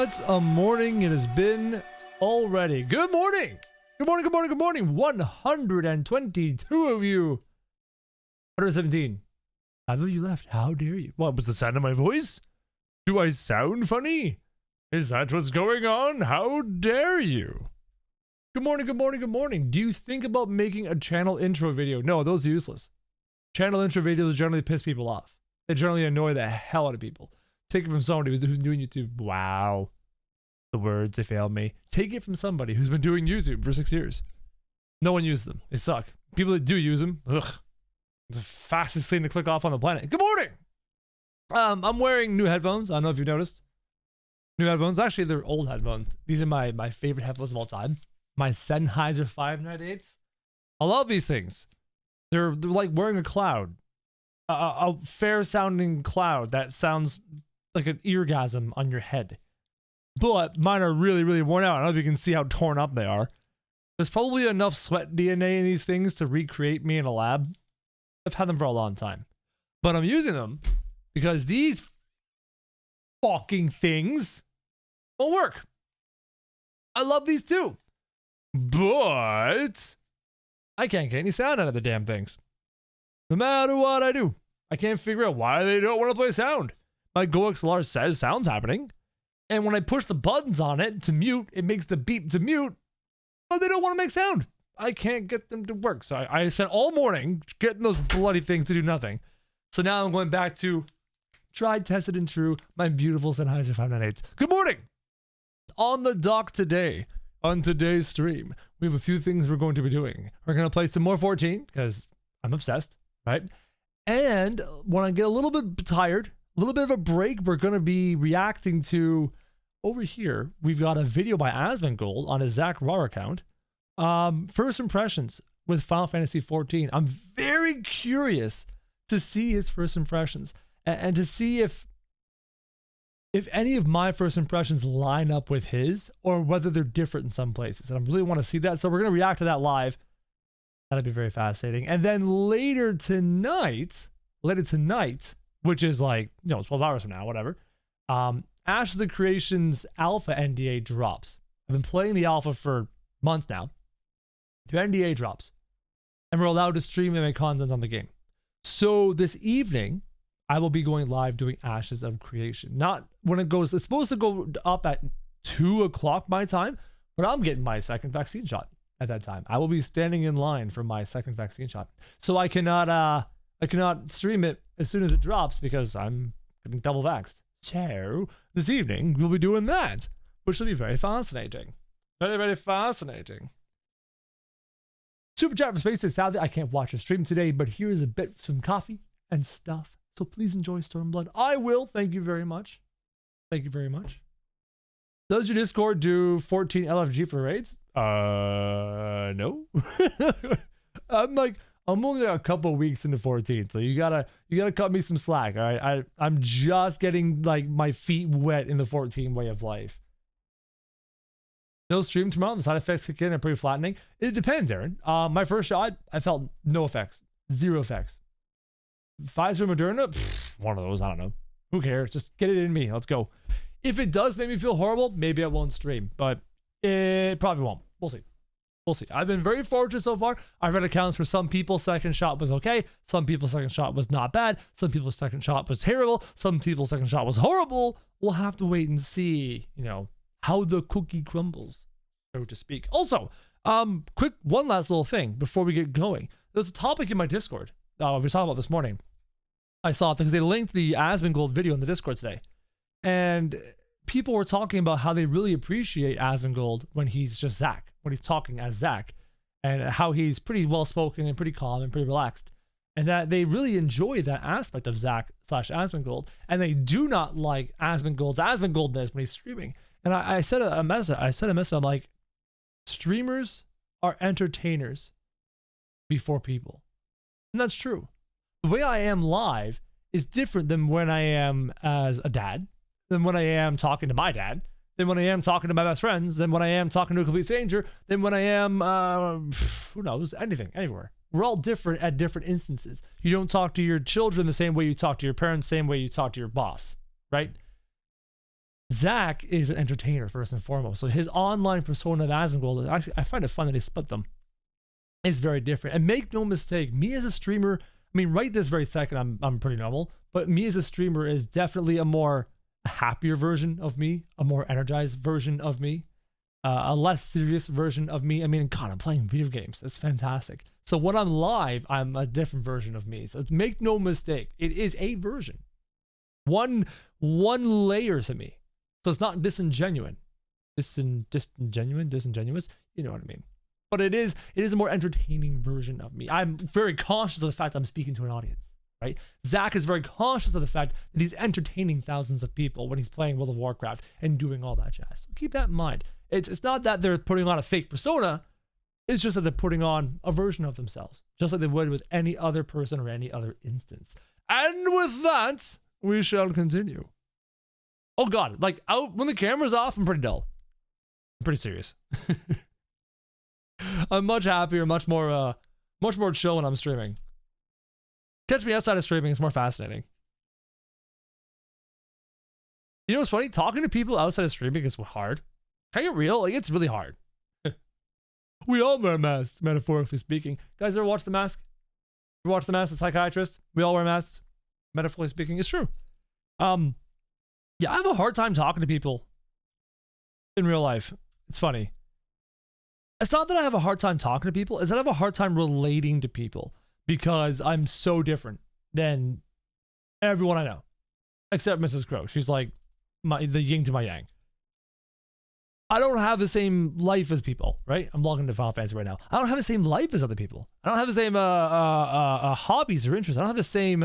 What a morning it has been already. Good morning. Good morning, good morning, good morning. 122 of you. 117. 5 of you left. How dare you? What was the sound of my voice? Do I sound funny? Is that what's going on? How dare you? Good morning, good morning, good morning. Do you think about making a channel intro video? No, those are useless. Channel intro videos generally piss people off. They generally annoy the hell out of people. Take it from somebody who's doing YouTube. Wow. The words, they failed me. Take it from somebody who's been doing YouTube for 6 years. No one uses them. They suck. People that do use them, ugh. It's the fastest thing to click off on the planet. Good morning! I'm wearing new headphones. I don't know if you've noticed. New headphones. Actually, they're old headphones. These are my favorite headphones of all time. My Sennheiser 598s. I love these things. They're like wearing a cloud. A fair-sounding cloud that sounds like an eargasm on your head. But mine are really, really worn out. I don't know if you can see how torn up they are. There's probably enough sweat DNA in these things to recreate me in a lab. I've had them for a long time. But I'm using them because these fucking things won't work. I love these too. But I can't get any sound out of the damn things. No matter what I do, I can't figure out why they don't want to play sound. My GoXLR says sound's happening. And when I push the buttons on it to mute, it makes the beep to mute. But they don't want to make sound. I can't get them to work. So I spent all morning getting those bloody things to do nothing. So now I'm going back to tried, tested, and true, my beautiful Sennheiser 598s. Good morning. On the dock today, on today's stream, we have a few things we're going to be doing. We're going to play some more 14 because I'm obsessed, right? And when I get a little bit tired, a little bit of a break, we're going to be reacting to, over here, we've got a video by Asmongold on his Zach Raw account. First impressions with Final Fantasy XIV. I'm very curious to see his first impressions and to see if any of my first impressions line up with his or whether they're different in some places. And I really want to see that. So we're going to react to that live. That'll be very fascinating. And then later tonight, which is like, 12 hours from now, whatever. Ashes of Creation's alpha NDA drops. I've been playing the alpha for months now. The NDA drops. And we're allowed to stream and make content on the game. So this evening, I will be going live doing Ashes of Creation. Not when it goes, it's supposed to go up at 2 o'clock my time, but I'm getting my second vaccine shot at that time. I will be standing in line for my second vaccine shot. So I cannot stream it as soon as it drops because I'm getting double vaxxed. So this evening we'll be doing that, which will be very fascinating. Very, very fascinating. Super chat for Space. Sadly, I can't watch a stream today, but here is a bit of some coffee and stuff. So please enjoy Stormblood. I will. Thank you very much. Thank you very much. Does your Discord do 14 LFG for raids? No. I'm only a couple weeks into 14, so you gotta cut me some slack. All right, I'm just getting like my feet wet in the 14 way of life. No stream tomorrow. The side effects kick in and pretty flattening. It depends, Aaron. My first shot, I felt no effects, 0 effects. Pfizer, Moderna, one of those. I don't know. Who cares? Just get it in me. Let's go. If it does make me feel horrible, maybe I won't stream, but it probably won't. We'll see. We'll see. I've been very fortunate so far. I've read accounts where some people's second shot was okay. Some people's second shot was not bad. Some people's second shot was terrible. Some people's second shot was horrible. We'll have to wait and see, how the cookie crumbles, so to speak. Also, quick one last little thing before we get going. There's a topic in my Discord we were talking about this morning. I saw it because they linked the Asmongold video in the Discord today. And people were talking about how they really appreciate Asmongold when he's just Zach, when he's talking as Zach, and how he's pretty well-spoken and pretty calm and pretty relaxed. And that they really enjoy that aspect of Zach / Asmongold. And they do not like Asmongold's Asmongoldness when he's streaming. And I sent a message. I'm like, streamers are entertainers before people. And that's true. The way I am live is different than when I am as a dad, than when I am talking to my dad, than when I am talking to my best friends, than when I am talking to a complete stranger, than when I am, who knows, anything, anywhere. We're all different at different instances. You don't talk to your children the same way you talk to your parents, same way you talk to your boss, right? Zach is an entertainer first and foremost. So his online persona of Asmongold, actually, I find it fun that he split them. Is very different. And make no mistake, me as a streamer, I mean, right this very second, I'm pretty normal, but me as a streamer is definitely a more happier version of me, a more energized version of me, a less serious version of me. I mean, God, I'm playing video games. That's fantastic. So when I'm live, I'm a different version of me. So make no mistake, it is a version. One layer to me. So it's not disingenuous. Disingenuous? You know what I mean. But it is a more entertaining version of me. I'm very conscious of the fact I'm speaking to an audience, right? Zach is very conscious of the fact that he's entertaining thousands of people when he's playing World of Warcraft and doing all that jazz. So keep that in mind. It's not that they're putting on a fake persona. It's just that they're putting on a version of themselves, just like they would with any other person or any other instance. And with that, we shall continue. Oh God, like out when the camera's off, I'm pretty dull. I'm pretty serious. I'm much happier, much more chill when I'm streaming. Catch me outside of streaming, it's more fascinating. You know what's funny? Talking to people outside of streaming is hard. Can I get real? Like, it's really hard. We all wear masks, metaphorically speaking. Guys, ever watch The Mask? Ever watch The Mask, The Psychiatrist? We all wear masks, metaphorically speaking. It's true. Yeah, I have a hard time talking to people in real life. It's funny. It's not that I have a hard time talking to people, it's that I have a hard time relating to people because I'm so different than everyone I know. Except Mrs. Crow. She's like the yin to my yang. I don't have the same life as people, right? I'm logging into Final Fantasy right now. I don't have the same life as other people. I don't have the same hobbies or interests. I don't have the same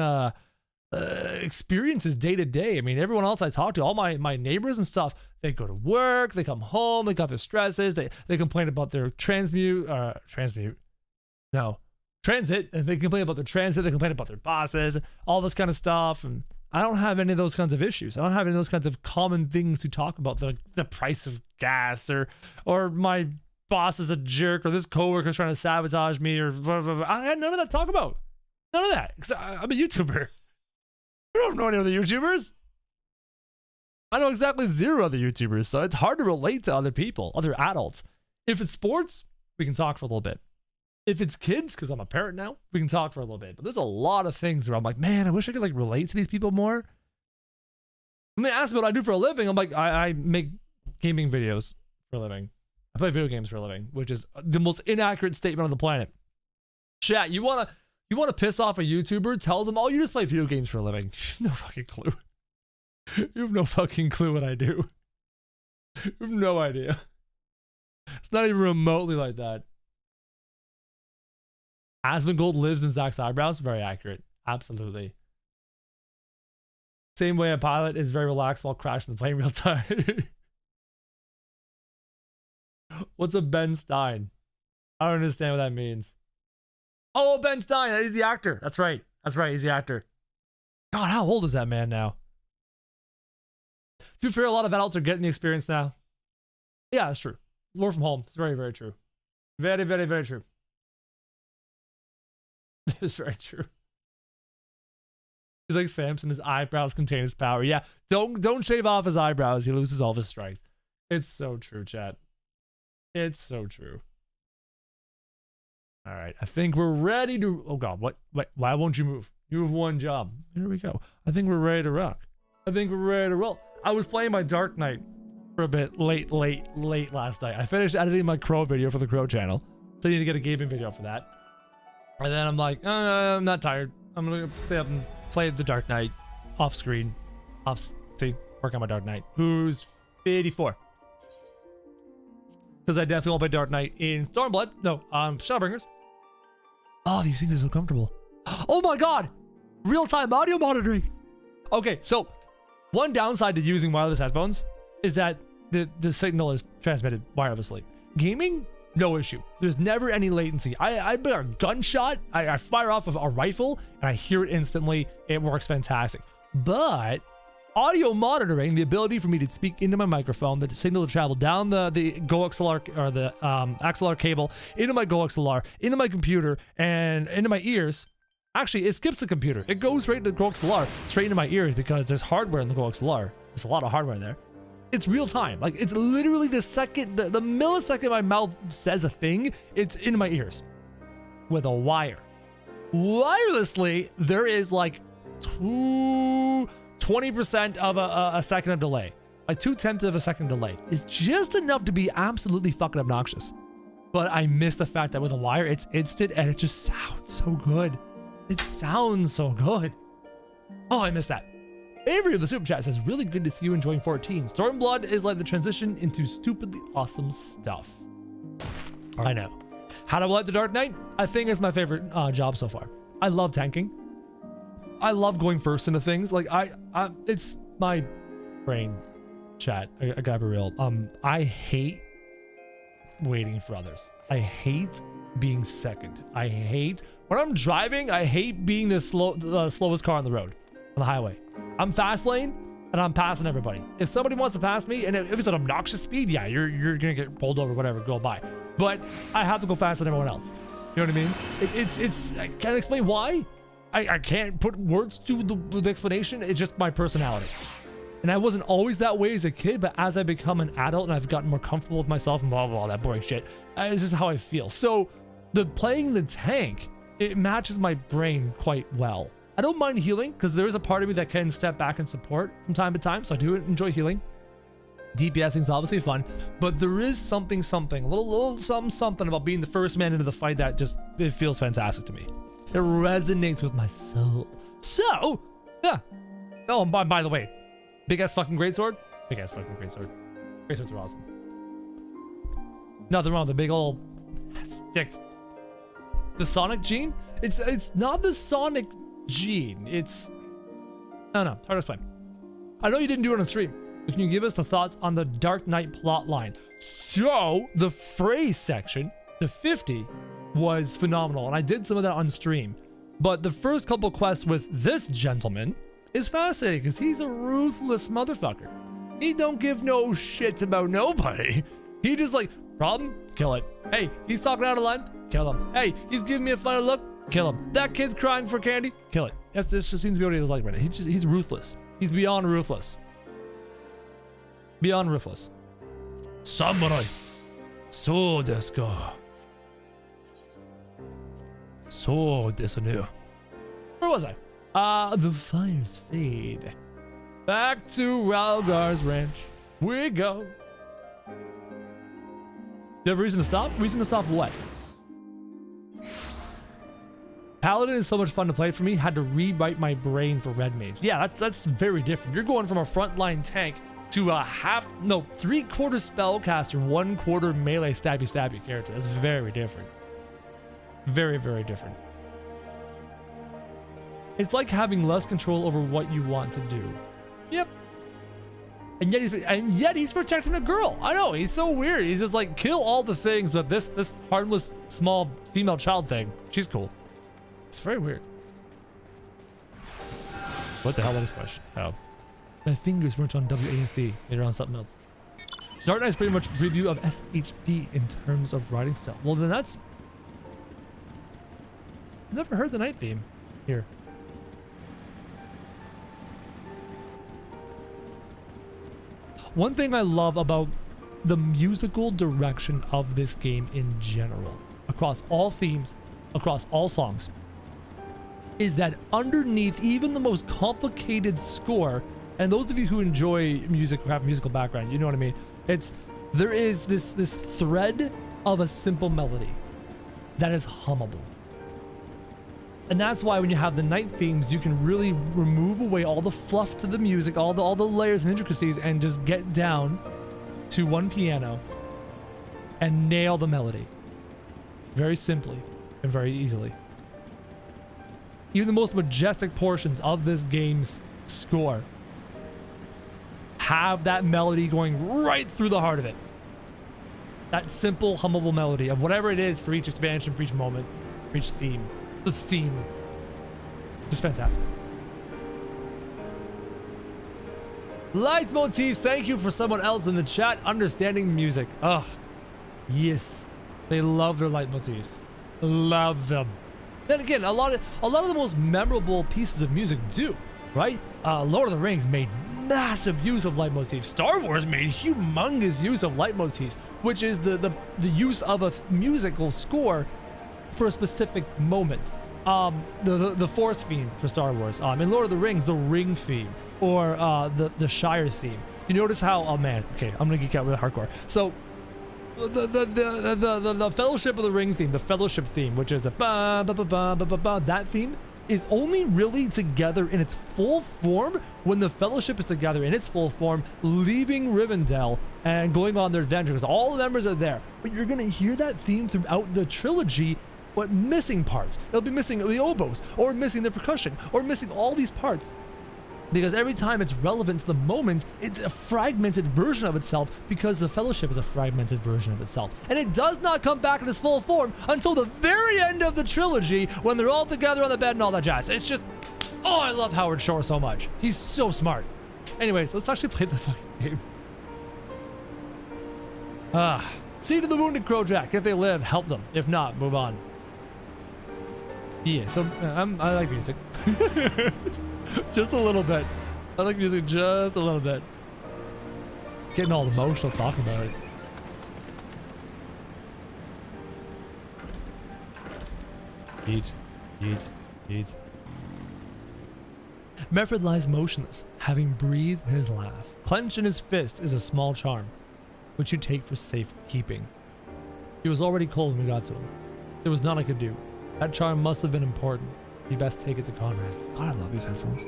experiences day to day. I mean, everyone else I talk to, all my neighbors and stuff, they go to work, they come home, they got their stresses, they complain about their transit, they complain about their transit, they complain about their bosses, all this kind of stuff. And I don't have any of those kinds of issues. I don't have any of those kinds of common things to talk about, the price of gas or my boss is a jerk or this coworker's trying to sabotage me or blah, blah, blah. I had none of that to talk about. None of that. Because I'm a YouTuber. I don't know any other YouTubers. I know exactly 0 other YouTubers, so it's hard to relate to other people, other adults. If it's sports, we can talk for a little bit. If it's kids, because I'm a parent now, we can talk for a little bit. But there's a lot of things where I'm like, man, I wish I could like relate to these people more. When they ask me what I do for a living, I'm like, I make gaming videos for a living. I play video games for a living, which is the most inaccurate statement on the planet. Chat, you wanna piss off a YouTuber? Tell them, oh, you just play video games for a living. No fucking clue. You have no fucking clue what I do. You have no idea. It's not even remotely like that. Asmongold lives in Zach's eyebrows. Very accurate. Absolutely. Same way a pilot is very relaxed while crashing the plane real time. What's a Ben Stein? I don't understand what that means. Oh, Ben Stein. He's the actor. That's right. That's right. He's the actor. God, how old is that man now? To be fair, a lot of adults are getting the experience now. Yeah, that's true. Work from home. It's very, very true. Very, very, very true. It's very true. He's like Samson. His eyebrows contain his power. Yeah, don't shave off his eyebrows. He loses all of his strength. It's so true, chat. It's so true. All right, I think we're ready to... Oh God, what? Why won't you move? You have one job. Here we go. I think we're ready to rock. I think we're ready to roll. I was playing my Dark Knight for a bit late last night. I finished editing my Crow video for the Crow channel. So I need to get a gaming video for that. And then I'm like, I'm not tired. I'm gonna stay up and play the Dark Knight off screen. Work on my Dark Knight. Who's 84? Because I definitely won't play Dark Knight in Stormblood. No, Shadowbringers. Oh, these things are so comfortable. Oh my God! Real-time audio monitoring. Okay, so one downside to using wireless headphones is that the signal is transmitted wirelessly. Gaming, no issue. There's never any latency. I put a gunshot, I fire off of a rifle, and I hear it instantly. It works fantastic. But audio monitoring, the ability for me to speak into my microphone, the signal to travel down the GoXLR or the XLR cable into my GoXLR, into my computer, and into my ears. Actually, it skips the computer. It goes straight to the GoXLR, straight into my ears because there's hardware in the GoXLR. There's a lot of hardware there. It's real time. Like, it's literally the second, the millisecond my mouth says a thing, it's in my ears. With a wire. Wirelessly, there is like 20% of a second of delay. Like 0.2 of a second delay. It's just enough to be absolutely fucking obnoxious. But I miss the fact that with a wire, it's instant and it just sounds so good. It sounds so good. Oh, I miss that. Avery of the Super Chat says, really good to see you enjoying 14. Stormblood is like the transition into stupidly awesome stuff. I know. How do I like the Dark Knight? I think it's my favorite job so far. I love tanking. I love going first into things. Like it's my brain chat. I gotta be real. I hate waiting for others. I hate being second. I hate when I'm driving. I hate being the slowest car on the road, on the highway. I'm fast lane and I'm passing everybody. If somebody wants to pass me, and if it's an obnoxious speed, yeah, you're gonna get pulled over, whatever, go by. But I have to go faster than everyone else. You know what I mean? It's I can't explain why. I can't put words to the explanation. It's just my personality. And I wasn't always that way as a kid, but as I become an adult and I've gotten more comfortable with myself and blah, blah, blah, that boring shit, it's just how I feel. So playing the tank, it matches my brain quite well. I don't mind healing because there is a part of me that can step back and support from time to time. So I do enjoy healing. DPSing is obviously fun, but there is something, a little something about being the first man into the fight that just, it feels fantastic to me. It resonates with my soul. So, yeah. Oh, and by the way, big ass fucking greatsword. Big ass fucking greatsword. Greatswords are awesome. Nothing wrong with the big old stick. The Sonic gene? It's not the Sonic gene. It's, I don't know. Hard to explain. I know you didn't do it on stream. Can you give us the thoughts on the Dark Knight plot line? So the phrase section, the 50, was phenomenal, and I did some of that on stream. But the first couple quests with this gentleman is fascinating because he's a ruthless motherfucker. He don't give no shits about nobody. He just like, problem, kill it. Hey, he's talking out of line, kill him. Hey, he's giving me a funny look, kill him. That kid's crying for candy, kill it. This just seems to be what he was like right now. He's ruthless. He's beyond ruthless. Beyond ruthless. Samurai. So desu ka. So desu ne. Where was I? The fires fade. Back to Ralgar's ranch. We go. Do you have a reason to stop? Reason to stop what? Paladin is so much fun to play for me. Had to rewrite my brain for Red Mage. Yeah, that's very different. You're going from a frontline tank to a 3/4 spellcaster, 1/4 melee stabby character. That's very different. Very, very different. It's like having less control over what you want to do. Yep. And yet he's protecting a girl. I know, he's so weird. He's just like, kill all the things, but this harmless small female child thing, she's cool. It's very weird. What the hell was this question? Oh. My fingers weren't on WASD. They're on something else. Dark Knight's pretty much a review of SHP in terms of writing style. Well, then that's... I've never heard the Night theme here. One thing I love about the musical direction of this game in general, across all themes, across all songs, is that underneath even the most complicated score, and those of you who enjoy music, who have a musical background, you know what I mean, there is this thread of a simple melody that is hummable. And that's why when you have the Night themes, you can really remove away all the fluff to the music, all the layers and intricacies, and just get down to one piano and nail the melody. Very simply and very easily. Even the most majestic portions of this game's score have that melody going right through the heart of it. That simple, hummable melody of whatever it is for each expansion, for each moment, for each theme. The theme is fantastic. Leitmotifs, thank you for someone else in the chat understanding music. Ugh, yes, they love their leitmotifs. Love them. Then again, a lot of the most memorable pieces of music do. right? Lord of the Rings made massive use of leitmotifs. Star Wars made humongous use of leitmotifs, which is the use of a musical score for a specific moment. The Force theme for Star Wars. In Lord of the Rings, the Ring theme, or the Shire theme. You notice how? Oh man, okay, I'm gonna geek out really hardcore. So the Fellowship of the Ring theme, the Fellowship theme, which is the ba ba ba ba ba ba ba, that theme is only really together in its full form when the Fellowship is together in its full form, leaving Rivendell and going on their adventure, because all the members are there. But you're gonna hear that theme throughout the trilogy, but missing parts. It'll be missing the oboes, or missing the percussion, or missing all these parts. Because every time it's relevant to the moment, it's a fragmented version of itself, because the Fellowship is a fragmented version of itself. And it does not come back in its full form until the very end of the trilogy, when they're all together on the bed and all that jazz. It's just, oh, I love Howard Shore so much. He's so smart. Anyways, let's actually play the fucking game. See to the wounded Krojak. If they live, help them. If not, move on. Yeah, so I like music. Just a little bit. I like music just a little bit. Getting all emotional talking about it. Yeet, yeet, yeet. Mefford lies motionless, having breathed his last. Clenched in his fist is a small charm, which you take for safekeeping. He was already cold when we got to him. There was none I could do. That charm must have been important. You best take it to Conrad. God, I love these headphones.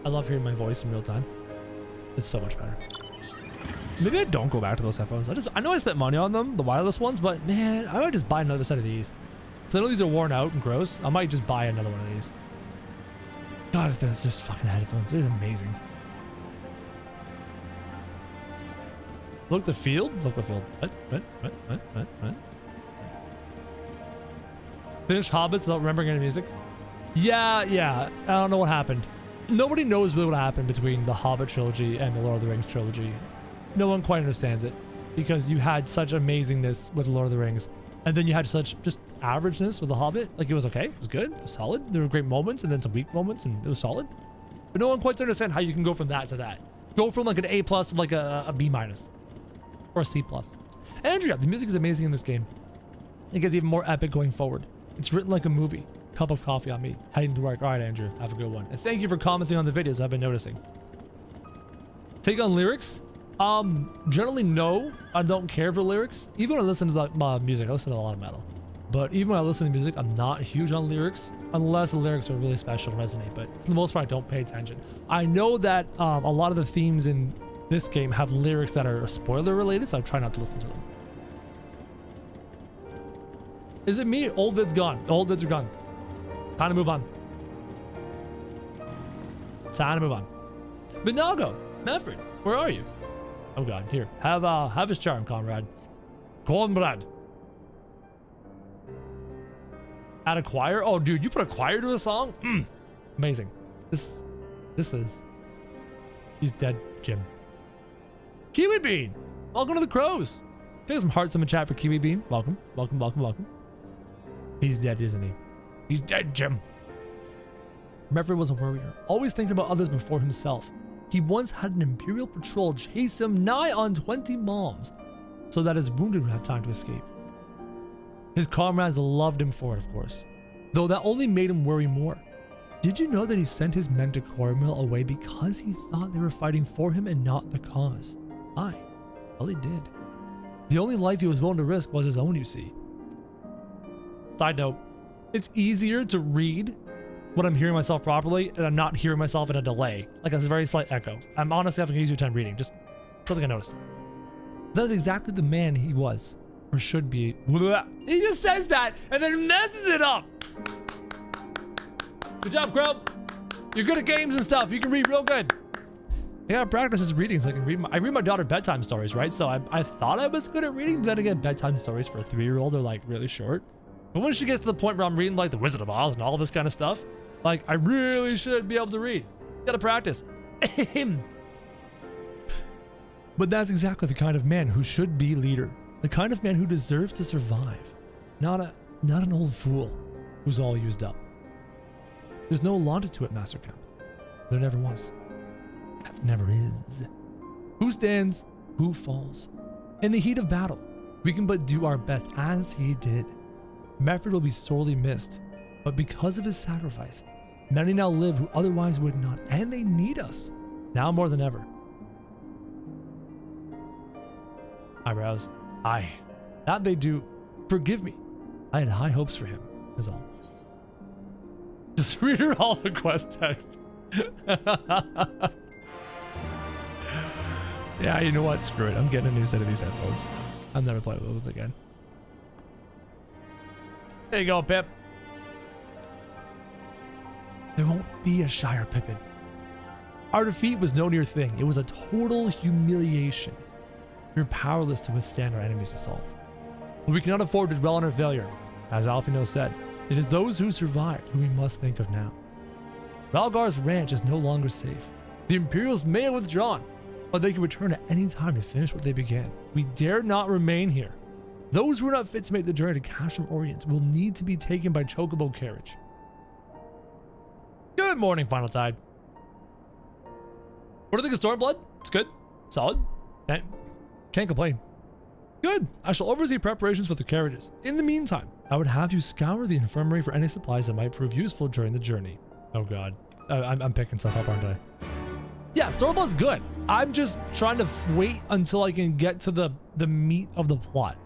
I love hearing my voice in real time. It's so much better. Maybe I don't go back to those headphones. I know I spent money on them, the wireless ones, but man, I might just buy another set of these. Because I know these are worn out and gross. I might just buy another one of these. God, they're just fucking headphones. They're amazing. Look the field? Look the field. What? Finish Hobbits without remembering any music? Yeah. I don't know what happened. Nobody knows really what happened between the Hobbit trilogy and the Lord of the Rings trilogy. No one quite understands it, because you had such amazingness with Lord of the Rings, and then you had such just averageness with the Hobbit. Like, it was okay, it was good, it was solid. There were great moments and then some weak moments, and it was solid. But no one quite understands how you can go from that to that. Go from like an A+ to like a B- or a C+. Andrea, the music is amazing in this game. It gets even more epic going forward. It's written like a movie. Cup of coffee on me. Heading to work. All right, Andrew. Have a good one. And thank you for commenting on the videos I've been noticing. Take on lyrics? Generally, no. I don't care for lyrics. Even when I listen to like, music, I listen to a lot of metal. But even when I listen to music, I'm not huge on lyrics, unless the lyrics are really special and resonate. But for the most part, I don't pay attention. I know that a lot of the themes in this game have lyrics that are spoiler related, so I try not to listen to them. Is it me? Old vids gone. Old vids are gone. Time to move on. Time to move on. Binago, Mefford, where are you? Oh god, here. Have his charm, Conrad. Conrad. Add a choir? Oh dude, you put a choir to a song? Amazing. This is... He's dead, Jim. Kiwi Bean! Welcome to the Crows. Take some hearts in the chat for Kiwi Bean. Welcome. He's dead, isn't he? He's dead, Jim. Mefford was a warrior, always thinking about others before himself. He once had an Imperial patrol chase him nigh on 20 moms, so that his wounded would have time to escape. His comrades loved him for it, of course, though that only made him worry more. Did you know that he sent his men to Cornwall away because he thought they were fighting for him and not the cause? Aye, well, he did. The only life he was willing to risk was his own, you see. Side note, it's easier to read when I'm hearing myself properly and I'm not hearing myself in a delay. Like a very slight echo. I'm honestly having an easier time reading. Just something I noticed. That's exactly the man he was, or should be. He just says that and then messes it up. Good job, Crow. You're good at games and stuff. You can read real good. I gotta practice his reading so I can read I read my daughter bedtime stories, right? So I thought I was good at reading, but then again, bedtime stories for a 3-year-old are like really short. But when she gets to the point where I'm reading like The Wizard of Oz and all this kind of stuff, like I really should be able to read. Gotta practice. But that's exactly the kind of man who should be leader. The kind of man who deserves to survive. Not an old fool who's all used up. There's no logic to it, Master Camp. There never was. Never is. Who stands, who falls? In the heat of battle, we can but do our best as he did. Mefford will be sorely missed, but because of his sacrifice, many now live who otherwise would not, and they need us, now more than ever. Eyebrows. Aye. That they do. Forgive me. I had high hopes for him, is all. Just read her all the quest text. Yeah, you know what? Screw it. I'm getting a new set of these headphones. I'm never playing with those again. There you go, Pip. There won't be a Shire Pippin. Our defeat was no near thing. It was a total humiliation. We're powerless to withstand our enemy's assault. But we cannot afford to dwell on our failure. As Alfino said, it is those who survived who we must think of now. Valgar's ranch is no longer safe. The Imperials may have withdrawn, but they can return at any time to finish what they began. We dare not remain here. Those who are not fit to make the journey to Castrum Orient will need to be taken by chocobo carriage. Good morning, Final Tide. What do you think of Stormblood? It's good. Solid. Can't complain. Good. I shall oversee preparations for the carriages. In the meantime, I would have you scour the infirmary for any supplies that might prove useful during the journey. Oh god. I'm picking stuff up, aren't I? Yeah, Stormblood's good. I'm just trying to wait until I can get to the meat of the plot.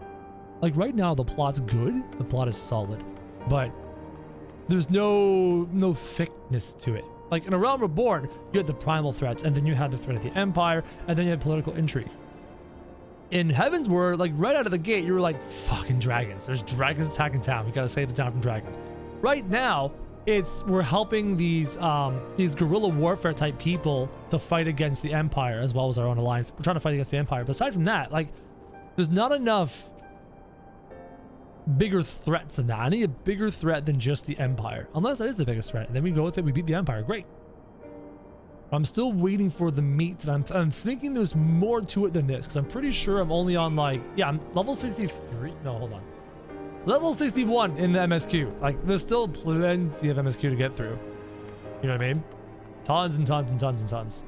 Like right now, the plot's good. The plot is solid. But there's no thickness to it. Like in A Realm Reborn, you had the primal threats, and then you had the threat of the Empire, and then you had political intrigue. In Heavensward, like right out of the gate, you were like, fucking dragons. There's dragons attacking town. We gotta save the town from dragons. Right now, we're helping these guerrilla warfare type people to fight against the Empire as well as our own alliance. We're trying to fight against the Empire. But aside from that, like, there's not enough bigger threats than that. I need a bigger threat than just the Empire. Unless that is the biggest threat. And then we go with it, we beat the Empire. Great. I'm still waiting for the meat, and I'm thinking there's more to it than this, because I'm pretty sure I'm only on like, yeah, I'm level 63. No, hold on. Level 61 in the MSQ. Like, there's still plenty of MSQ to get through. You know what I mean? Tons and tons and tons and tons.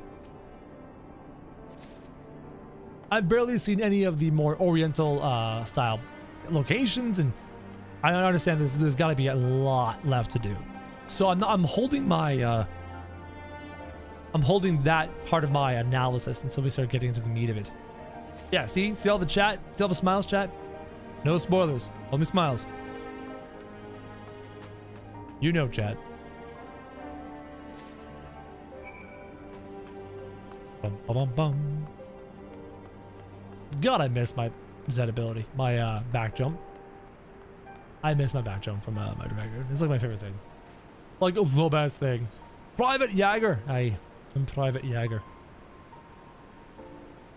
I've barely seen any of the more oriental style locations, and I understand there's got to be a lot left to do. So I'm holding my I'm holding that part of my analysis until we start getting into the meat of it. Yeah, see all the chat? See all the smiles, chat? No spoilers. Only smiles. You know, chat. Bum, bum, bum, bum. God, I miss my Z ability. My back jump. I miss my back jump from my Dragon. It's like my favorite thing. Like the best thing. Private Jäger. I'm Private Jäger.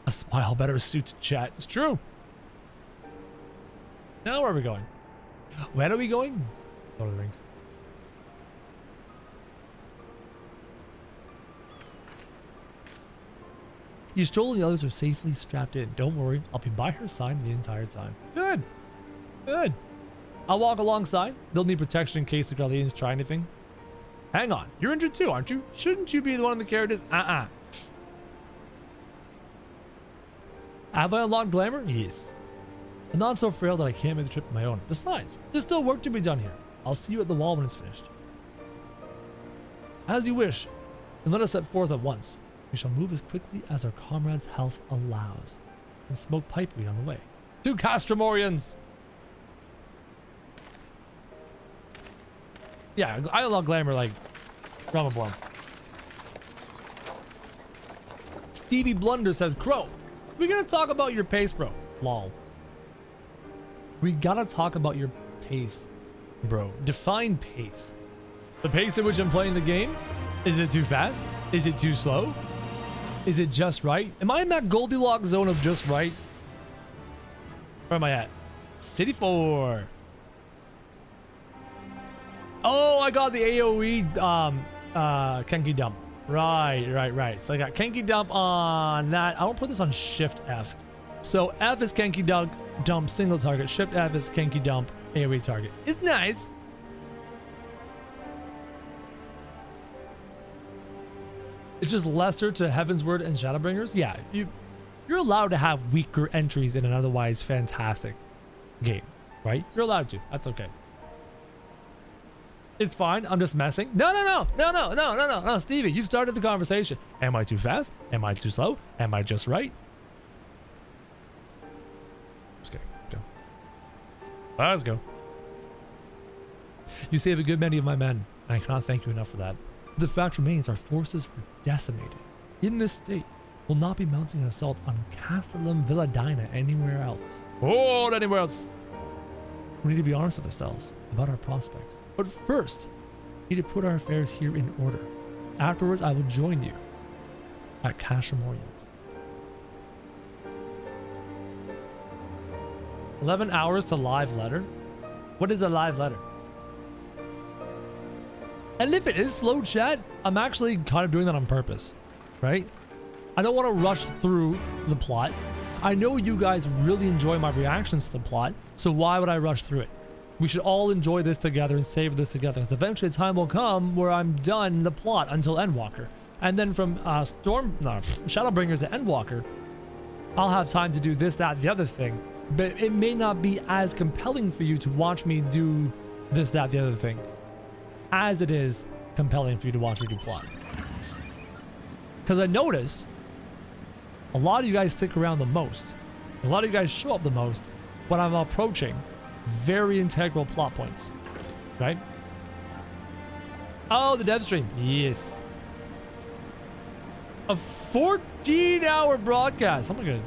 A smile better suits chat. It's true. Now where are we going? When are we going? Lord of the Rings. You Stroll and the others are safely strapped in. Don't worry, I'll be by her side the entire time. Good. Good. I'll walk alongside. They'll need protection in case the Garleans try anything. Hang on, you're injured too, aren't you? Shouldn't you be the one of the characters? Have I unlocked glamour? Yes. I'm not so frail that I can't make the trip on my own. Besides, there's still work to be done here. I'll see you at the wall when it's finished. As you wish, and let us set forth at once. We shall move as quickly as our comrades' health allows, and smoke pipeweed on the way. To Castromorians! Yeah, I unlock glamour like Realm of Bloom. Stevie Blunder says, Crow, we gotta talk about your pace, bro. Lol. We gotta talk about your pace, bro. Define pace. The pace at which I'm playing the game? Is it too fast? Is it too slow? Is it just right? Am I in that Goldilocks zone of just right? Where am I at? City 4. Oh, I got the AoE Kenki Dump. Right. So I got Kenki Dump on that. I will put this on Shift F. So F is Kenki Dump single target. Shift F is Kenki Dump AoE target. It's nice. It's just lesser to Heavensward and Shadowbringers. Yeah, you're allowed to have weaker entries in an otherwise fantastic game, right? You're allowed to. That's okay. It's fine. I'm just messing. No, Stevie, you started the conversation. Am I too fast? Am I too slow? Am I just right? Just kidding. Go. Let's go. You save a good many of my men, and I cannot thank you enough for that. The fact remains our forces were decimated. In this state, we'll not be mounting an assault on Castellum Villadina anywhere else. Oh, anywhere else. We need to be honest with ourselves about our prospects. But first, we need to put our affairs here in order. Afterwards, I will join you at Castramorians. 11 hours to live letter? What is a live letter? And if it is slow chat, I'm actually kind of doing that on purpose, right? I don't want to rush through the plot. I know you guys really enjoy my reactions to the plot, so why would I rush through it? We should all enjoy this together and savor this together, because eventually a time will come where I'm done the plot until Endwalker. And then from Shadowbringers to Endwalker, I'll have time to do this, that, the other thing. But it may not be as compelling for you to watch me do this, that, the other thing, as it is compelling for you to watch me do plot. Because I notice a lot of you guys stick around the most. A lot of you guys show up the most when I'm approaching very integral plot points, right? Oh, the dev stream. Yes. A 14-hour broadcast. Oh my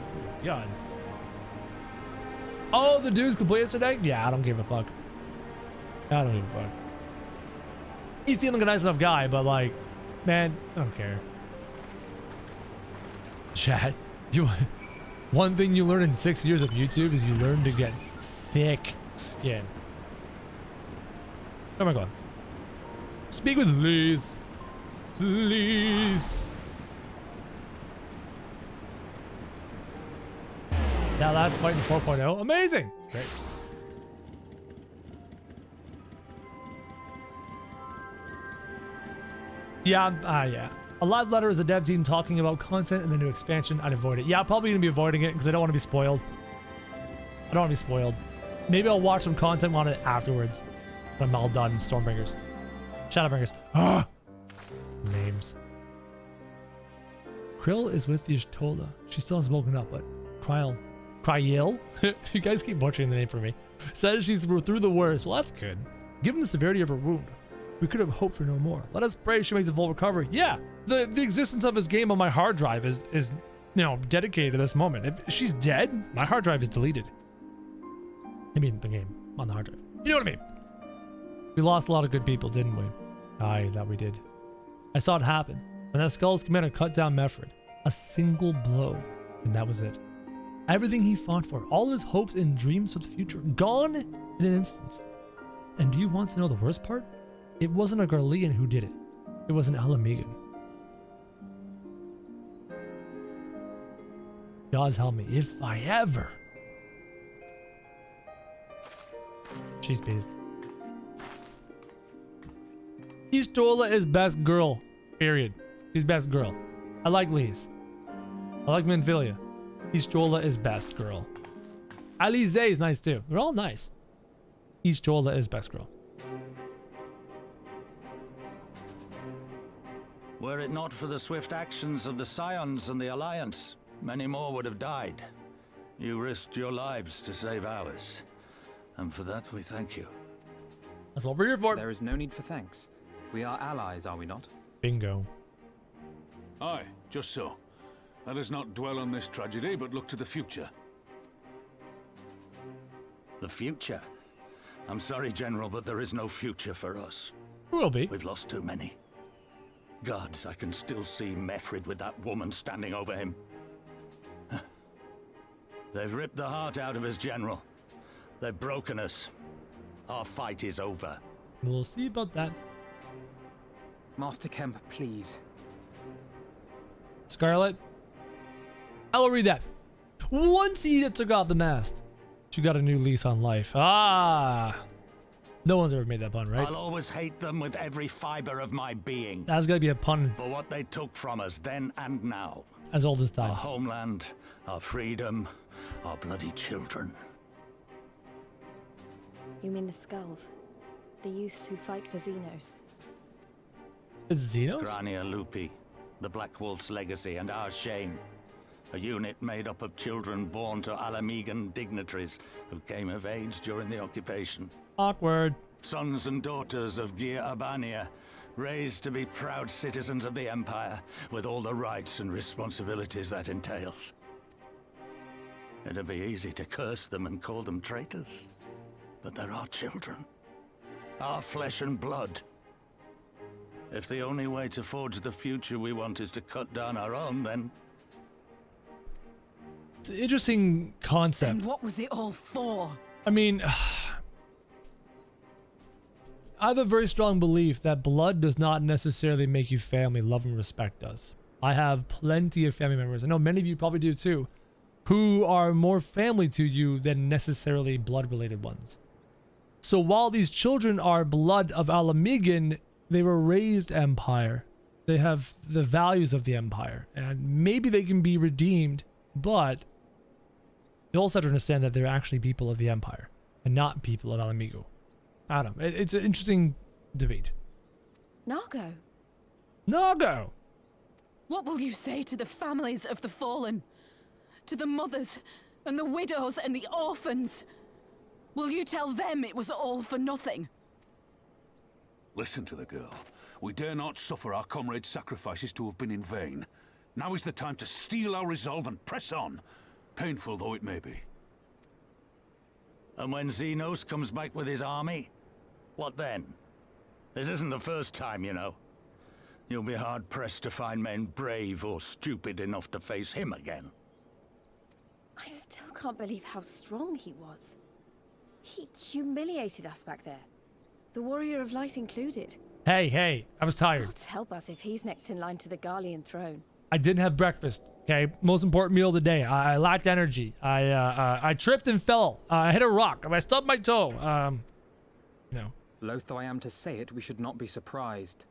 God. Oh, the dudes complete yesterday? Yeah, I don't give a fuck. I don't give a fuck. He seemed like a nice enough guy, but like, man, I don't care. Chat, one thing you learn in 6 years of YouTube is you learn to get thick skin. Oh my God. Speak with Liz. Please. That last fight in 4.0, amazing. Great. Yeah. A live letter is a dev team talking about content and the new expansion. I'd avoid it. Yeah, I'm probably gonna be avoiding it because I don't want to be spoiled. I don't want to be spoiled. Maybe I'll watch some content on it afterwards when I'm all done. Stormbringers, Shadowbringers. Names. Krill is with Y'shtola. She still hasn't woken up, but Kryil? You guys keep butchering the name for me. Says she's through the worst. Well, that's good. Given the severity of her wound, we could have hoped for no more. Let us pray she makes a full recovery. Yeah, the existence of this game on my hard drive is dedicated to this moment. If she's dead, my hard drive is deleted. I mean, the game on the hard drive. You know what I mean? We lost a lot of good people, didn't we? Aye, that we did. I saw it happen. When that Skull's commander cut down Meffred. A single blow, and that was it. Everything he fought for, all his hopes and dreams for the future, gone in an instant. And do you want to know the worst part? It wasn't a Garlean who did it. It was an Alamegan. God's help me, if I ever. She's beast. Y'shtola is best girl. Period. She's best girl. I like Lise. I like Minfilia. Y'shtola is best girl. Alize is nice too. They're all nice. Y'shtola is best girl. Were it not for the swift actions of the Scions and the Alliance, many more would have died. You risked your lives to save ours. And for that, we thank you. That's what we're here for. There is no need for thanks. We are allies, are we not? Bingo. Aye, just so. Let us not dwell on this tragedy, but look to the future. The future? I'm sorry, General, but there is no future for us. There will be. We've lost too many. Gods, I can still see Meffred with that woman standing over him. They've ripped the heart out of us, General. They've broken us. Our fight is over. We'll see about that. Master Kemp, please. Scarlet. I will read that. Once Edith took off the mask, she got a new lease on life. Ah. No one's ever made that pun, right? I'll always hate them with every fiber of my being. That's gotta be a pun For what they took from us then and now. as old as Our time. homeland, our freedom, our bloody children. You mean the skulls? The youths who fight for Xenos? Is it Xenos? Grania Lupi, the Black Wolf's legacy and our shame. A unit made up of children born to Alamegan dignitaries who came of age during the occupation. Awkward. Sons and daughters of Gir Abania, raised to be proud citizens of the Empire, with all the rights and responsibilities that entails. It'd be easy to curse them and call them traitors, but they're our children. Our flesh and blood. If the only way to forge the future we want is to cut down our own, then It's an interesting concept. And what was it all for? I mean, I have a very strong belief that blood does not necessarily make you family. Love and respect does. I have plenty of family members, I know many of you probably do too, who are more family to you than necessarily blood-related ones. So while these children are blood of Alamegan, they were raised Empire. They have the values of the Empire, and maybe they can be redeemed, but you also have to understand that they're actually people of the Empire and not people of Alamigo. Adam, it's an interesting debate. Nargo? Nago! What will you say to the families of the fallen? To the mothers and the widows and the orphans? Will you tell them it was all for nothing? Listen to the girl. We dare not suffer our comrades' sacrifices to have been in vain. Now is the time to steel our resolve and press on, painful though it may be. and when Xenos comes back with his army, what then? This isn't the first time, you know. You'll be hard-pressed to find men brave or stupid enough to face him again. I still can't believe how strong he was. He humiliated us back there. The Warrior of Light included. Hey, I was tired. God help us if he's next in line to the Garlean throne. I didn't have breakfast. Okay, most important meal of the day. I lacked energy. I tripped and fell. I hit a rock. I stubbed my toe. No. Loath though I am to say it, we should not be surprised.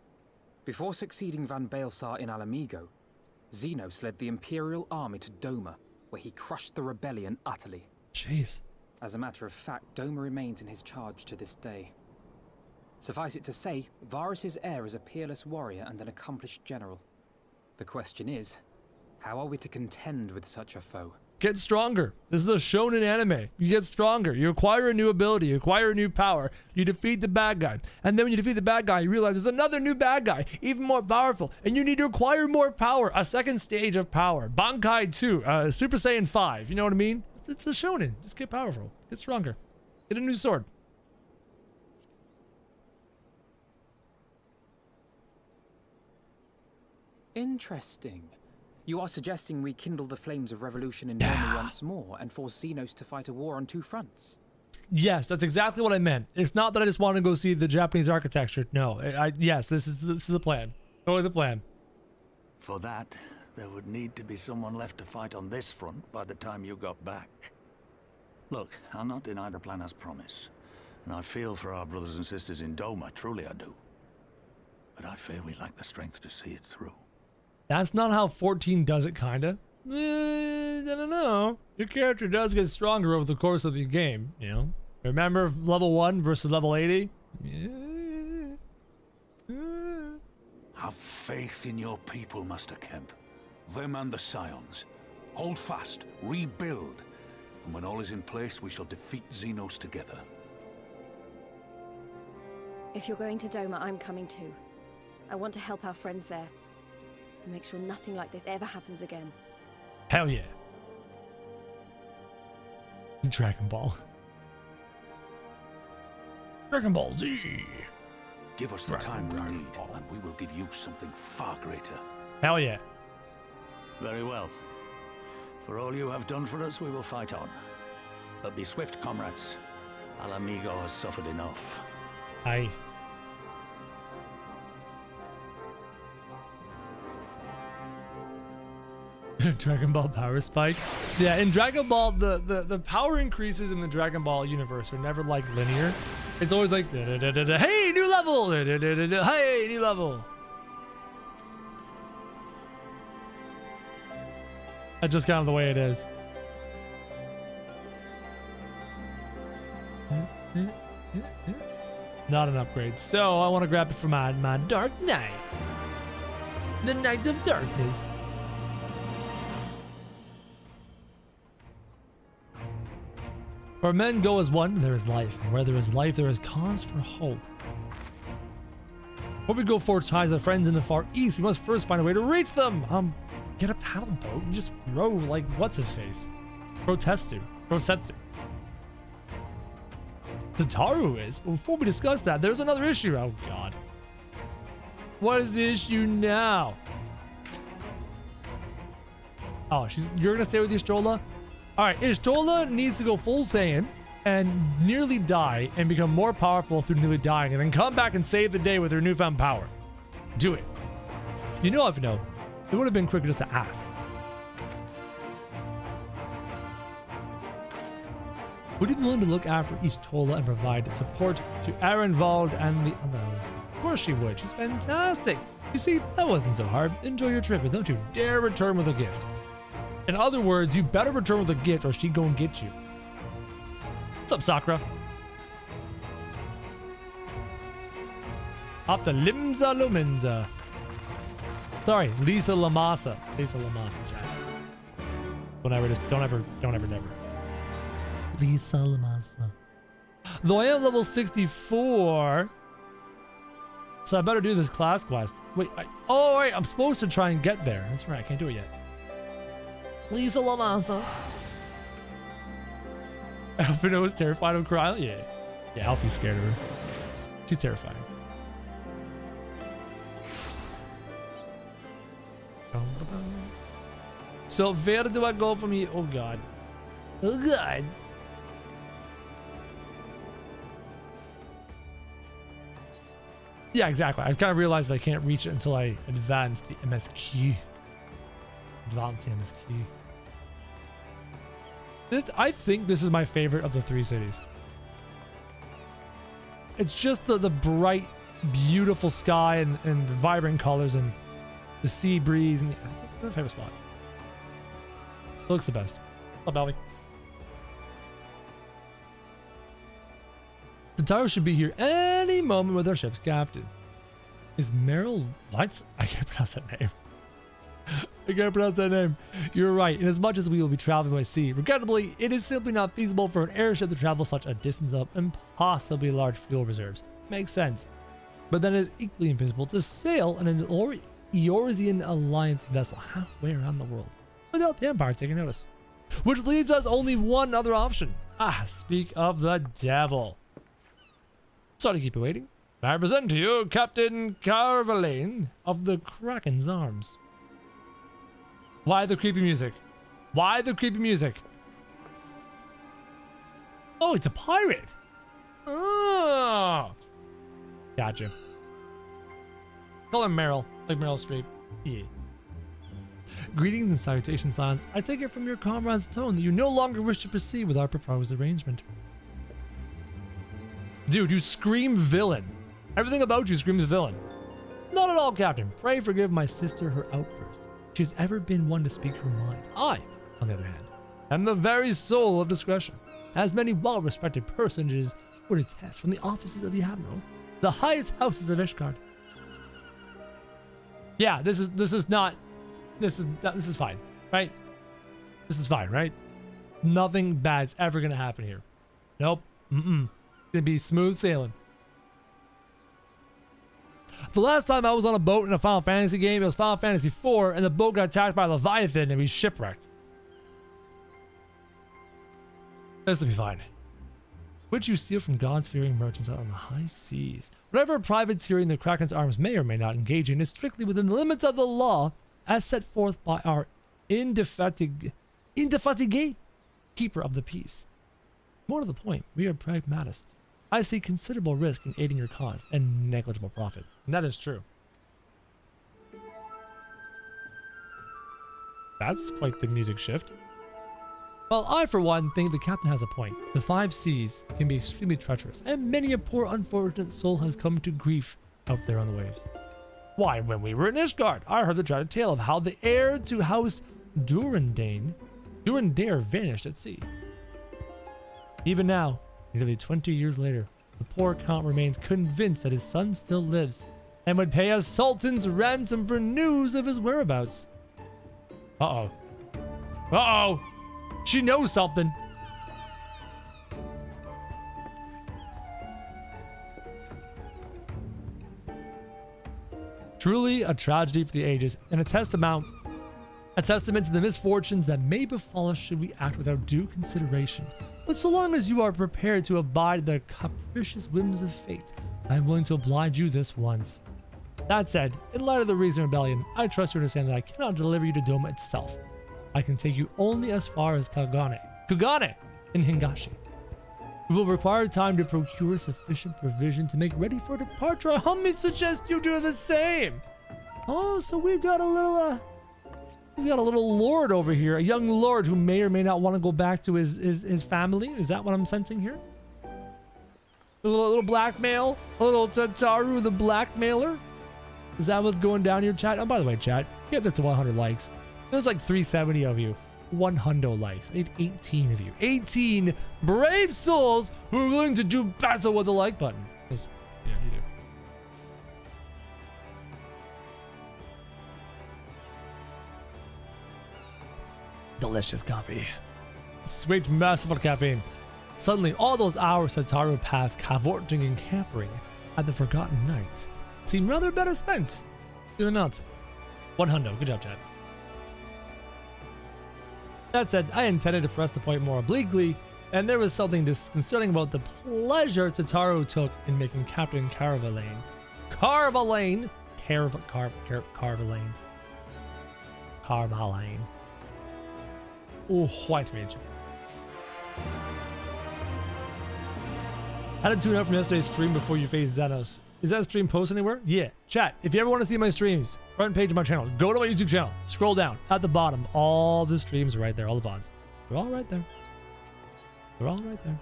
Before succeeding Van Baelsar in Alamigo, Xenos led the Imperial army to Doma, where he crushed the rebellion utterly. Jeez. As a matter of fact, Doma remains in his charge to this day. Suffice it to say, Varus's heir is a peerless warrior and an accomplished general. The question is, how are we to contend with such a foe? Get stronger. This is a shonen anime. You get stronger. You acquire a new ability. You acquire a new power. You defeat the bad guy. And then when you defeat the bad guy, you realize there's another new bad guy, even more powerful. And you need to acquire more power. A second stage of power. Bankai 2. Super Saiyan 5. You know what I mean? It's a shonen. Just get powerful. Get stronger. Get a new sword. Interesting. You are suggesting we kindle the flames of revolution in Doma once more and force Xenos to fight a war on two fronts? Yes, that's exactly what I meant. It's not that I just want to go see the Japanese architecture. No, yes, this is the plan. Totally the plan. For that, there would need to be someone left to fight on this front by the time you got back. Look, I'll not deny the plan as promised. And I feel for our brothers and sisters in Doma, truly I do. But I fear we lack the strength to see it through. That's not how 14 does it, kinda. I don't know. Your character does get stronger over the course of the game, you know? Remember level 1 versus level 80? Have faith in your people, Master Kemp. Them and the Scions. Hold fast, rebuild, and when all is in place, we shall defeat Xenos together. If you're going to Doma, I'm coming too. I want to help our friends there. And make sure nothing like this ever happens again. Hell yeah. Dragon Ball. Dragon Ball Z. Give us the time we need, and we will give you something far greater. Hell yeah. Very well. For all you have done for us, we will fight on. But be swift, comrades. Alamigo has suffered enough. Aye. Dragon Ball power spike. Yeah, in Dragon Ball, the power increases in the Dragon Ball universe are never like linear. It's always like, hey, new level! Hey, new level! That's just kind of the way it is. Not an upgrade. So I want to grab it for my Dark Knight. The Knight of Darkness. Where men go as one, there is life. And where there is life, there is cause for hope. Before we go forge ties with friends in the far east, we must first find a way to reach them. Get a paddle boat and just row like what's his face? Prosetsu. Tataru is. But before we discuss that, there's another issue. Oh god. What is the issue now? Oh, you're gonna stay with Ystrola? Alright, Ystrola needs to go full Saiyan and nearly die and become more powerful through nearly dying and then come back and save the day with her newfound power. Do it. You know, if you know, it would have been quicker just to ask. Would you be willing to look after Ystrola and provide support to Arenvald and the others? Of course she would. She's fantastic. You see, that wasn't so hard. Enjoy your trip, and don't you dare return with a gift. In other words, you better return with a gift or she gon' get you. What's up, Sakura? Off to Limza Lumenza. Sorry, Lisa Lamasa. Lisa Lamasa, chat. Don't ever, never. Lisa Lamasa. Though I am level 64, so I better do this class quest. Wait, oh, right, I'm supposed to try and get there. That's right, I can't do it yet. Lisa Lamasa. Alphino was terrified of Kryla? Yeah, Alfie's scared of her. She's terrifying. So where do I go from here? Oh god. Oh god. Yeah, exactly. I kind of realized that I can't reach it until I advance the MSQ. Advance the MSQ. I think this is my favorite of the three cities. It's just the bright, beautiful sky and the vibrant colors and the sea breeze. And that's my favorite spot. It looks the best. What's up, Alvy? Tataru should be here any moment with our ship's captain. Is Meryl Lights? I can't pronounce that name. I can't pronounce that name. You're right. Inasmuch as we will be traveling by sea, regrettably, it is simply not feasible for an airship to travel such a distance of impossibly large fuel reserves. Makes sense. But then it is equally impossible to sail in an Eorzean Alliance vessel halfway around the world without the Empire taking notice. Which leaves us only one other option. Speak of the devil. Sorry to keep you waiting. I present to you Captain Garlean of the Kraken's Arms. Why the creepy music? Why the creepy music? Oh, it's a pirate. Oh. Gotcha. Call him Meryl, like Meryl Streep. Yeah. Greetings and salutations, Silence. I take it from your comrade's tone that you no longer wish to proceed with our proposed arrangement. Dude, you scream villain. Everything about you screams villain. Not at all, Captain. Pray forgive my sister her outburst. She has ever been one to speak her mind. I, on the other hand, am the very soul of discretion. As many well-respected personages would attest from the offices of the Admiral, the highest houses of Ishgard. Yeah, this is fine, right? This is fine, right? Nothing bad's ever gonna happen here. Nope. It's gonna be smooth sailing. The last time I was on a boat in a Final Fantasy game, it was Final Fantasy IV, and the boat got attacked by a Leviathan and we shipwrecked. This will be fine. Which you steal from God-fearing merchants out on the high seas. Whatever privateering the Kraken's Arms may or may not engage in is strictly within the limits of the law as set forth by our indefatigable keeper of the peace. More to the point, we are pragmatists. I see considerable risk in aiding your cause and negligible profit. And that is true. That's quite the music shift. Well, I, for one, think the captain has a point. The 5 seas can be extremely treacherous, and many a poor unfortunate soul has come to grief out there on the waves. Why, when we were in Ishgard, I heard the dreaded tale of how the heir to House Durandare vanished at sea. Even now, nearly 20 years later, the poor count remains convinced that his son still lives and would pay a sultan's ransom for news of his whereabouts. Uh-oh. Uh-oh! She knows something. Truly a tragedy for the ages, and a testament to the misfortunes that may befall us should we act without due consideration. But so long as you are prepared to abide the capricious whims of fate, I am willing to oblige you this once. That said, in light of the recent rebellion, I trust you understand that I cannot deliver you to Doma itself. I can take you only as far as Kugane in Hingashi. We will require time to procure sufficient provision to make ready for departure. I humbly suggest you do the same. Oh, so we've got a little lord over here, a young lord who may or may not want to go back to his family. Is that what I'm sensing here? A little blackmail, a little Tataru the blackmailer. Is that what's going down here, chat? Oh, by the way, chat, get this to 100 likes. There's like 370 of you. 100 likes. I need 18 of you. 18 brave souls who are willing to do battle with the like button. Yeah, you do. Delicious coffee. Sweet, merciful caffeine. Suddenly, all those hours Tataru passed cavorting and campering at the Forgotten Nights seem rather better spent. Do they not? 100. Good job, Chad. That said, I intended to press the point more obliquely, and there was something disconcerting about the pleasure Tataru took in making Captain Carvalane. Carvalane. Oh, white mage. How to tune out from yesterday's stream before you face Xenos. Is that stream post anywhere? Yeah. Chat, if you ever want to see my streams, front page of my channel, go to my YouTube channel, scroll down at the bottom. All the streams are right there, all the VODs. They're all right there. They're all right there.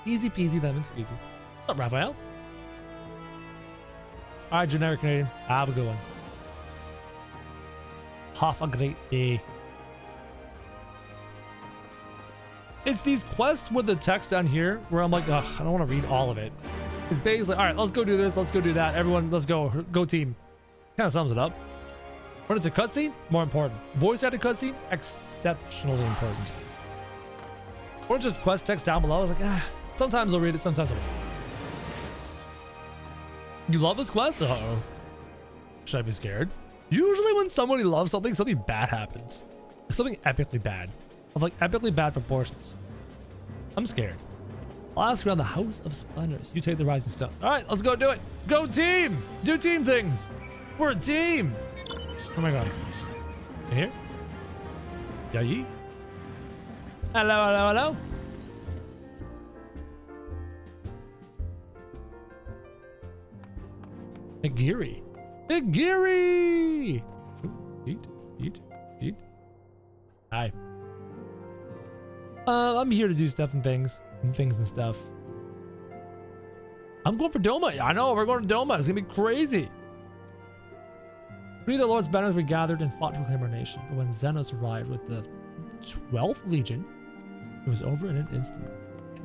Easy peasy, lemon squeezy. What's up, Raphael? All right, generic Canadian. Have a good one. Have a great day. It's these quests with the text down here where I'm like, ugh, I don't want to read all of it. It's basically, all right, let's go do this, let's go do that. Everyone, let's go. Go team. Kind of sums it up. When it's a cutscene, more important. Voice-acted cutscene, exceptionally important. Or just quest text down below. I was like, sometimes I'll read it, sometimes I won't. You love this quest? Uh-oh. Should I be scared? Usually when somebody loves something, something bad happens. Something epically bad. Of like epically bad proportions. I'm scared. I'll ask around the House of Splendors. You take the Rising Stones. All right, let's go do it. Go team! Do team things. We're a team. Oh my god. In here? Yay. Hello, hello, hello. Higiri. Higiri! Eat. Hi. I'm here to do stuff and things. And stuff. I'm going for Doma. I know, we're going to Doma. It's gonna be crazy. Three of the Lord's banners were gathered and fought to reclaim our nation. But when Xenos arrived with the 12th Legion, it was over in an instant.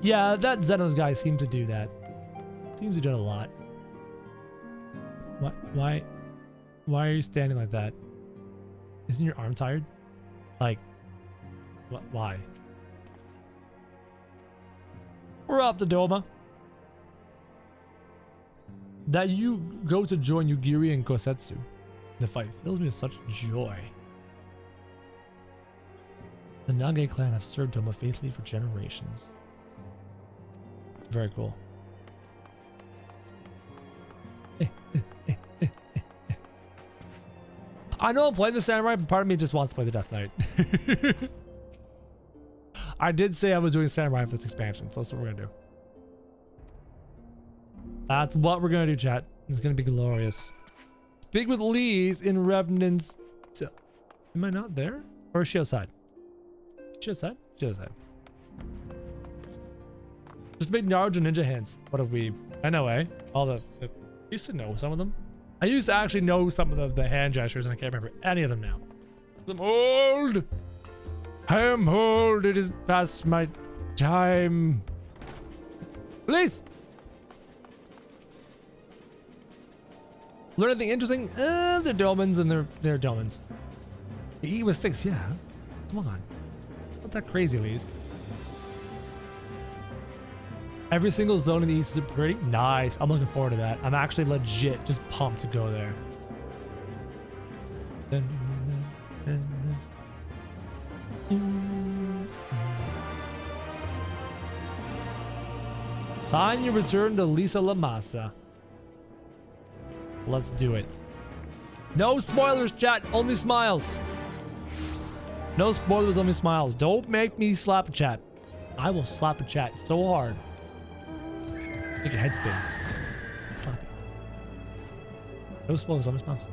Yeah, that Xenos guy seemed to do that. Seems to do it a lot. Why are you standing like that? Isn't your arm tired? Like, what? Why? We're off to Doma. That you go to join Yugiri and Kosetsu. The fight fills me with such joy. The Nage clan have served Doma faithfully for generations. Very cool. I know I'm playing the Samurai, but part of me just wants to play the Death Knight. I did say I was doing Samurai for this expansion, so that's what we're gonna do. That's what we're gonna do, chat. It's gonna be glorious. Speak with Lee's in Revenant's. Am I not there? Or is she outside? Just that. Just that. Just make Naruto ninja hands. What a weeb. I know, eh? All the I used to know some of them. I used to actually know some of the hand gestures, and I can't remember any of them now. I'm old. I am old. It is past my time. Please. Learn anything interesting? They're dolmens and they're dolmens. You eat with sticks, yeah. Come on. Not that crazy, Lise. Every single zone in the east is pretty nice. I'm looking forward to that. I'm actually legit just pumped to go there. Time you return to Lisa Lamasa. Let's do it. No spoilers, chat. Only smiles. No spoilers, only smiles. Don't make me slap a chat. I will slap a chat so hard. Make your head spin. Slap it. No spoilers, only smiles.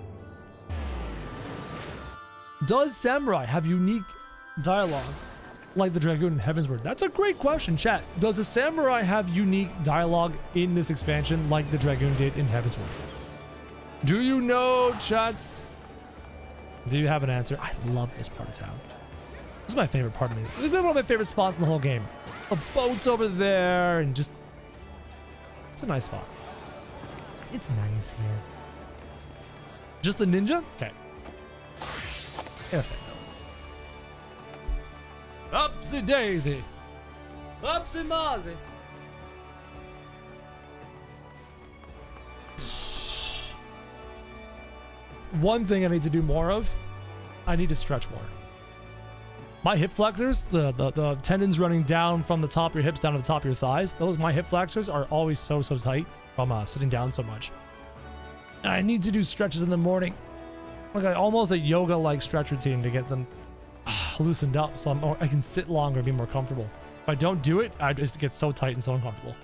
Does Samurai have unique dialogue like the Dragoon in Heavensward? That's a great question, chat. Does a Samurai have unique dialogue in this expansion like the Dragoon did in Heavensward? Do you know, chats? Do you have an answer? I love this part of town. This is my favorite part of it. This is one of my favorite spots in the whole game. The boat's over there and just... It's a nice spot. It's nice here. Just the ninja? Okay. Yes. Upsy daisy. Upsy mozzie. One thing I need to do more of, I need to stretch more. My hip flexors, the tendons running down from the top of your hips down to the top of your thighs, my hip flexors are always so tight from sitting down so much. And I need to do stretches in the morning. Like almost a yoga-like stretch routine to get them loosened up so I can sit longer and be more comfortable. If I don't do it, I just get so tight and so uncomfortable.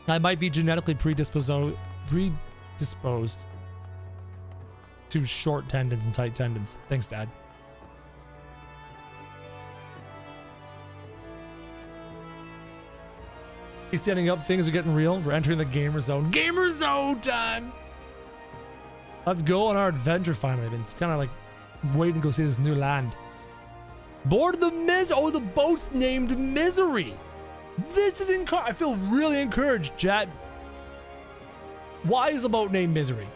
I might be genetically predisposed to short tendons and tight tendons. Thanks, Dad. He's standing up. Things are getting real. We're entering the gamer zone. Gamer zone time! Let's go on our adventure finally. I've been kind of like waiting to go see this new land. Board the Oh, the boat's named Misery. This is I feel really encouraged, chat. Why is the boat named Misery?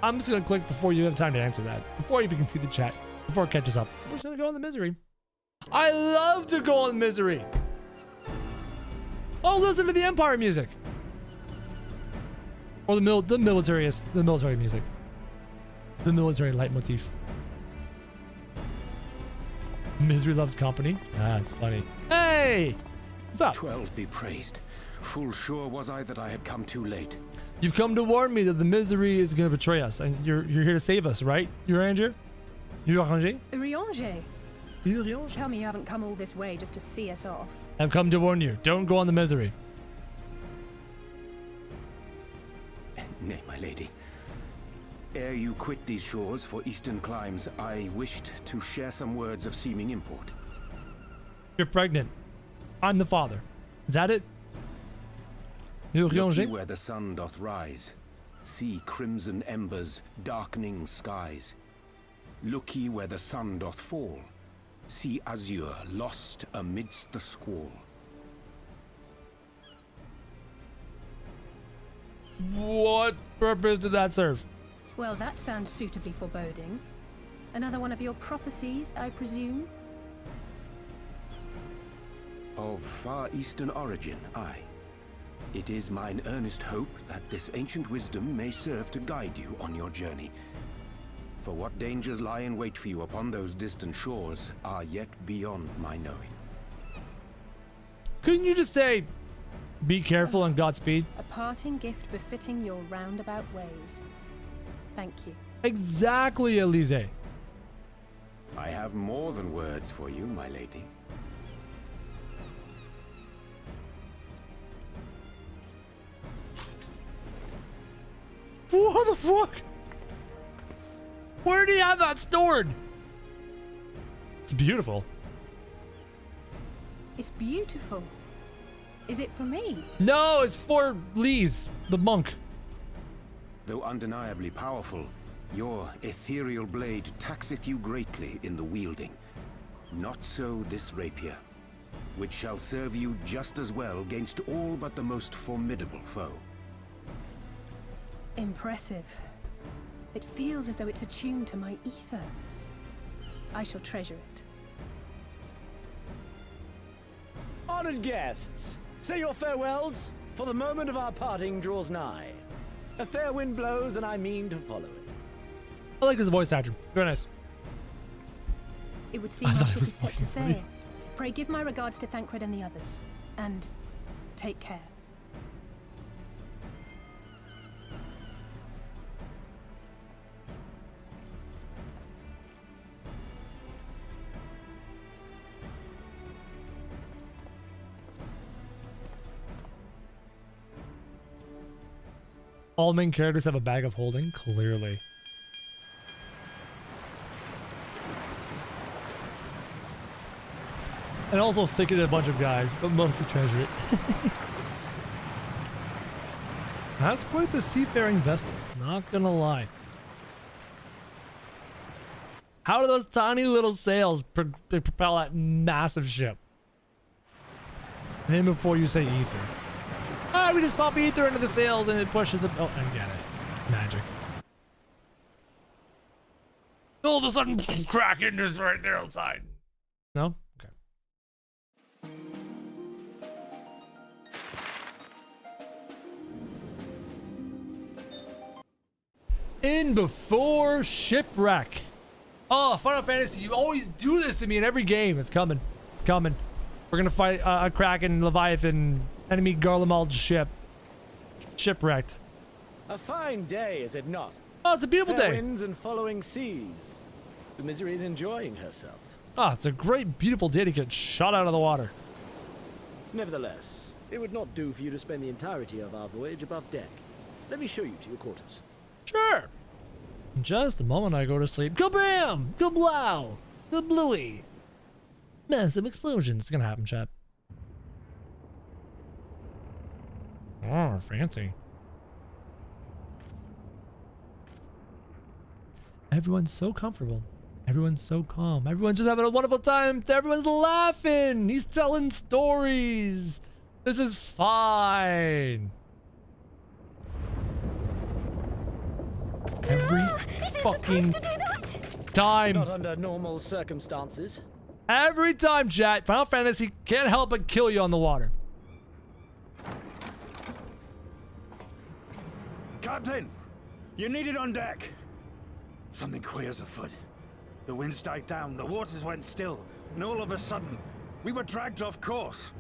I'm just gonna click before you have time to answer that. Before you even can see the chat. Before it catches up. We're just gonna go on the Misery. I love to go on Misery. Oh, listen to the Empire music. Or the military music. The military leitmotif. Misery loves company. Ah, it's funny. Hey! What's up? 12 be praised. Full sure was I that I had come too late. You've come to warn me that the Misery is going to betray us, and you're here to save us, right? Eorzea? Eorzea? Eorzea? Tell me you haven't come all this way just to see us off. I've come to warn you. Don't go on the Misery. Nay, my lady. Ere you quit these shores for eastern climes, I wished to share some words of seeming import. You're pregnant. I'm the father. Is that it? Look ye where the sun doth rise. See crimson embers, darkening skies. Look ye where the sun doth fall. See azure lost amidst the squall. What purpose did that serve? Well, that sounds suitably foreboding. Another one of your prophecies, I presume? Of far eastern origin, aye. It is mine earnest hope that this ancient wisdom may serve to guide you on your journey. For what dangers lie in wait for you upon those distant shores are yet beyond my knowing. Couldn't you just say, be careful and Godspeed? A parting gift befitting your roundabout ways. Thank you. Exactly, Elise. I have more than words for you, my lady. What the fuck? Where do you have that stored? It's beautiful. It's beautiful. Is it for me? No, it's for Lise, the monk. Though undeniably powerful, your ethereal blade taxeth you greatly in the wielding. Not so this rapier, which shall serve you just as well against all but the most formidable foe. Impressive. It feels as though it's attuned to my ether. I shall treasure it. Honored guests, say your farewells, for the moment of our parting draws nigh. A fair wind blows, and I mean to follow it. I like his voice actor. Very nice. It would seem our ship is set to sail. Pray give my regards to Thancred and the others. And take care. All main characters have a bag of holding, clearly. And also stick it to a bunch of guys, but mostly treasure it. That's quite the seafaring vessel, not gonna lie. How do those tiny little sails propel that massive ship? Name before you say ether. Ah, we just pop ether into the sails and it pushes it. Oh, I get it. Magic. All of a sudden, Kraken just right there outside. No? Okay. In before shipwreck. Oh, Final Fantasy, you always do this to me in every game. It's coming. It's coming. We're gonna fight a Kraken, Leviathan, enemy Garlemald's ship. Shipwrecked. A fine day, is it not? Oh, it's a beautiful Fair day. winds and following seas. The Misery is enjoying herself. Oh, it's a great, beautiful day to get shot out of the water. Nevertheless, it would not do for you to spend the entirety of our voyage above deck. Let me show you to your quarters. Sure. Just the moment I go to sleep, kabam! Kablow! Kablooey! Massive explosions. It's gonna happen, chat. Oh, fancy. Everyone's so comfortable. Everyone's so calm. Everyone's just having a wonderful time. Everyone's laughing. He's telling stories. This is fine. Every fucking time. Not under normal circumstances. Every time, chat. Final Fantasy can't help but kill you on the water. Captain, you needed on deck. Something queer's afoot. The winds died down, the waters went still, and all of a sudden, we were dragged off course.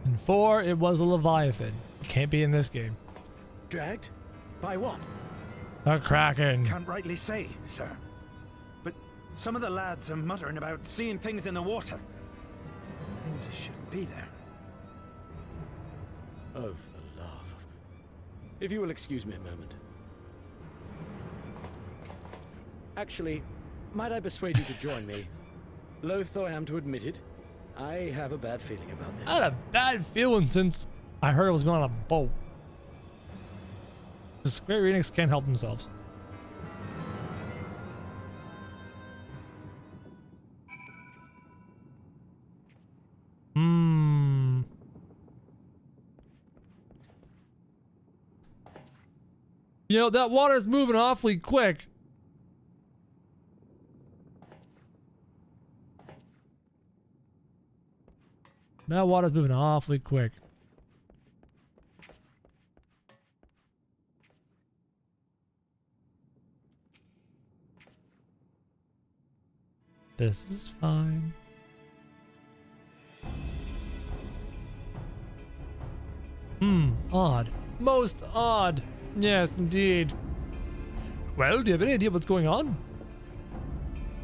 And 4, it was a Leviathan. Can't be in this game. Dragged? By what? A Kraken. Can't rightly say, sir. But some of the lads are muttering about seeing things in the water. Things that shouldn't be there. Oh, for the love of... If you will excuse me a moment. Actually, might I persuade you to join me? Loath though I am to admit it, I have a bad feeling about this. I had a bad feeling since I heard it was going on a boat. The Square Enix can't help themselves. You know, that water's moving awfully quick. That water's moving awfully quick. This is fine. Odd. Most odd. Yes, indeed. Well, do you have any idea what's going on?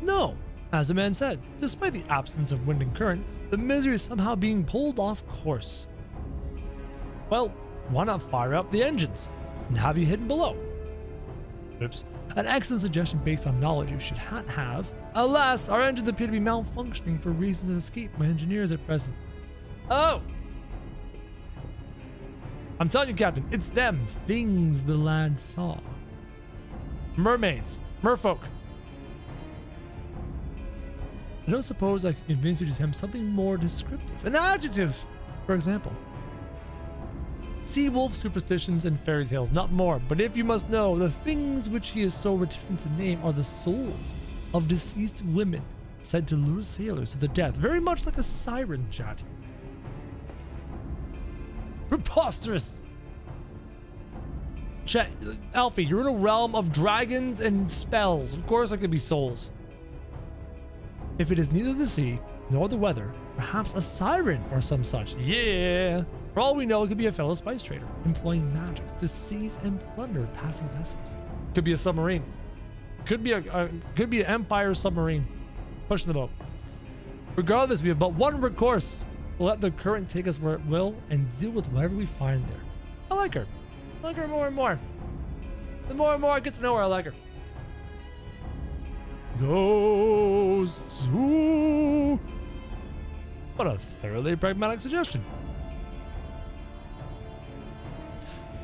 No. As the man said, despite the absence of wind and current, the Misery is somehow being pulled off course. Well, why not fire up the engines and have you hidden below? Oops. An excellent suggestion based on knowledge you should have. Alas, our engines appear to be malfunctioning for reasons of escape my engineers at present. Oh! I'm telling you, Captain, it's them. Things the lad saw. Mermaids. Merfolk. I don't suppose I could convince you to attempt something more descriptive. An adjective, for example. Sea wolf superstitions and fairy tales, not more. But if you must know, the things which he is so reticent to name are the souls of deceased women said to lure sailors to their death. Very much like a siren, chat. Preposterous! Chat, Alfie, you're in a realm of dragons and spells. Of course, there could be souls. If it is neither the sea nor the weather, perhaps a siren or some such. Yeah! For all we know, it could be a fellow spice trader employing magic to seize and plunder passing vessels. Could be a submarine. Could be an Empire submarine pushing the boat. Regardless, we have but one recourse. We'll let the current take us where it will and deal with whatever we find there. I like her. I like her more and more. The more and more I get to know her, I like her. Ghosts. Ooh. What a thoroughly pragmatic suggestion.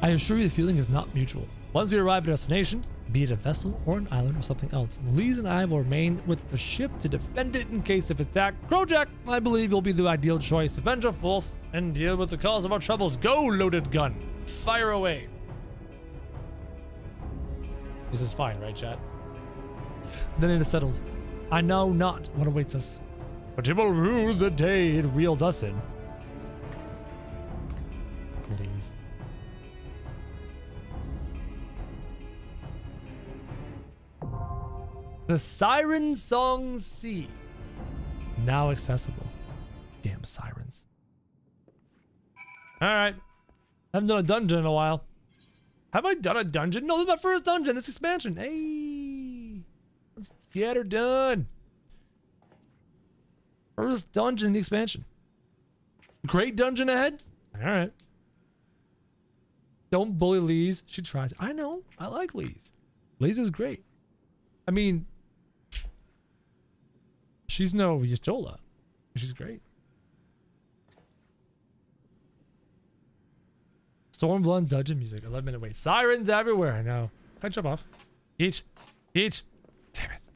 I assure you the feeling is not mutual. Once we arrive at a destination, be it a vessel or an island or something else, Lise and I will remain with the ship to defend it in case of attack. Krojak, I believe, will be the ideal choice. Avenge our fourth and deal with the cause of our troubles. Go, loaded gun. Fire away. This is fine, right, chat? Then it is settled. I know not what awaits us, but it will rue the day it reeled us in. Please. The Siren Song Sea. Now accessible. Damn sirens. Alright. Haven't done a dungeon in a while. Have I done a dungeon? No, this is my first dungeon. This expansion. Hey. Let's get her done. First dungeon in the expansion. Great dungeon ahead. Alright. Don't bully Lise. She tries. I know. I like Lise. Lise is great. I mean, she's no Y'shtola. She's great. Stormblood dungeon music. 11-minute wait. Sirens everywhere. I know. Can I jump off? Eat. Eat. Damn it.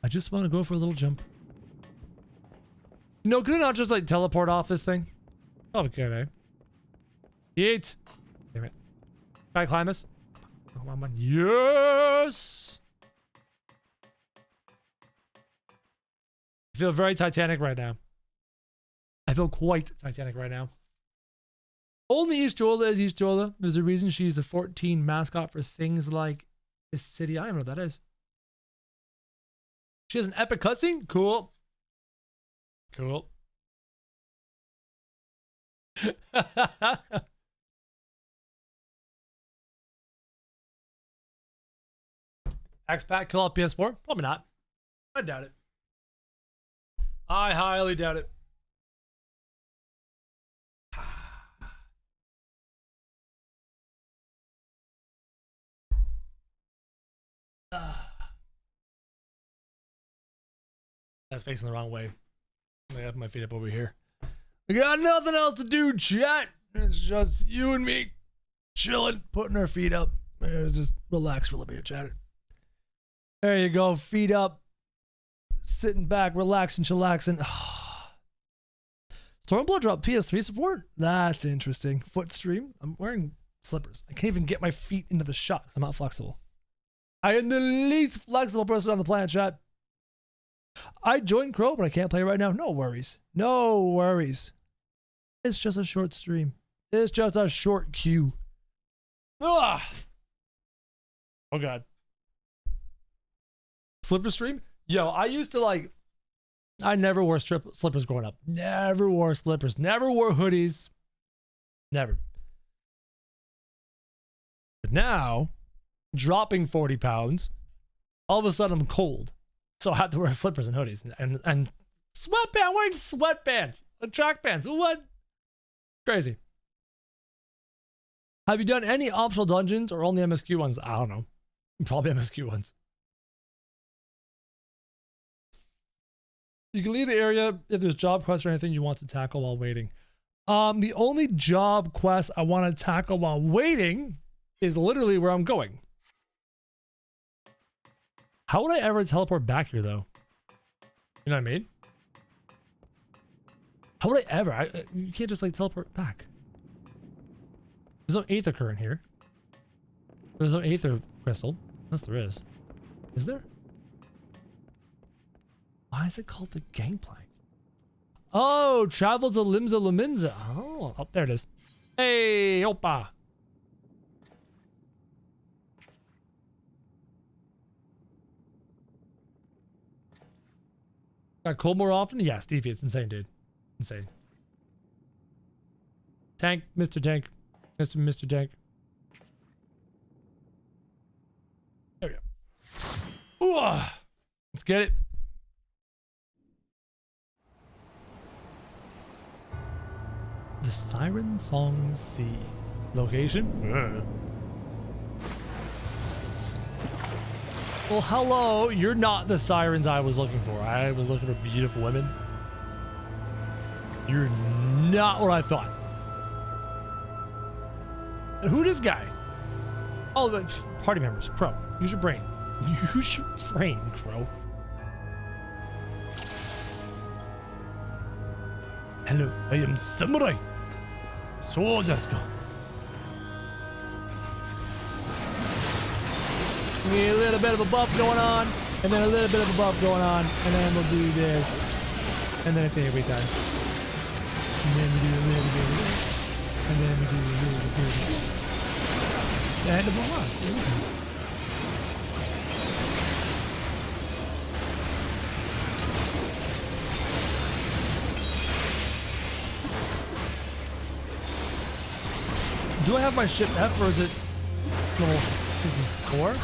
I just want to go for a little jump. You know, could I not just like teleport off this thing? Oh, good, eh? Eat. Damn it. Can I climb this? Come on, come on. Yes! I feel very Titanic right now. I feel quite Titanic right now. Only Y'shtola is Y'shtola. There's a reason she's the 14 mascot for things like this city. I don't know what that is. She has an epic cutscene? Cool. Cool. X-Pack kill out PS4? Probably not. I doubt it. I highly doubt it. That's facing the wrong way. I have my feet up over here. We got nothing else to do, chat. It's just you and me chilling, putting our feet up. Let's just relax for a little bit, chat. There you go, feet up. Sitting back, relaxing, chillaxing. Stormblood dropped PS3 support? That's interesting. Foot stream? I'm wearing slippers. I can't even get my feet into the shot because I'm not flexible. I am the least flexible person on the planet, chat. I joined Crow, but I can't play right now. No worries. No worries. It's just a short stream. It's just a short queue. Ugh. Oh, God. Slipper stream? Yo, I used to like... I never wore slippers growing up. Never wore slippers. Never wore hoodies. Never. But now, dropping 40 pounds, all of a sudden I'm cold. So I have to wear slippers and hoodies and sweatpants. I'm wearing sweatpants, track pants. What? Crazy. Have you done any optional dungeons or only MSQ ones? I don't know. Probably MSQ ones. You can leave the area if there's job quests or anything you want to tackle while waiting. The only job quest I want to tackle while waiting is literally where I'm going. How would I ever teleport back here, though? You know what I mean? How would I ever? You can't just like teleport back. There's no Aether current here. There's no Aether crystal. Unless there is. Is there? Why is it called the Gangplank? Oh, travel to Limsa Laminza. Oh, there it is. Hey, opa. Got cold more often? Yeah, Stevie, it's insane, dude. Insane. Tank, Mr. Tank. Mr. Tank. There we go. Ooh, let's get it. The Siren Song Sea. Location? Well, hello. You're not the sirens I was looking for. I was looking for beautiful women. You're not what I thought. And who this guy? Oh, the party members. Crow. Use your brain. Use your brain, Crow. Hello, I am Samurai. So let's go. We need a little bit of a buff going on, and then a little bit of a buff going on, and then we'll do this, and then it's every time. And then we do a little bit of this, and then we do a little bit of this. And the ball. Do I have my ship F or is it level season 4?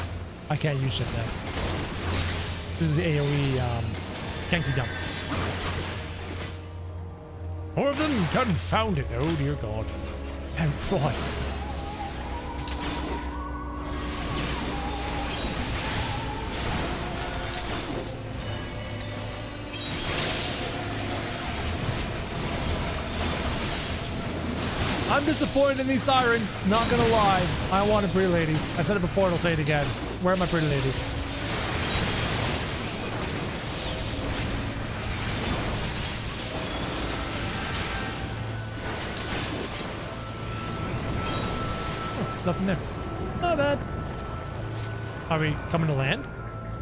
I can't use ship F. This is the AoE Genki dump. More of them confounded. Oh dear God. And Christ. I'm disappointed in these sirens, not gonna lie. I wanted pretty ladies. I said it before and I'll say it again. Where are my pretty ladies? Oh, nothing there. Not bad. Are we coming to land?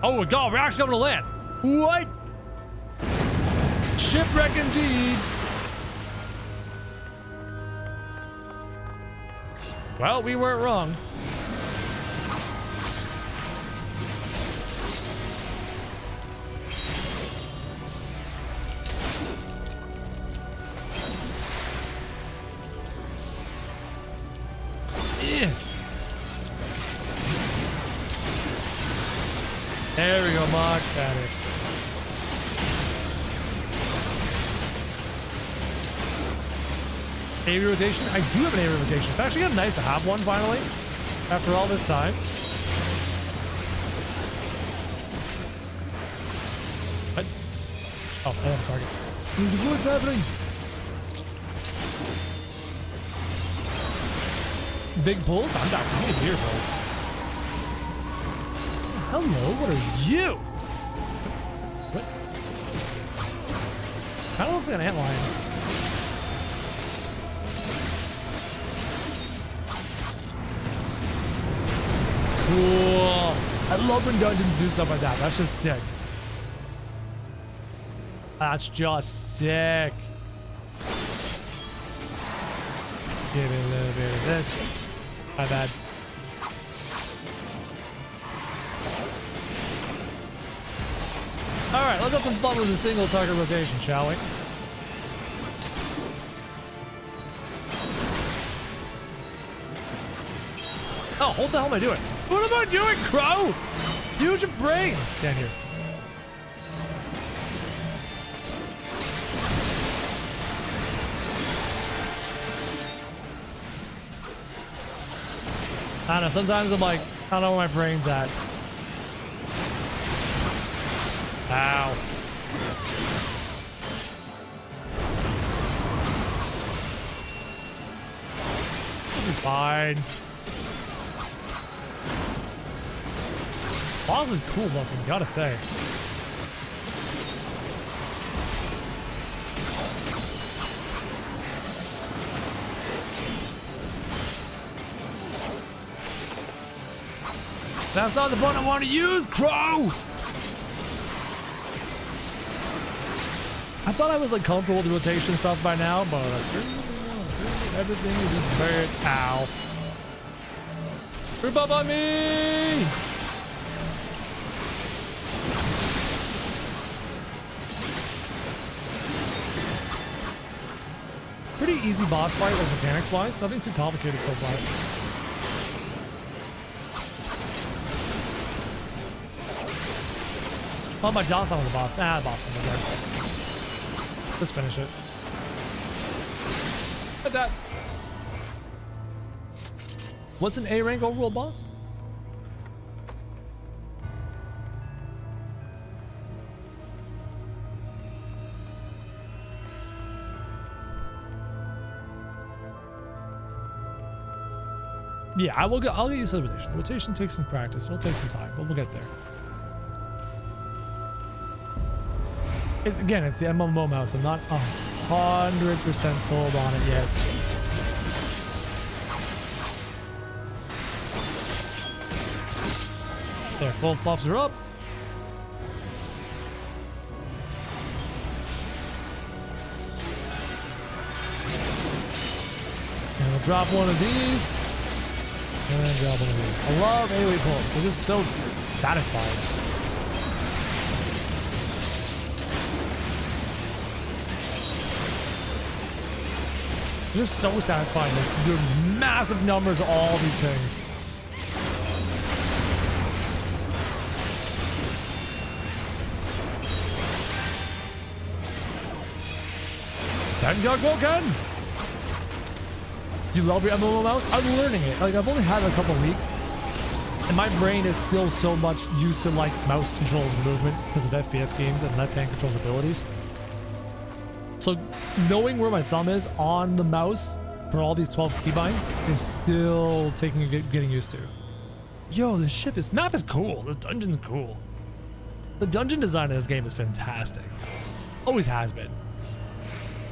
Oh my God, we're actually coming to land. What? Shipwreck indeed. Well, we weren't wrong. Yeah. There we go, Mark. Got it. AV rotation? I do have an AV rotation. It's actually kind of nice to have one finally. After all this time. What? Oh, I have a target. What's happening? Big pulls? I'm not getting beer pulls. Hello, what are you? What? Kind of looks like an antlion. Cool. I love when dungeons do stuff like that. That's just sick. That's just sick. Give me a little bit of this. My bad. Alright, let's have some fun with a single target rotation, shall we? Oh, what the hell am I doing? What am I doing, Crow? Use your brain. Stand here. I don't know, sometimes I'm like, I don't know where my brain's at. Ow. This is fine. Boss is cool looking, gotta say. That's not the button I want to use, Crow! I thought I was like comfortable with the rotation stuff by now, but everything is just very ow. Group up on me! Pretty easy boss fight, like mechanics wise. Nothing too complicated so far. Oh, my Johnson was the boss. Ah, the boss was there. Let's finish it. Like that. What's an A rank overall boss? Yeah, I'll get used to the rotation. The rotation takes some practice. It'll take some time, but we'll get there. Again, it's the MMO mouse. I'm not 100% sold on it yet. There, both buffs are up. And we'll drop one of these. And then drop one of these. I love AoE pulls. They're just so satisfying. Just so satisfying. Like, doing massive numbers of all these things. Sengoku-ken! You love your MMO mouse? I'm learning it. Like, I've only had it a couple weeks. And my brain is still so much used to, like, mouse controls and movement because of FPS games and left-hand controls abilities. So knowing where my thumb is on the mouse for all these 12 keybinds is still getting used to. Yo, this map is cool. This dungeon's cool. The dungeon design of this game is fantastic. Always has been.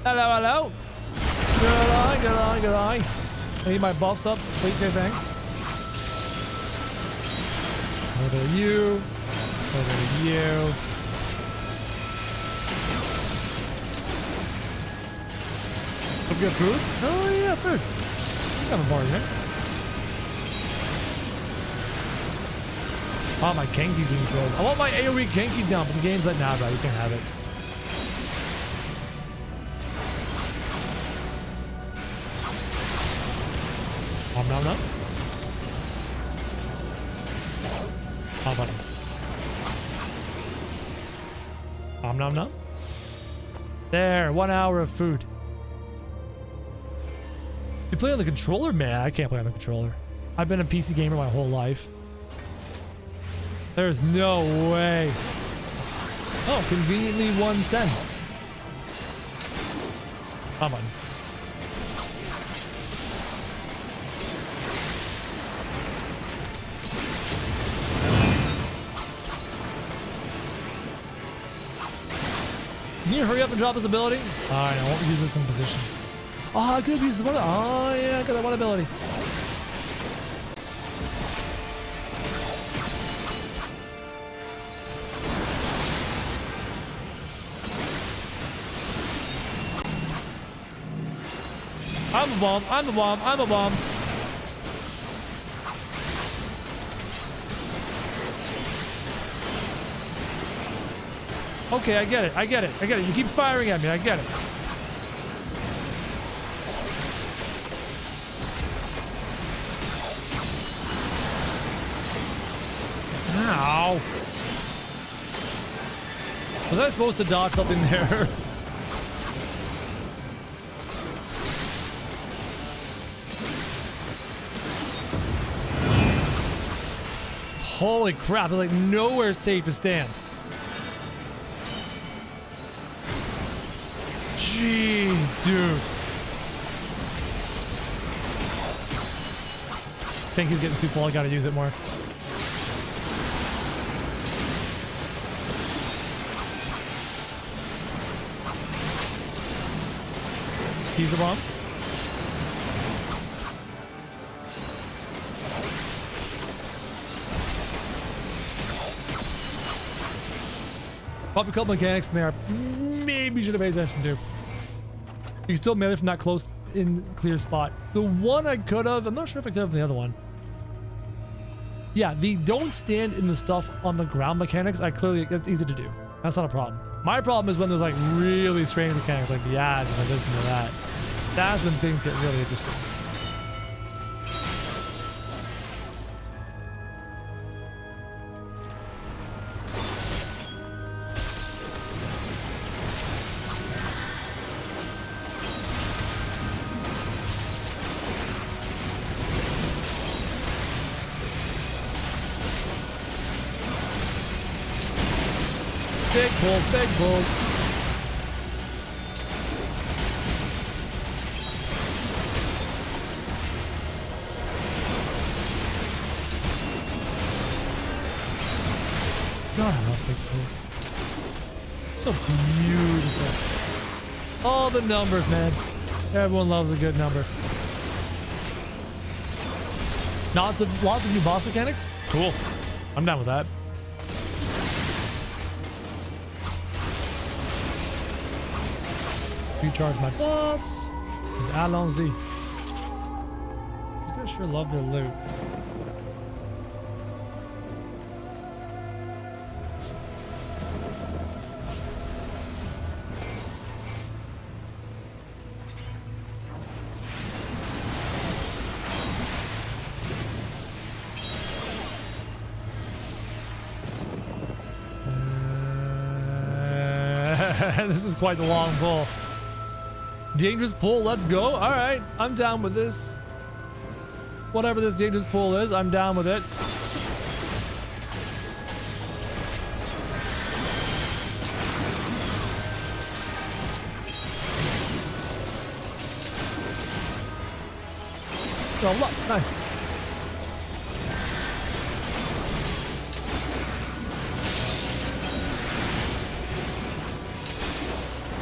Hello, hello. Good eye. I need my buffs up. Please, okay, thanks. Over to you. Over to you. Some good food? Oh yeah, food. You got a bar here. Oh, my Genki's being killed. I want my AoE Genki down, but the game's like, nah, bro, you can't have it. Nom nom. How about him? Nom nom. There, 1 hour of food. You play on the controller? Man, I can't play on the controller. I've been a PC gamer my whole life. There's no way. Oh, conveniently 1 cent. Come on. Can you hurry up and drop his ability? Alright, I won't use this in position. Oh, I could have used the one. Oh, yeah, I got that one ability. I'm a bomb. I'm a bomb. I'm a bomb. Okay, I get it. I get it. I get it. You keep firing at me. I get it. Ow. Was I supposed to dodge something there? Holy crap, there's like nowhere safe to stand. Jeez, dude. I think he's getting too full. I gotta use it more. He's the bomb. Pop a couple mechanics in there. Maybe should have paid attention to. You can still melee from that close in clear spot. The one I could have, I'm not sure if I could have the other one. Yeah, the don't stand in the stuff on the ground mechanics, that's easy to do. That's not a problem. My problem is when there's like really strange mechanics, like the ads and the this and the that. That's when things get really interesting. Big pulls, big pulls. God, I love big pulls. So beautiful. All the numbers, man. Everyone loves a good number. Lots of new boss mechanics? Cool. I'm down with that. Recharge my buffs. And allons-y. These guys sure love their loot. This is quite the long pull. Dangerous pull, let's go. All right, I'm down with this. Whatever this dangerous pull is, I'm down with it. Oh, look, nice.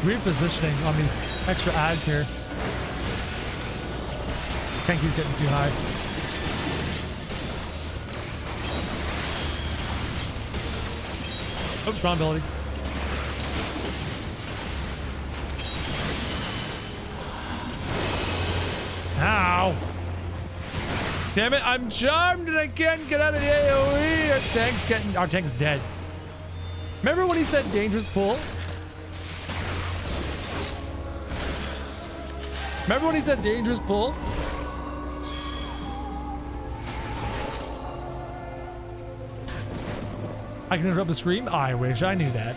Repositioning on these extra ads here. Can't keep getting too high. Oh, strong ability. Ow! Damn it, I'm charmed and I can't get out of the AoE. Our tank's dead. Remember when he said dangerous pull? Remember when he said dangerous pull? I can interrupt the stream? I wish I knew that.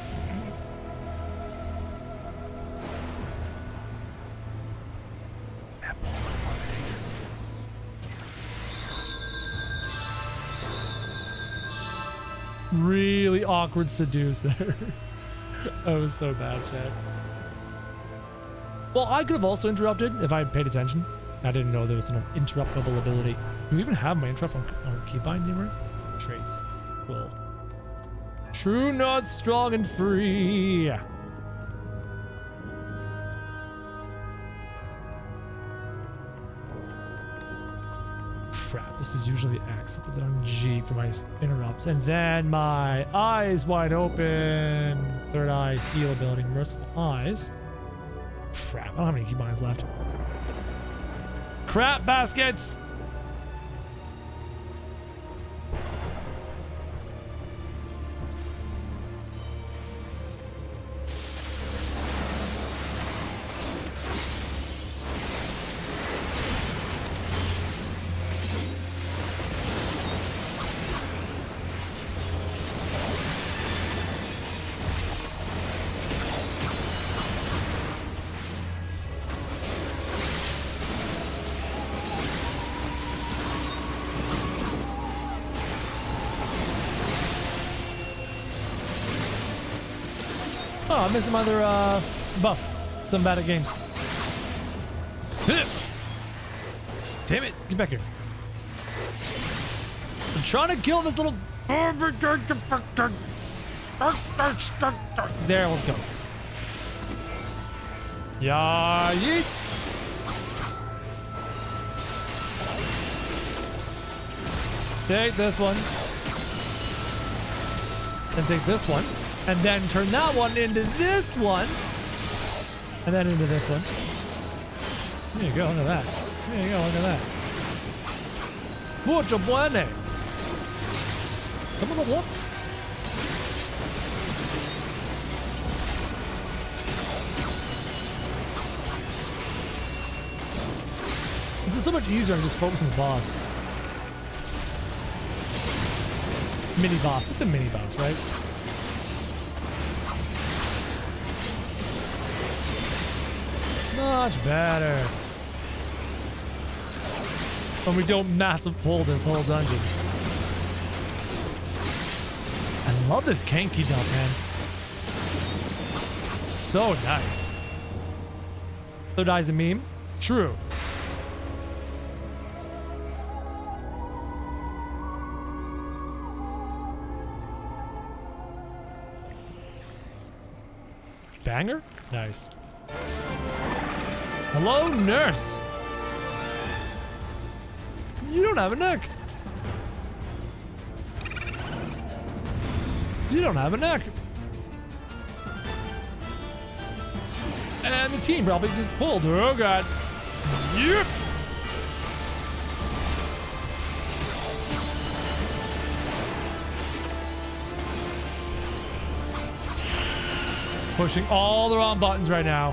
That pull was more dangerous. Really awkward seduce there. That was so bad, chat. Well, I could have also interrupted if I had paid attention. I didn't know there was an interruptible ability. Do you even have my interrupt on keybind anywhere? Traits. Cool. True, not strong and free. Crap, this is usually X. I put that on G for my interrupts. And then my eyes wide open. Third eye, heal ability, merciful eyes. Crap, I don't have any keybinds left. Crap baskets! I'm missing my other buff. Some bad at games. Damn it. Get back here. I'm trying to kill this little... There, let's go. Yeah, yeet. Take this one. And take this one. And then turn that one into this one. And then into this one. There you go, look at that. There you go, look at that. Mucho bueno. Someone level up? This is so much easier than just focusing on the boss. Mini boss. It's a mini boss, right? Much better. When we don't massive pull this whole dungeon. I love this Kanky dump, man. So nice. So dies a meme? True. Banger? Nice. Hello, nurse. You don't have a neck. You don't have a neck. And the team probably just pulled. Oh, God. Yep. Pushing all the wrong buttons right now.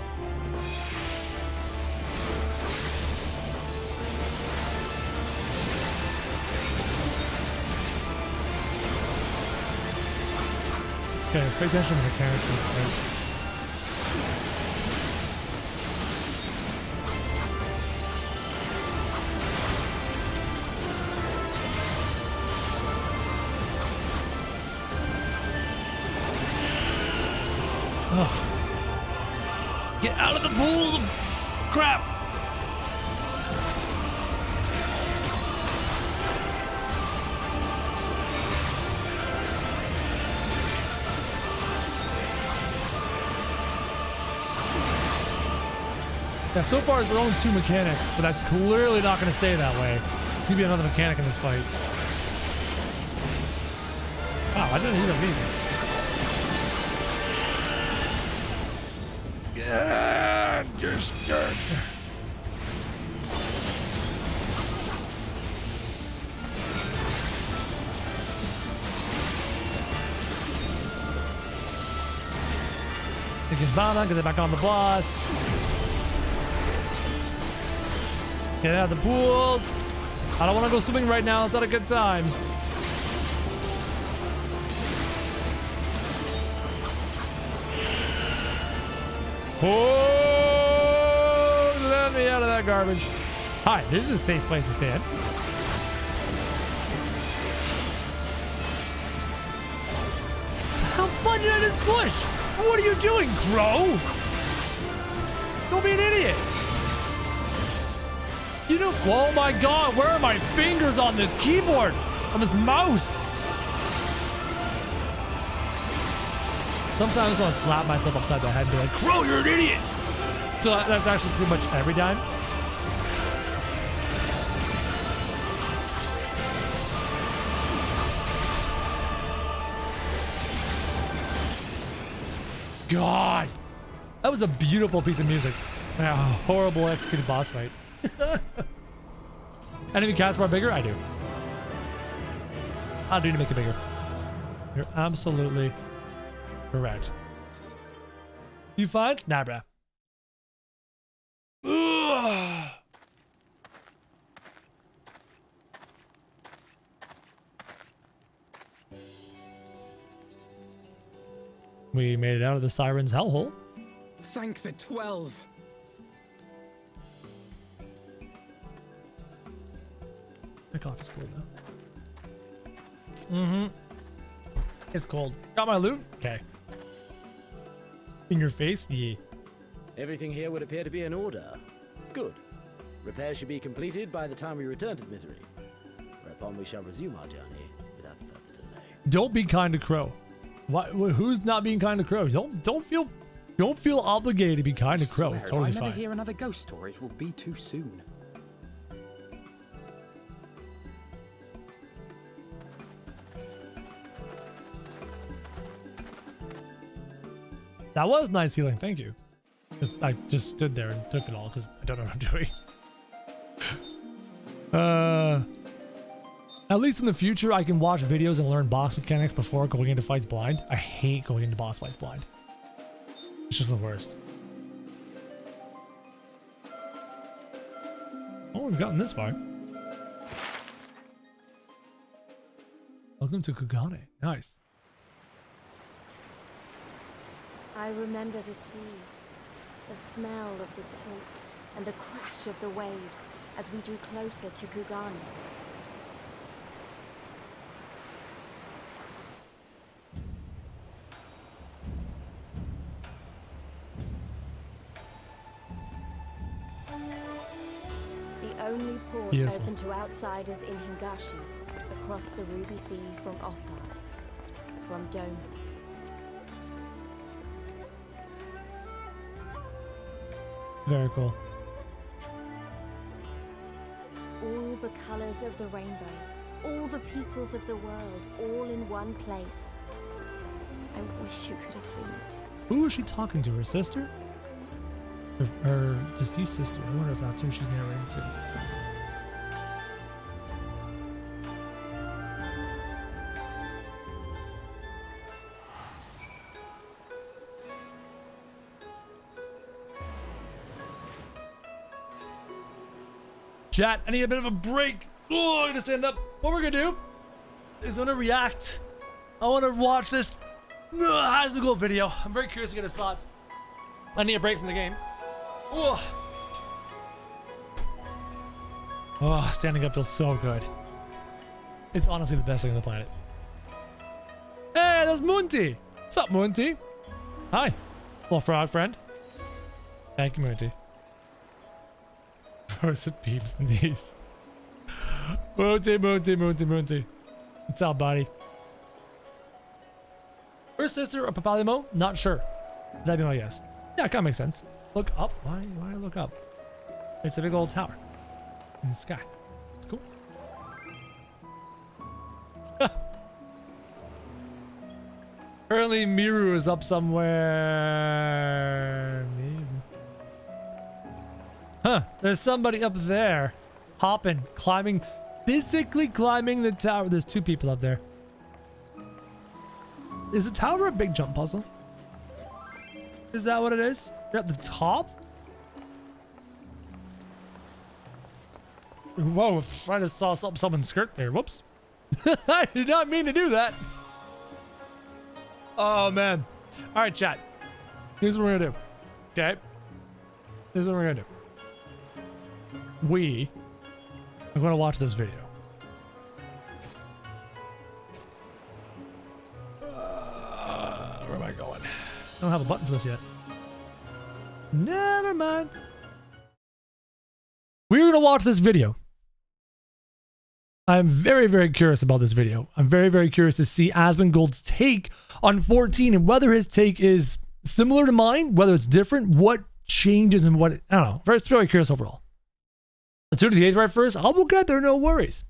Okay, let's pay attention to the characters. Right? Oh. Get out of the pools of crap! Yeah, so far it's only 2 mechanics, but that's clearly not going to stay that way. It's going to be another mechanic in this fight. Wow, I didn't even leave it. Yeah, just Take his banana, get it back on the boss. Get out of the pools. I don't want to go swimming right now. It's not a good time. Oh, let me out of that garbage. Hi, this is a safe place to stand. How fun did I just push? What are you doing, Crow? Don't be an idiot. You know, oh my God, where are my fingers on this keyboard? On this mouse? Sometimes I just want to slap myself upside the head and be like, Crow, you're an idiot! So that's actually pretty much every time. God! That was a beautiful piece of music. And a horrible executed boss fight. Enemy cast bar bigger? I do. How do you make it bigger? You're absolutely correct. You fine? Nah, bruh. Ugh. We made it out of the Siren's hellhole. Thank the 12. My coffee's cold now. Mm-hmm. It's cold. Got my loot? Okay. In your face? Yeah. Everything here would appear to be in order. Good. Repairs should be completed by the time we return to the Misery, whereupon we shall resume our journey without further delay. Don't be kind to Crow. What? Who's not being kind to Crow? Don't feel obligated to be kind to Crow. It's totally if I never fine. hear another ghost story, it will be too soon. That was nice healing. Thank you. I just stood there and took it all because I don't know what I'm doing. At least in the future, I can watch videos and learn boss mechanics before going into fights blind. I hate going into boss fights blind. It's just the worst. Oh, we've gotten this far. Welcome to Kugane. Nice. I remember the sea, the smell of the salt, and the crash of the waves as we drew closer to Kugane. The only port open to outsiders in Hingashi, across the Ruby Sea from Othard, from Dome. Very cool. All the colors of the rainbow, all the peoples of the world, all in one place. I wish you could have seen it. Who is she talking to? Her sister? Her deceased sister. I wonder if that's who she's narrating to. Chat, I need a bit of a break. Oh, I'm gonna stand up. What we're gonna do is I'm gonna react. I wanna watch this Asmongold video. I'm very curious to get his thoughts. I need a break from the game. Oh, standing up feels so good. It's honestly the best thing on the planet. Hey, that's Munti. What's up, Munti? Hi, little frog friend. Thank you, Munti. Where's it beeps and these? Munti. What's up, buddy? Her sister or Papalimo? Not sure. That'd be my guess. Yeah, it kind of makes sense. Look up. Why look up? It's a big old tower in the sky. It's cool. Apparently Miru is up somewhere. Maybe. Huh, there's somebody up there. Hopping, climbing, physically climbing the tower. There's two people up there. Is the tower a big jump puzzle? Is that what it is? You're at the top? Whoa, I just saw someone's skirt there. Whoops. I did not mean to do that. Oh, man. All right, chat. Here's what we're going to do. Okay? Here's what we're going to do. We are going to watch this video. Where am I going? I don't have a button for this yet. Never mind. We're going to watch this video. I'm very, very curious about this video. I'm very, very curious to see Asmongold's take on 14 and whether his take is similar to mine, whether it's different, what changes and what, I don't know. Very, very curious overall. Let's do the age right first. I will get there, no worries.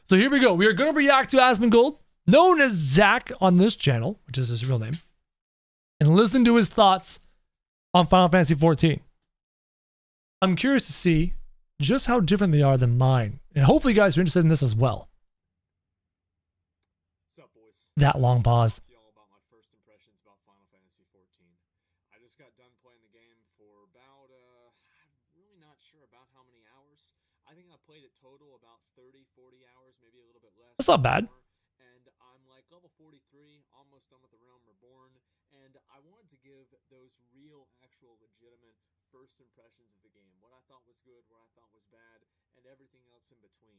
So here we go. We are going to react to Asmongold, known as Zach on this channel, which is his real name, and listen to his thoughts on Final Fantasy XIV. I'm curious to see just how different they are than mine. And hopefully you guys are interested in this as well. What's up, boys? That long pause. Y'all about my first impressions about Final Fantasy XIV. I just got done playing the game for about, I'm really not sure about how many hours. I think I played it total about 30, 40 hours, maybe a little bit less. That's not bad. And I'm like level 43, almost done with the Realm Reborn. And I wanted to give those real, actual, legitimate first impressions of the game. What I thought was good, what I thought was bad, and everything else in between.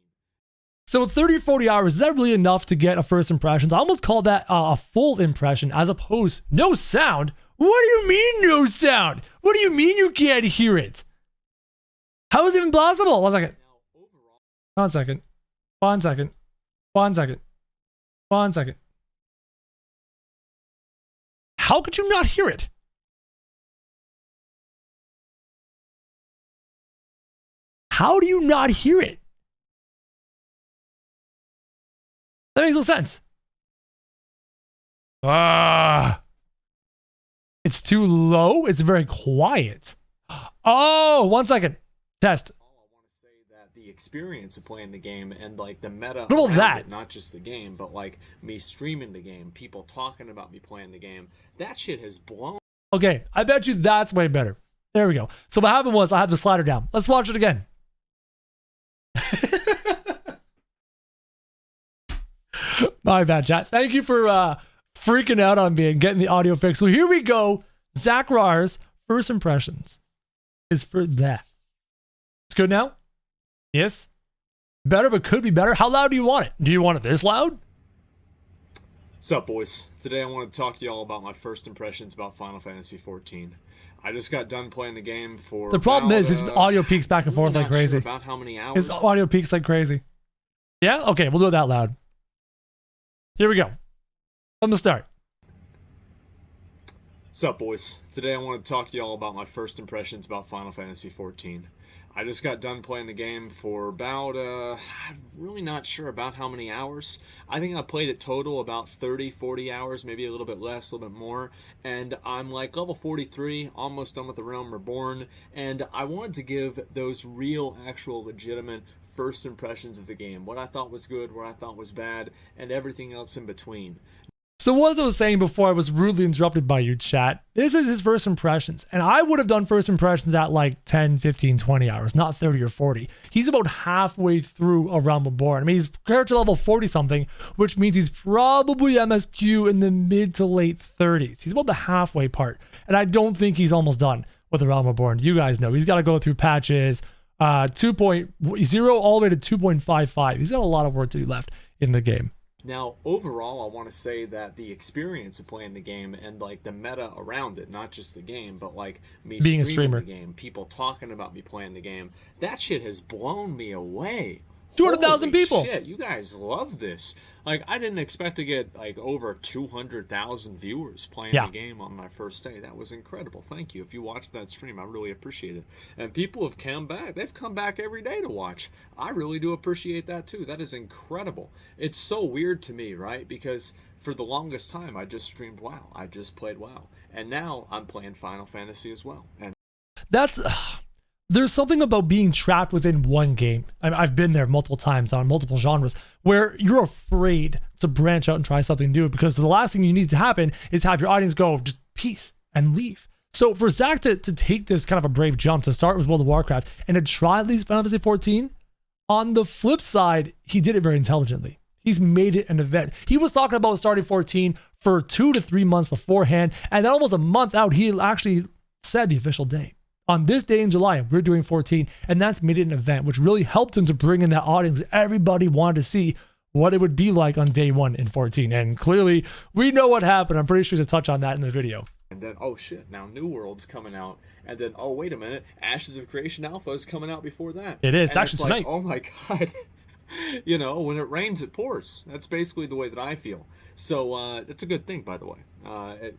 So 30, 40 hours, is that really enough to get a first impressions? I almost call that a full impression as opposed, no sound. What do you mean no sound? What do you mean you can't hear it? How is it even possible? 1 second. 1 second. 1 second. 1 second. 1 second. How could you not hear it? How do you not hear it? That makes no sense. It's too low. It's very quiet. Oh, 1 second. Test. I want to say that the experience of playing the game and like the meta What about around that? it, not just the game, but like me streaming the game, people talking about me playing the game, that shit has blown. Okay, I bet you that's way better. There we go. So what happened was I had the slider down. Let's watch it again. My bad, chat. Thank you for freaking out on me and getting the audio fixed. So here we go. Zachrar's first impressions is for that. It's good now? Yes? Better, but could be better. How loud do you want it? Do you want it this loud? What's up, boys? Today I want to talk to y'all about my first impressions about Final Fantasy XIV. I just got done playing the game for The problem is his audio peaks back and forth like crazy. Sure about how many hours. His audio peaks like crazy. Yeah? Okay, we'll do it that loud. Here we go. From the start. What's up, boys? Today I want to talk to y'all about my first impressions about Final Fantasy XIV. I just got done playing the game for about, I'm really not sure about how many hours. I think I played it total about 30, 40 hours, maybe a little bit less, a little bit more. And I'm like level 43, almost done with the Realm Reborn. And I wanted to give those real, actual, legitimate first impressions of the game. What I thought was good, what I thought was bad, and everything else in between. So as I was saying before I was rudely interrupted by you, chat, this is his first impressions. And I would have done first impressions at like 10, 15, 20 hours, not 30 or 40. He's about halfway through A Realm Reborn. I mean, he's character level 40-something, which means he's probably MSQ in the mid to late 30s. He's about the halfway part. And I don't think he's almost done with A Realm Reborn. You guys know he's got to go through patches 2.0 all the way to 2.55. He's got a lot of work to do left in the game. Now, overall, I want to say that the experience of playing the game and like the meta around it, not just the game, but like me being a streaming streamer, the game, people talking about me playing the game, that shit has blown me away. 200,000 people. Shit, you guys love this. Like, I didn't expect to get like over 200,000 viewers playing the game on my first day. That was incredible. Thank you. If you watched that stream, I really appreciate it. And people have come back. They've come back every day to watch. I really do appreciate that too. That is incredible. It's so weird to me, right? Because for the longest time, I just streamed WoW. I just played WoW. And now I'm playing Final Fantasy as well. And that's... There's something about being trapped within one game. I've been there multiple times on multiple genres where you're afraid to branch out and try something new because the last thing you need to happen is have your audience go just peace and leave. So for Zach to take this kind of a brave jump to start with World of Warcraft and to try at least Final Fantasy XIV, on the flip side, he did it very intelligently. He's made it an event. He was talking about starting 14 for 2 to 3 months beforehand, and then almost a month out, he actually said the official day. On this day in July, we're doing 14, and that's made it an event, which really helped him to bring in that audience. Everybody wanted to see what it would be like on day 1 in 14, and clearly, we know what happened. I'm pretty sure to touch on that in the video. And then, oh shit, now New World's coming out, and then, oh wait a minute, Ashes of Creation Alpha is coming out before that. It is, and actually tonight. Like, oh my god. You know, when it rains, it pours. That's basically the way that I feel. So, it's a good thing, by the way.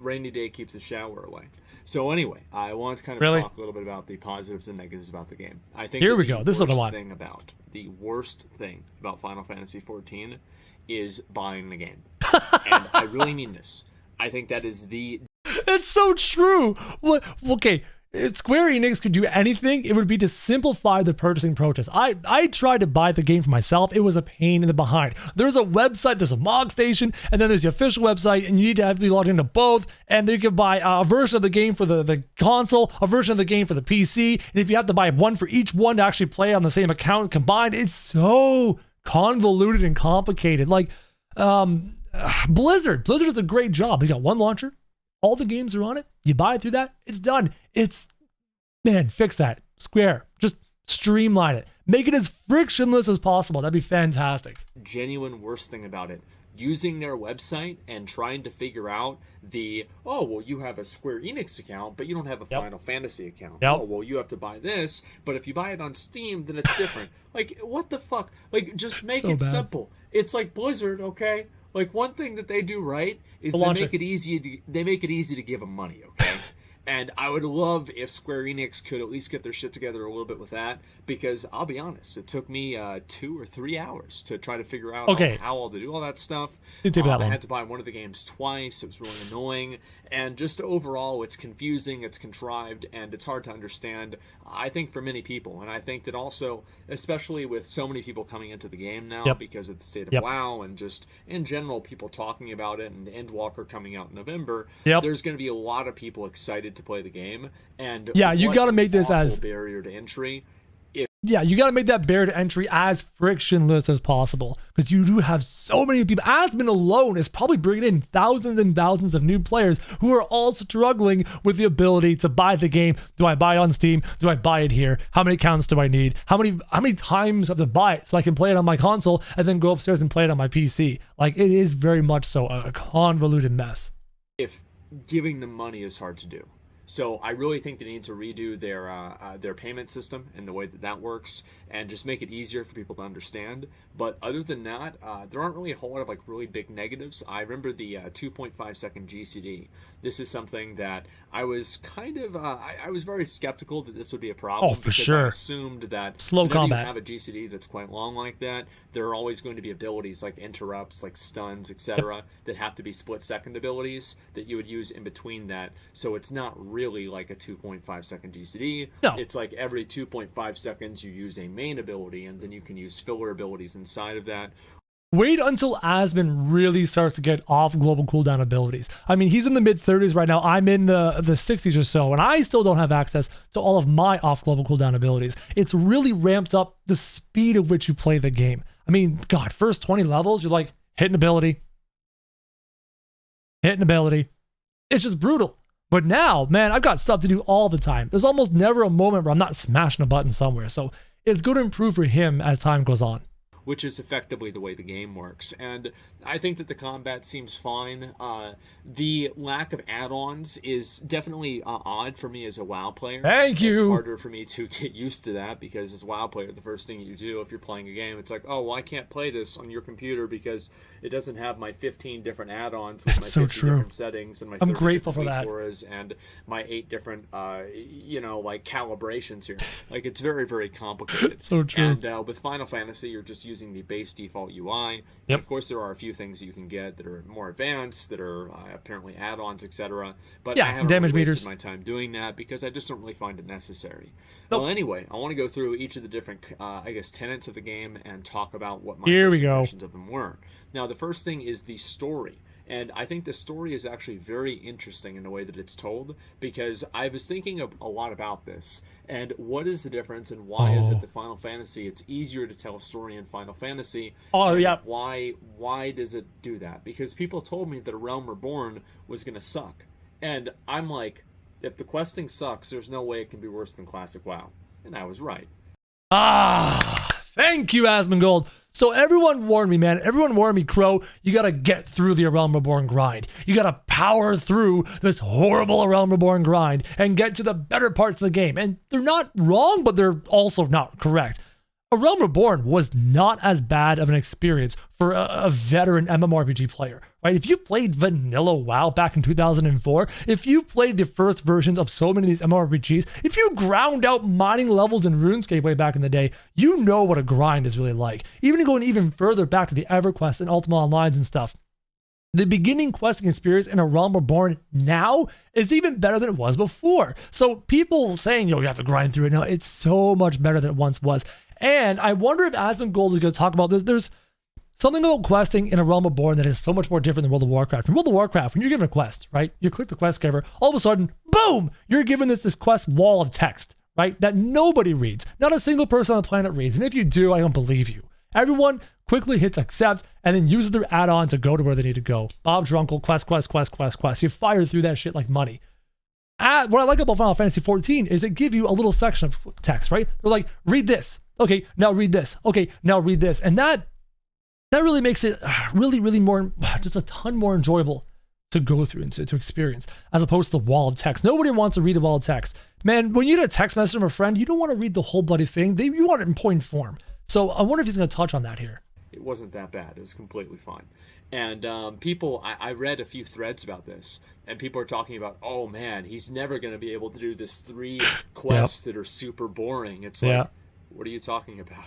Rainy day keeps the shower away. So anyway, I want to kind of talk a little bit about the positives and negatives about the game. I think here we go. This is what I want. The worst thing about Final Fantasy XIV is buying the game, and I really mean this. I think that is the. It's so true. Okay. If Square Enix could do anything, it would be to simplify the purchasing process. I tried to buy the game for myself. It was a pain in the behind. There's a website, there's a MOG station, and then there's the official website, and you need to have to be logged into both. And then you can buy a version of the game for the console, a version of the game for the PC. And if you have to buy one for each one to actually play on the same account combined, it's so convoluted and complicated. Like Blizzard does a great job. They got one launcher. All the games are on it. You buy it through that. It's done. Man, fix that. Square. Just streamline it, make it as frictionless as possible. That'd be fantastic. Genuine worst thing about it, using their website and trying to figure out oh, well, you have a Square Enix account, but you don't have a Final Fantasy account. Oh, well, you have to buy this, but if you buy it on Steam, then it's different. Like, what the fuck? Like, just make it simple. It's like Blizzard, okay? Like, one thing that they do right is they make it easy to give them money, okay? And I would love if Square Enix could at least get their shit together a little bit with that, because I'll be honest, it took me 2 or 3 hours to try to figure out how all to do all that stuff. I had to buy one of the games twice. It was really annoying. And just overall, it's confusing, it's contrived, and it's hard to understand, I think, for many people. And I think that also, especially with so many people coming into the game now because of the state of WoW and just in general people talking about it, and Endwalker coming out in November, there's going to be a lot of people excited to play the game. And you got to make this as barrier to entry. You got to make that barrier to entry as frictionless as possible, because you do have so many people. Asmon alone is probably bringing in thousands and thousands of new players who are all struggling with the ability to buy the game. Do I buy it on Steam? Do I buy it here? How many accounts do I need? How many times have to buy it so I can play it on my console and then go upstairs and play it on my PC? Like, it is very much so a convoluted mess. If giving them money is hard to do. So I really think they need to redo their payment system and the way that works, and just make it easier for people to understand. But other than that, there aren't really a whole lot of like really big negatives. I remember the 2.5 second GCD. This is something that I was kind of I was very skeptical that this would be a problem. Oh, for sure. I assumed that slow combat. You have a GCD that's quite long like that, there are always going to be abilities like interrupts, like stuns, etc., that have to be split-second abilities that you would use in between that. So it's not really like a 2.5 second GCD. No. It's like every 2.5 seconds you use a main ability, and then you can use filler abilities inside of that. Wait until Asmon really starts to get off global cooldown abilities. I mean, he's in the mid-30s right now. I'm in the 60s or so, and I still don't have access to all of my off global cooldown abilities. It's really ramped up the speed at which you play the game. I mean, God, first 20 levels, you're like, hit an ability. It's just brutal. But now, man, I've got stuff to do all the time. There's almost never a moment where I'm not smashing a button somewhere. So it's going to improve for him as time goes on. Which is effectively the way the game works. And I think that the combat seems fine. The lack of add-ons is definitely odd for me as a WoW player. Thank you! It's harder for me to get used to that, because as a WoW player, the first thing you do if you're playing a game, it's like, oh, well, I can't play this on your computer because it doesn't have my 15 different add-ons with my 50 different settings and my 30 grateful for that. auras and my 8 different, like calibrations here. Like, it's very, very complicated. So true. And with Final Fantasy, you're just using the base default UI. Yep. Of course, there are a few things you can get that are more advanced, that are apparently add-ons, etc. But I haven't damage really meters. wasted my time doing that because I just don't really find it necessary. Nope. Well, anyway, I want to go through each of the different, tenets of the game and talk about what my impressions of them were. Now, the first thing is the story. And I think the story is actually very interesting in the way that it's told, because I was thinking a lot about this. And what is the difference, and why is it that Final Fantasy, it's easier to tell a story in Final Fantasy? Why does it do that? Because people told me that A Realm Reborn was going to suck. And I'm like, if the questing sucks, there's no way it can be worse than Classic WoW. And I was right. Thank you, Asmongold. So everyone warned me, man. Everyone warned me, Crow, you gotta get through the A Realm Reborn grind. You gotta power through this horrible A Realm Reborn grind and get to the better parts of the game. And they're not wrong, but they're also not correct. A Realm Reborn was not as bad of an experience for a veteran MMORPG player, right? If you played vanilla WoW back in 2004, if you played the first versions of so many of these MMORPGs, if you ground out mining levels in RuneScape way back in the day, you know what a grind is really like. Even going even further back to the EverQuest and Ultima Online and stuff, the beginning questing experience in A Realm Reborn now is even better than it was before. So people saying, you have to grind through it, no, it's so much better than it once was. And I wonder if Asmongold is going to talk about this. There's something about questing in A Realm Reborn that is so much more different than World of Warcraft. In World of Warcraft, when you're given a quest, right, you click the quest giver, all of a sudden, boom, you're given this quest wall of text, right, that nobody reads. Not a single person on the planet reads. And if you do, I don't believe you. Everyone quickly hits accept and then uses their add-on to go to where they need to go. Bob Drunkle, quest. You fire through that shit like money. What I like about Final Fantasy XIV is it give you a little section of text, right? They're like, read this. Okay, now read this. Okay, now read this. And that really makes it really more, just a ton more enjoyable to go through and to experience, as opposed to the wall of text. Nobody wants to read a wall of text. Man, when you get a text message from a friend, you don't want to read the whole bloody thing. You want it in point form. So I wonder if he's going to touch on that here. It wasn't that bad. It was completely fine. And people, I read a few threads about this, and people are talking about, oh man, he's never going to be able to do this 3 quests that are super boring. It's like, what are you talking about?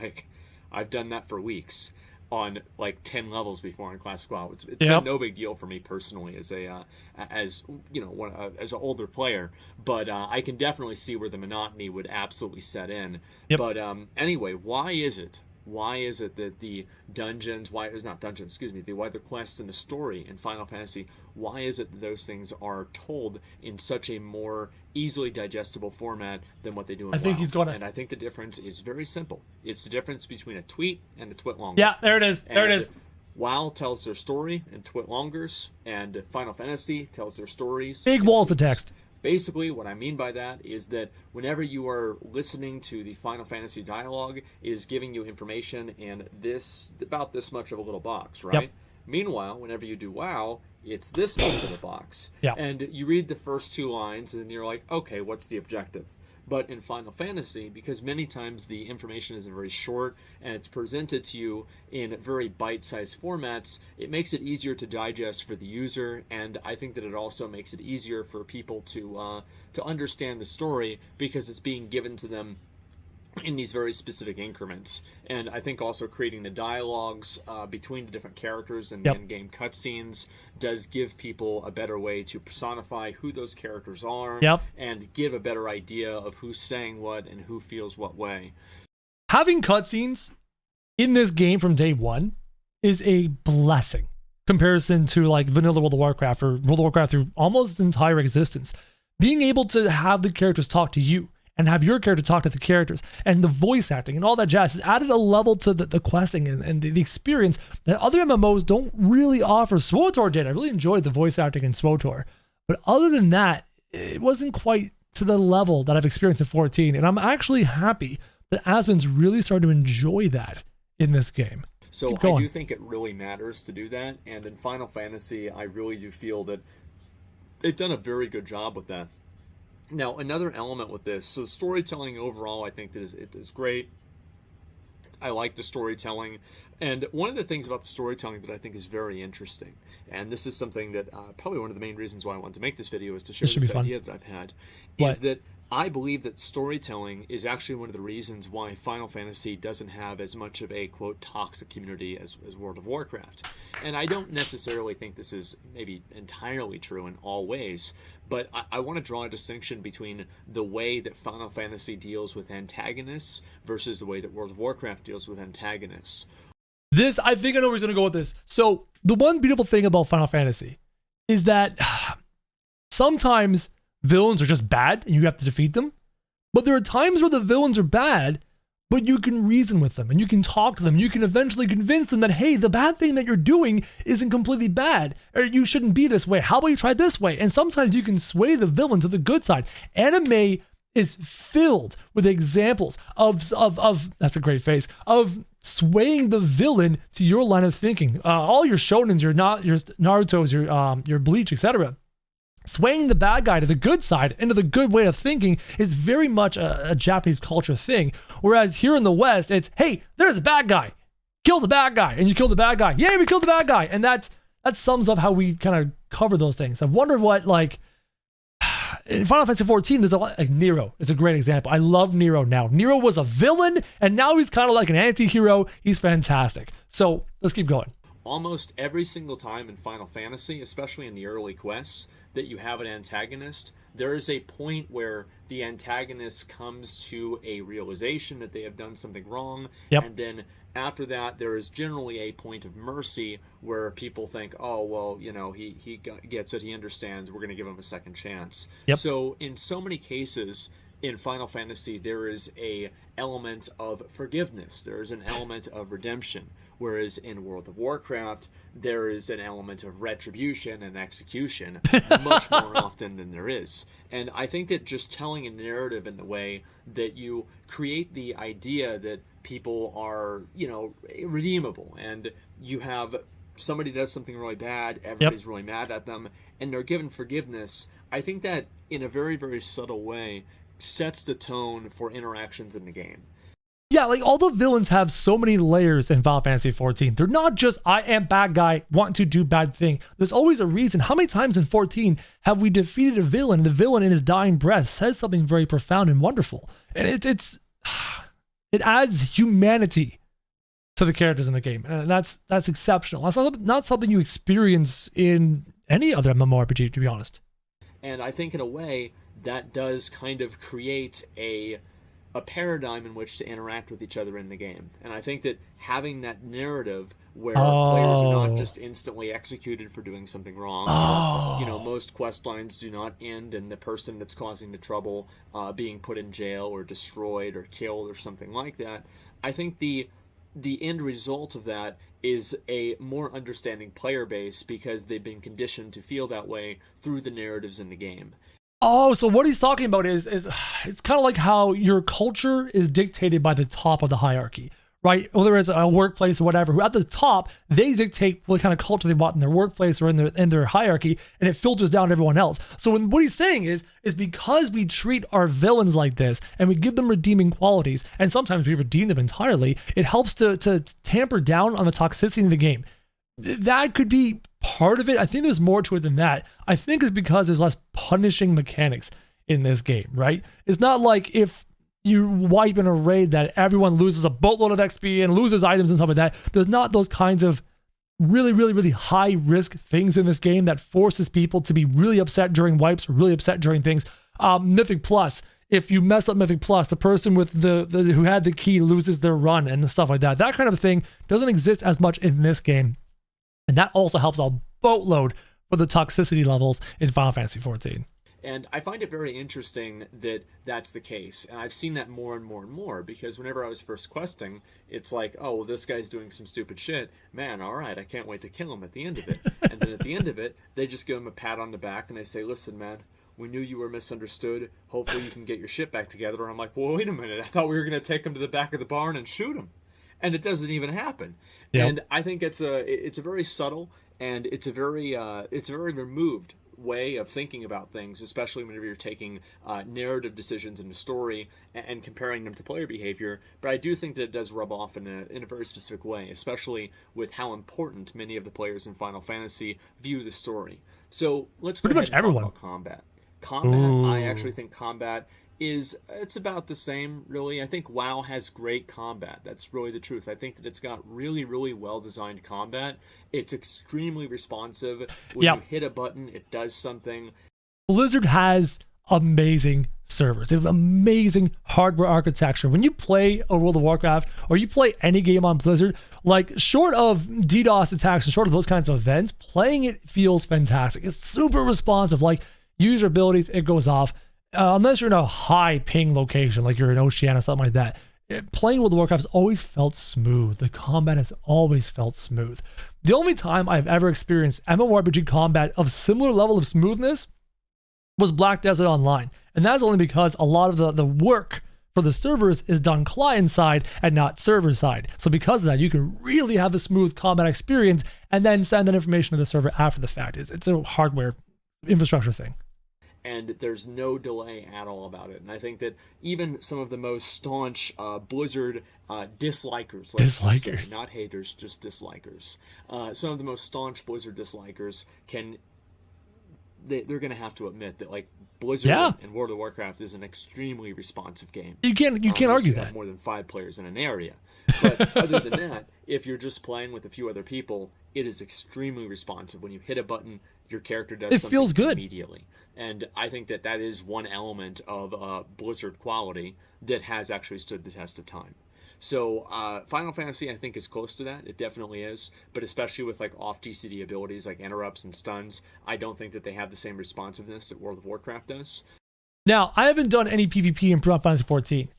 Like, I've done that for weeks on like 10 levels before in Classic WoW. It's been no big deal for me personally as as an older player, but I can definitely see where the monotony would absolutely set in. But anyway, why is it that the dungeons, why the quests and the story in Final Fantasy, why is it that those things are told in such a more easily digestible format than what they do in WoW? And I think the difference is very simple. It's the difference between a tweet and a twit longer. Yeah, there it is. There it is. WoW tells their story in twit longers, and Final Fantasy tells their stories. Big walls of text. Basically, what I mean by that is that whenever you are listening to the Final Fantasy dialogue, it is giving you information in about this much of a little box, right? Meanwhile, whenever you do WoW, it's this much of a box. And you read the first 2 lines, and you're like, okay, what's the objective? But in Final Fantasy, because many times the information is very short and it's presented to you in very bite-sized formats, it makes it easier to digest for the user, and I think that it also makes it easier for people to understand the story because it's being given to them in these very specific increments. And I think also creating the dialogues between the different characters and the in-game cutscenes does give people a better way to personify who those characters are and give a better idea of who's saying what and who feels what way. Having cutscenes in this game from day one is a blessing comparison to like vanilla World of Warcraft or World of Warcraft through almost its entire existence. Being able to have the characters talk to you and have your character talk to the characters, and the voice acting and all that jazz has added a level to the questing and the experience that other MMOs don't really offer. SWTOR did. I really enjoyed the voice acting in SWTOR. But other than that, it wasn't quite to the level that I've experienced in 14. And I'm actually happy that Asmon's really started to enjoy that in this game. So I do think it really matters to do that. And in Final Fantasy, I really do feel that they've done a very good job with that. Now, another element with this, so storytelling overall, I think that it is great. I like the storytelling. And one of the things about the storytelling that I think is very interesting, and this is something that probably one of the main reasons why I wanted to make this video is to share this idea that I've had, is that I believe that storytelling is actually one of the reasons why Final Fantasy doesn't have as much of a, quote, toxic community as World of Warcraft. And I don't necessarily think this is maybe entirely true in all ways, but I want to draw a distinction between the way that Final Fantasy deals with antagonists versus the way that World of Warcraft deals with antagonists. I think I know where he's going to go with this. So the one beautiful thing about Final Fantasy is that sometimes villains are just bad and you have to defeat them. But there are times where the villains are bad, but you can reason with them and you can talk to them. You can eventually convince them that, hey, the bad thing that you're doing isn't completely bad, or you shouldn't be this way. How about you try this way? And sometimes you can sway the villain to the good side. Anime is filled with examples of that's a great face, of swaying the villain to your line of thinking. All your shonens, your Naruto's, your Bleach, etc. Swaying the bad guy to the good side, into the good way of thinking, is very much a Japanese culture thing. Whereas here in the West, it's, hey, there's a bad guy. Kill the bad guy. And you kill the bad guy. Yay, we killed the bad guy. And that sums up how we kind of cover those things. I wonder what, like, in Final Fantasy XIV, there's a lot, like Nero is a great example. I love Nero now. Nero was a villain, and now he's kind of like an anti-hero. He's fantastic. So let's keep going. Almost every single time in Final Fantasy, especially in the early quests, that you have an antagonist, there is a point where the antagonist comes to a realization that they have done something wrong, and then after that, there is generally a point of mercy where people think, oh, well, you know, he gets it, he understands, we're going to give him a second chance. So in so many cases in Final Fantasy, there is a element of forgiveness. There is an element of redemption. whereas in World of Warcraft, there is an element of retribution and execution much more often than there is. And I think that just telling a narrative in the way that you create the idea that people are, you know, redeemable, and you have somebody does something really bad, everybody's really mad at them, and they're given forgiveness, I think that in a very, very subtle way sets the tone for interactions in the game. Yeah, like all the villains have so many layers in Final Fantasy XIV. They're not just, I am bad guy, want to do bad thing. There's always a reason. How many times in 14 have we defeated a villain, and the villain in his dying breath says something very profound and wonderful? And it adds humanity to the characters in the game. And that's exceptional. That's not something you experience in any other MMORPG, to be honest. And I think in a way that does kind of create a paradigm in which to interact with each other in the game. And I think that having that narrative where players are not just instantly executed for doing something wrong, you know, most quest lines do not end in the person that's causing the trouble being put in jail or destroyed or killed or something like that. I think the end result of that is a more understanding player base because they've been conditioned to feel that way through the narratives in the game. Oh, so what he's talking about is it's kind of like how your culture is dictated by the top of the hierarchy, right? Whether it's a workplace or whatever, who at the top, they dictate what kind of culture they want in their workplace or in their hierarchy, and it filters down to everyone else. So what he's saying is because we treat our villains like this and we give them redeeming qualities, and sometimes we redeem them entirely, it helps to tamper down on the toxicity of the game. That could be part of it. I think there's more to it than that. I think it's because there's less punishing mechanics in this game, right? It's not like if you wipe in a raid that everyone loses a boatload of XP and loses items and stuff like that. There's not those kinds of really, really, really high risk things in this game that forces people to be really upset during wipes or really upset during things. Mythic Plus, if you mess up Mythic Plus, the person with the who had the key loses their run and stuff like that. That kind of thing doesn't exist as much in this game. And that also helps a boatload for the toxicity levels in Final Fantasy XIV. And I find it very interesting that that's the case. And I've seen that more and more and more, because whenever I was first questing, it's like, oh, well, this guy's doing some stupid shit. Man, all right, I can't wait to kill him at the end of it. And then at the end of it, they just give him a pat on the back and they say, listen, man, we knew you were misunderstood. Hopefully you can get your shit back together. And I'm like, well, wait a minute. I thought we were going to take him to the back of the barn and shoot him. And it doesn't even happen. Yep. And I think it's a very subtle and it's a very removed way of thinking about things, especially whenever you're taking narrative decisions in the story and comparing them to player behavior. But I do think that it does rub off in a very specific way, especially with how important many of the players in Final Fantasy view the story. So let's go ahead and talk about combat. Combat, I actually think combat it's about the same, really. I think WoW has great combat. That's really the truth. I think that it's got really, really well-designed combat. It's extremely responsive. When you hit a button, it does something. Blizzard has amazing servers. They have amazing hardware architecture. When you play a World of Warcraft or you play any game on Blizzard, like short of DDoS attacks and short of those kinds of events, playing it feels fantastic. It's super responsive. Like user abilities, it goes off. Unless you're in a high ping location, like you're in Oceania or something like that, playing World of Warcraft has always felt smooth. The combat has always felt smooth. The only time I've ever experienced MMORPG combat of similar level of smoothness was Black Desert Online. And that's only because a lot of the work for the servers is done client side and not server side. So because of that, you can really have a smooth combat experience and then send that information to the server after the fact. It's a hardware infrastructure thing. And there's no delay at all about it. And I think that even some of the most staunch Blizzard dislikers, not haters, just dislikers, some of the most staunch Blizzard dislikers they're going to have to admit that, like, Blizzard and World of Warcraft is an extremely responsive game. You can't argue that. More than 5 players in an area. But other than that, if you're just playing with a few other people, it is extremely responsive. When you hit a button, your character does something feels good immediately. And I think that is one element of Blizzard quality that has actually stood the test of time. So Final Fantasy, I think, is close to that. It definitely is. But especially with like off GCD abilities like interrupts and stuns, I don't think that they have the same responsiveness that World of Warcraft does. Now, I haven't done any PvP in Final Fantasy XIV.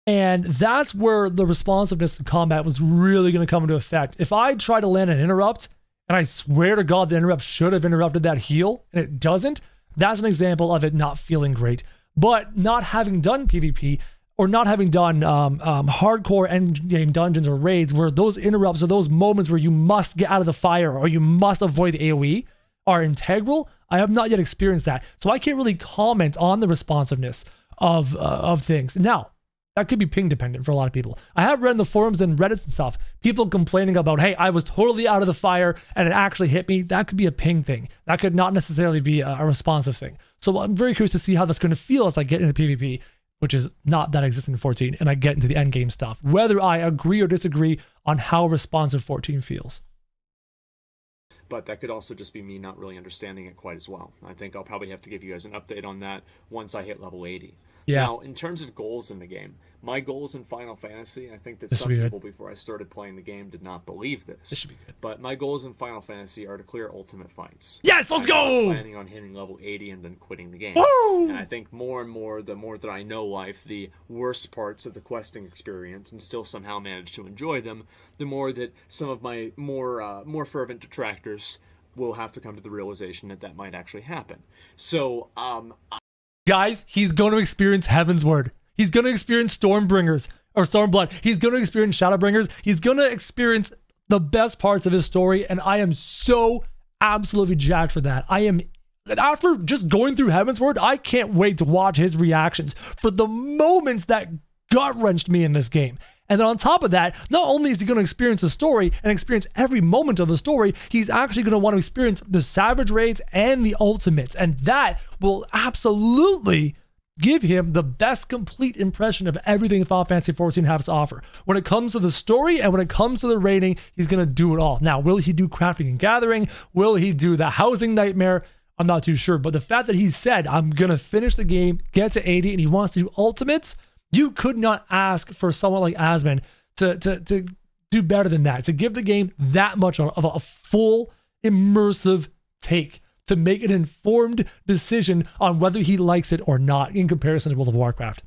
And that's where the responsiveness to combat was really going to come into effect. If I try to land an interrupt, and I swear to God the interrupt should have interrupted that heal, and it doesn't, that's an example of it not feeling great. But not having done PvP, or not having done hardcore endgame dungeons or raids where those interrupts or those moments where you must get out of the fire or you must avoid AoE are integral, I have not yet experienced that. So I can't really comment on the responsiveness of things. Now, that could be ping dependent for a lot of people. I have read in the forums and Reddit and stuff, people complaining about, hey, I was totally out of the fire and it actually hit me. That could be a ping thing. That could not necessarily be a responsive thing. So I'm very curious to see how that's going to feel as I get into PvP, which is not that existing in 14, and I get into the endgame stuff, whether I agree or disagree on how responsive 14 feels. But that could also just be me not really understanding it quite as well. I think I'll probably have to give you guys an update on that once I hit level 80. Yeah. Now, in terms of goals in the game, my goals in Final Fantasy, I think that some people before I started playing the game did not believe this. This should be good. But my goals in Final Fantasy are to clear ultimate fights. Yes, let's go! I'm planning on hitting level 80 and then quitting the game. Woo! And I think more and more, the more that I know life, the worst parts of the questing experience, and still somehow manage to enjoy them, the more that some of my more fervent detractors will have to come to the realization that that might actually happen. So, guys, he's going to experience Heaven's Word. He's going to experience Stormbringers or Stormblood. He's going to experience Shadowbringers. He's going to experience the best parts of his story, and I am so absolutely jacked for that. I am, after just going through Heaven's Word, I can't wait to watch his reactions for the moments that gut-wrenched me in this game. And then on top of that, not only is he going to experience the story and experience every moment of the story, he's actually going to want to experience the Savage Raids and the Ultimates. And that will absolutely give him the best complete impression of everything Final Fantasy XIV has to offer. When it comes to the story and when it comes to the raiding, he's going to do it all. Now, will he do crafting and gathering? Will he do the housing nightmare? I'm not too sure. But the fact that he said, I'm going to finish the game, get to 80, and he wants to do Ultimates, you could not ask for someone like Asmon to do better than that, to give the game that much of a full, immersive take, to make an informed decision on whether he likes it or not in comparison to World of Warcraft.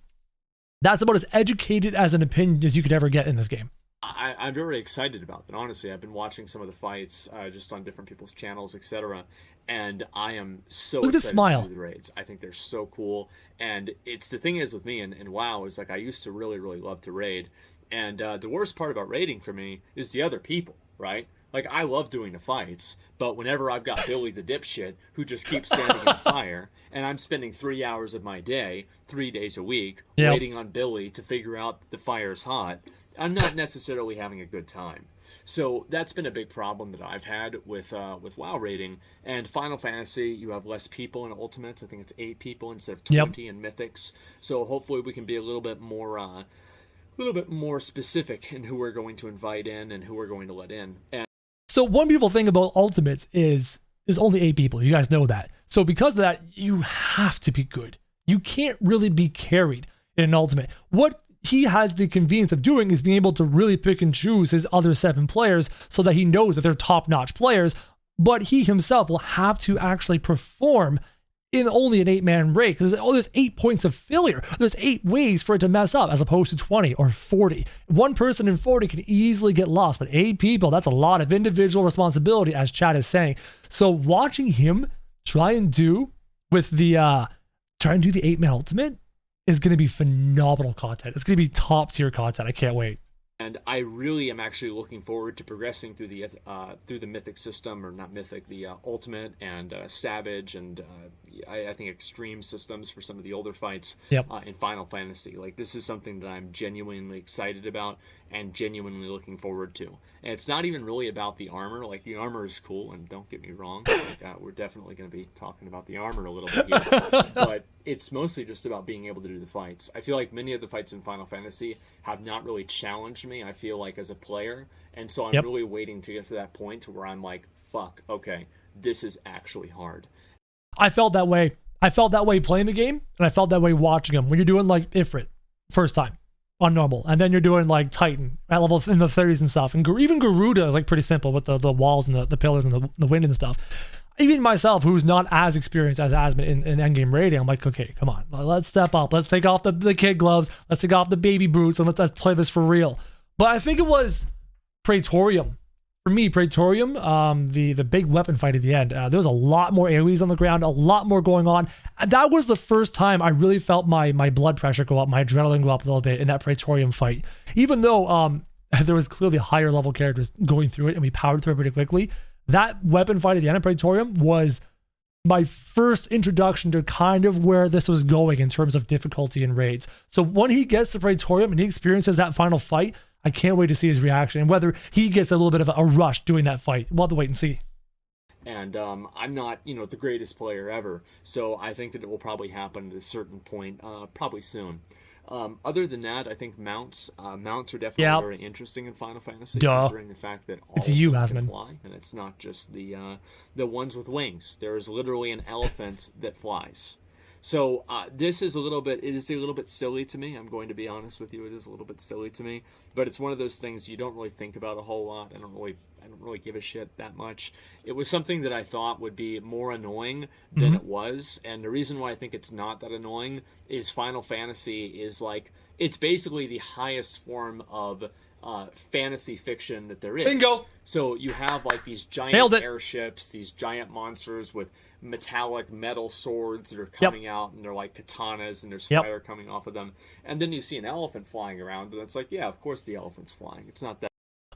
That's about as educated as an opinion as you could ever get in this game. I'm very excited about that. Honestly, I've been watching some of the fights just on different people's channels, etc. And I am so Look at excited his smile. to do the raids. I think they're so cool. And it's the thing is with me and WoW is like I used to really, really love to raid. And the worst part about raiding for me is the other people, right? Like I love doing the fights, but whenever I've got Billy the dipshit who just keeps standing in the fire, and I'm spending 3 hours of my day, 3 days a week, waiting on Billy to figure out that the fire's hot, I'm not necessarily having a good time. So that's been a big problem that I've had with WoW raiding. And Final Fantasy, you have less people in Ultimates. I think it's 8 people instead of 20 in Mythics. So hopefully we can be a little bit more specific in who we're going to invite in and who we're going to let in. And so one beautiful thing about Ultimates is there's only 8 people. You guys know that. So because of that, you have to be good. You can't really be carried in an Ultimate. What he has the convenience of doing is being able to really pick and choose his other 7 players so that he knows that they're top-notch players, but he himself will have to actually perform in only an 8-man raid because there's 8 points of failure. There's 8 ways for it to mess up as opposed to 20 or 40. One person in 40 can easily get lost, but 8 people, that's a lot of individual responsibility, as Chad is saying. So watching him try and do the 8-man ultimate is going to be phenomenal content. It's going to be top tier content. I can't wait. And I really am actually looking forward to progressing through the Mythic system, or not Mythic, the Ultimate and Savage, and I think Extreme systems for some of the older fights in Final Fantasy. Like, this is something that I'm genuinely excited about and genuinely looking forward to. And it's not even really about the armor. Like, the armor is cool, and don't get me wrong. Like, we're definitely going to be talking about the armor a little bit here. But it's mostly just about being able to do the fights. I feel like many of the fights in Final Fantasy have not really challenged me, I feel like, as a player. And so I'm really waiting to get to that point to where I'm like, fuck, okay, this is actually hard. I felt that way. I felt that way playing the game, and I felt that way watching them. When you're doing like Ifrit, first time, on normal, and then you're doing like Titan at level in the 30s and stuff, and even Garuda is like pretty simple with the walls and the pillars and the wind and stuff. even myself, who's not as experienced as Asmon in endgame raiding, I'm like, okay, come on, let's step up. Let's take off the kid gloves. Let's take off the baby boots, and let's play this for real. But I think it was Praetorium. For me, Praetorium, the big weapon fight at the end, there was a lot more AoEs on the ground, a lot more going on. And that was the first time I really felt my blood pressure go up, my adrenaline go up a little bit in that Praetorium fight. Even though there was clearly higher level characters going through it and we powered through it pretty quickly, that weapon fight at the end of Praetorium was my first introduction to kind of where this was going in terms of difficulty in raids. So when he gets to Praetorium and he experiences that final fight, I can't wait to see his reaction and whether he gets a little bit of a rush doing that fight. We'll have to wait and see. And I'm not, the greatest player ever, so I think that it will probably happen at a certain point, probably soon. Other than that, I think mounts are definitely very interesting in Final Fantasy, considering the fact that all it's you, can Asmon. fly, and it's not just the ones with wings. There is literally an elephant that flies. So this is a little bit silly to me. I'm going to be honest with you. It is a little bit silly to me, but it's one of those things you don't really think about a whole lot. I don't really give a shit that much. It was something that I thought would be more annoying than it was, and the reason why I think it's not that annoying is Final Fantasy is like, it's basically the highest form of fantasy fiction that there is. Bingo! So you have like these giant airships, these giant monsters with metallic metal swords that are coming out, and they're like katanas, and there's fire coming off of them. And then you see an elephant flying around, and it's like, yeah, of course the elephant's flying. It's not that.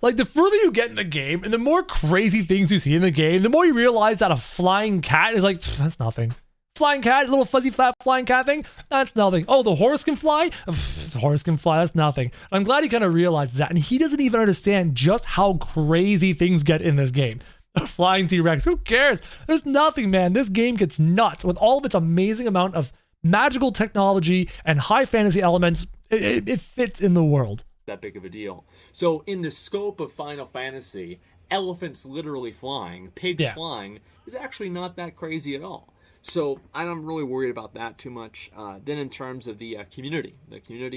Like, the further you get in the game and the more crazy things you see in the game, the more you realize that a flying cat is like, that's nothing. Flying cat, little fuzzy flat flying cat thing, that's nothing. Oh, the horse can fly? The horse can fly, that's nothing. I'm glad he kind of realizes that, and he doesn't even understand just how crazy things get in this game. A flying T-Rex, who cares? There's nothing, man. This game gets nuts with all of its amazing amount of magical technology and high fantasy elements. It fits in the world. That big of a deal. So in the scope of Final Fantasy, elephants literally flying, pigs flying, is actually not that crazy at all. So I'm really worried about that too much. Then in terms of the community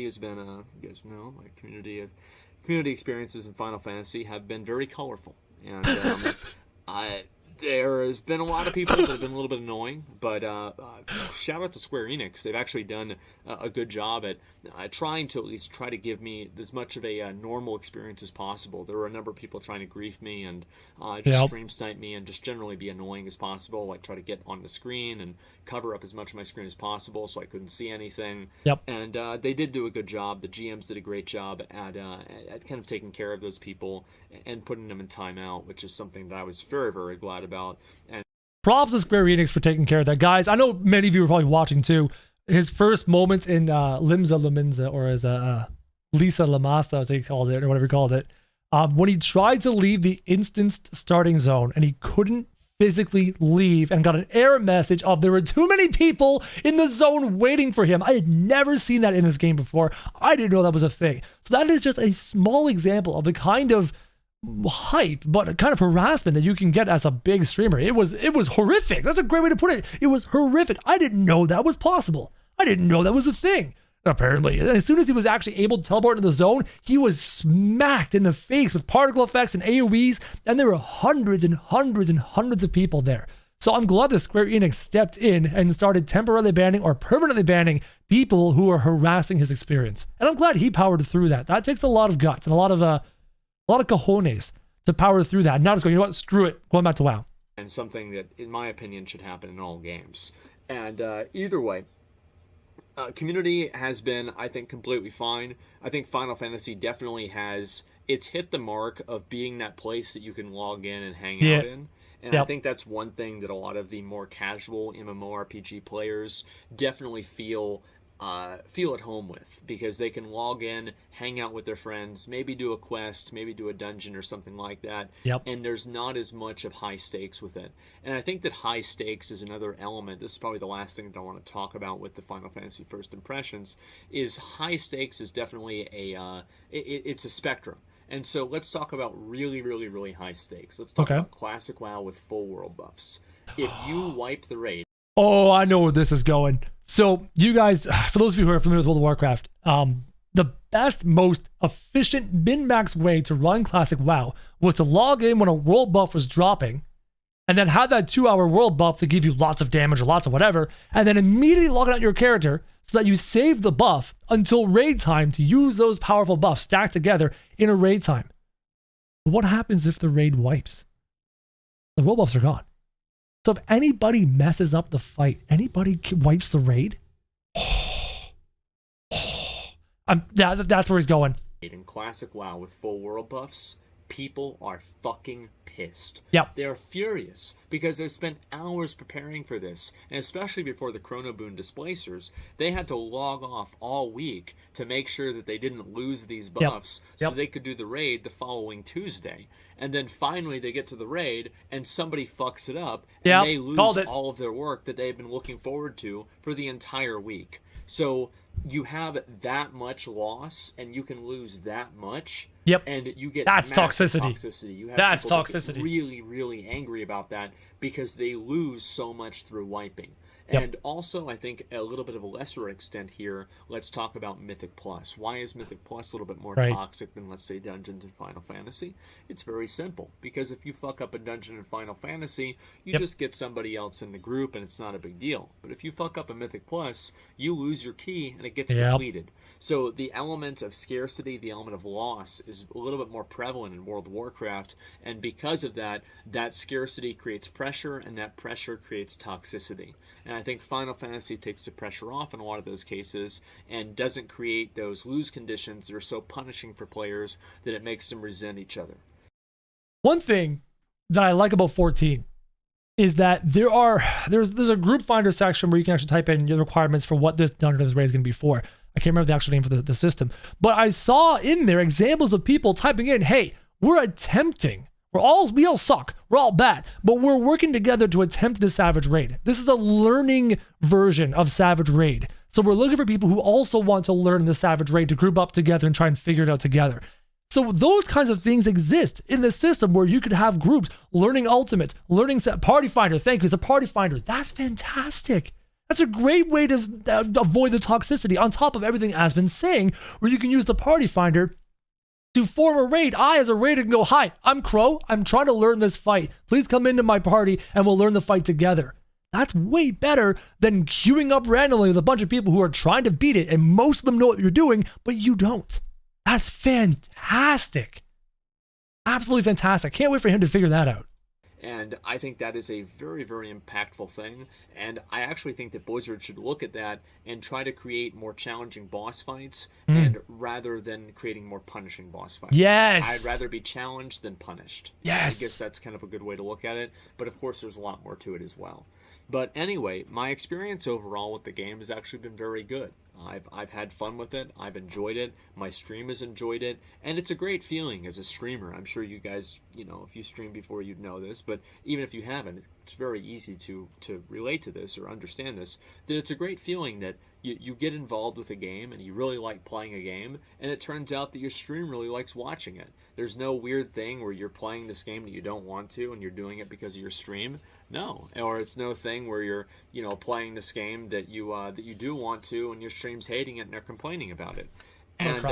has been, you guys know, my community experiences in Final Fantasy have been very colorful. And there has been a lot of people that have been a little bit annoying, but shout out to Square Enix. They've actually done a good job at trying to at least try to give me as much of a normal experience as possible. There were a number of people trying to grief me and just stream snipe me and just generally be annoying as possible, like try to get on the screen and cover up as much of my screen as possible so I couldn't see anything. And they did do a good job. The GMs did a great job at kind of taking care of those people and putting them in timeout, which is something that I was very, very glad about. And props to Square Enix for taking care of that. Guys, I know many of you are probably watching too. His first moments in Limsa Luminza, or as Lisa Lamasa, as they called it, or whatever he called it, when he tried to leave the instanced starting zone and he couldn't physically leave and got an error message of there were too many people in the zone waiting for him. I had never seen that in this game before. I didn't know that was a thing. So that is just a small example of the kind of hype, but kind of harassment that you can get as a big streamer. It was horrific. That's a great way to put it. It was horrific. I didn't know that was possible. I didn't know that was a thing. Apparently, as soon as he was actually able to teleport into the zone, he was smacked in the face with particle effects and AoEs, and there were hundreds and hundreds and hundreds of people there. So I'm glad that Square Enix stepped in and started temporarily banning or permanently banning people who are harassing his experience. And I'm glad he powered through that. That takes a lot of guts and a lot of cojones to power through that. And now just going, you know what, screw it, going back to WoW. And something that, in my opinion, should happen in all games. And either way, community has been, I think, completely fine. I think Final Fantasy definitely it's hit the mark of being that place that you can log in and hang out in. And I think that's one thing that a lot of the more casual MMORPG players definitely feel at home with, because they can log in, hang out with their friends, maybe do a quest, maybe do a dungeon or something like that. And there's not as much of high stakes with it. And I think that high stakes is another element. This is probably the last thing that I want to talk about with the Final Fantasy first impressions, is high stakes is definitely it's a spectrum. And so let's talk about really, really, really high stakes. Let's talk about Classic WoW with full world buffs. If you wipe the raid... Oh, I know where this is going. So you guys, for those of you who are familiar with World of Warcraft, the best, most efficient min-max way to run Classic WoW was to log in when a world buff was dropping and then have that 2-hour world buff to give you lots of damage or lots of whatever, and then immediately log out your character so that you save the buff until raid time to use those powerful buffs stacked together in a raid time. But what happens if the raid wipes? The world buffs are gone. So if anybody messes up the fight, anybody wipes the raid, that's where he's going. In Classic WoW with full world buffs, people are fucking pissed. Yep. They're furious because they've spent hours preparing for this, and especially before the Chrono Boon Displacers, they had to log off all week to make sure that they didn't lose these buffs so they could do the raid the following Tuesday. And then finally they get to the raid and somebody fucks it up and they lose all of their work that they've been looking forward to for the entire week. So you have that much loss and you can lose that much. Yep. And you get that's toxicity. You have that's people toxicity. Get really, really angry about that because they lose so much through wiping. Yep. And also, I think a little bit of a lesser extent here, let's talk about Mythic Plus. Why is Mythic Plus a little bit more toxic than, let's say, Dungeons in Final Fantasy? It's very simple. Because if you fuck up a dungeon in Final Fantasy, you just get somebody else in the group and it's not a big deal. But if you fuck up a Mythic Plus, you lose your key and it gets depleted. So the element of scarcity, the element of loss is a little bit more prevalent in World of Warcraft. And because of that, that scarcity creates pressure and that pressure creates toxicity. And I think Final Fantasy takes the pressure off in a lot of those cases and doesn't create those lose conditions that are so punishing for players that it makes them resent each other. One thing that I like about 14 is that there's a group finder section where you can actually type in your requirements for what this dungeon or this raid is going to be for. I can't remember the actual name for the system, but I saw in there examples of people typing in, hey, we all suck. We're all bad, but we're working together to attempt this Savage Raid. This is a learning version of Savage Raid. So we're looking for people who also want to learn the Savage Raid to group up together and try and figure it out together. So those kinds of things exist in the system where you could have groups learning ultimates, learning party finder. Thank you. It's a party finder. That's fantastic. That's a great way to avoid the toxicity on top of everything I've been saying, where you can use the party finder to form a raid. I, as a raider, can go, hi, I'm Crow. I'm trying to learn this fight. Please come into my party and we'll learn the fight together. That's way better than queuing up randomly with a bunch of people who are trying to beat it and most of them know what you're doing, but you don't. That's fantastic. Absolutely fantastic. Can't wait for him to figure that out. And I think that is a very, very impactful thing. And I actually think that Blizzard should look at that and try to create more challenging boss fights and rather than creating more punishing boss fights. Yes. I'd rather be challenged than punished. Yes. I guess that's kind of a good way to look at it. But of course, there's a lot more to it as well. But anyway, my experience overall with the game has actually been very good. I've had fun with it. I've enjoyed it. My stream has enjoyed it. And it's a great feeling as a streamer. I'm sure you guys, if you streamed before, you'd know this. But even if you haven't, it's very easy to relate to this or understand this, that it's a great feeling that you get involved with a game and you really like playing a game. And it turns out that your stream really likes watching it. There's no weird thing where you're playing this game that you don't want to and you're doing it because of your stream. No, or it's no thing where you're, playing this game that you do want to, and your stream's hating it and they're complaining about it. And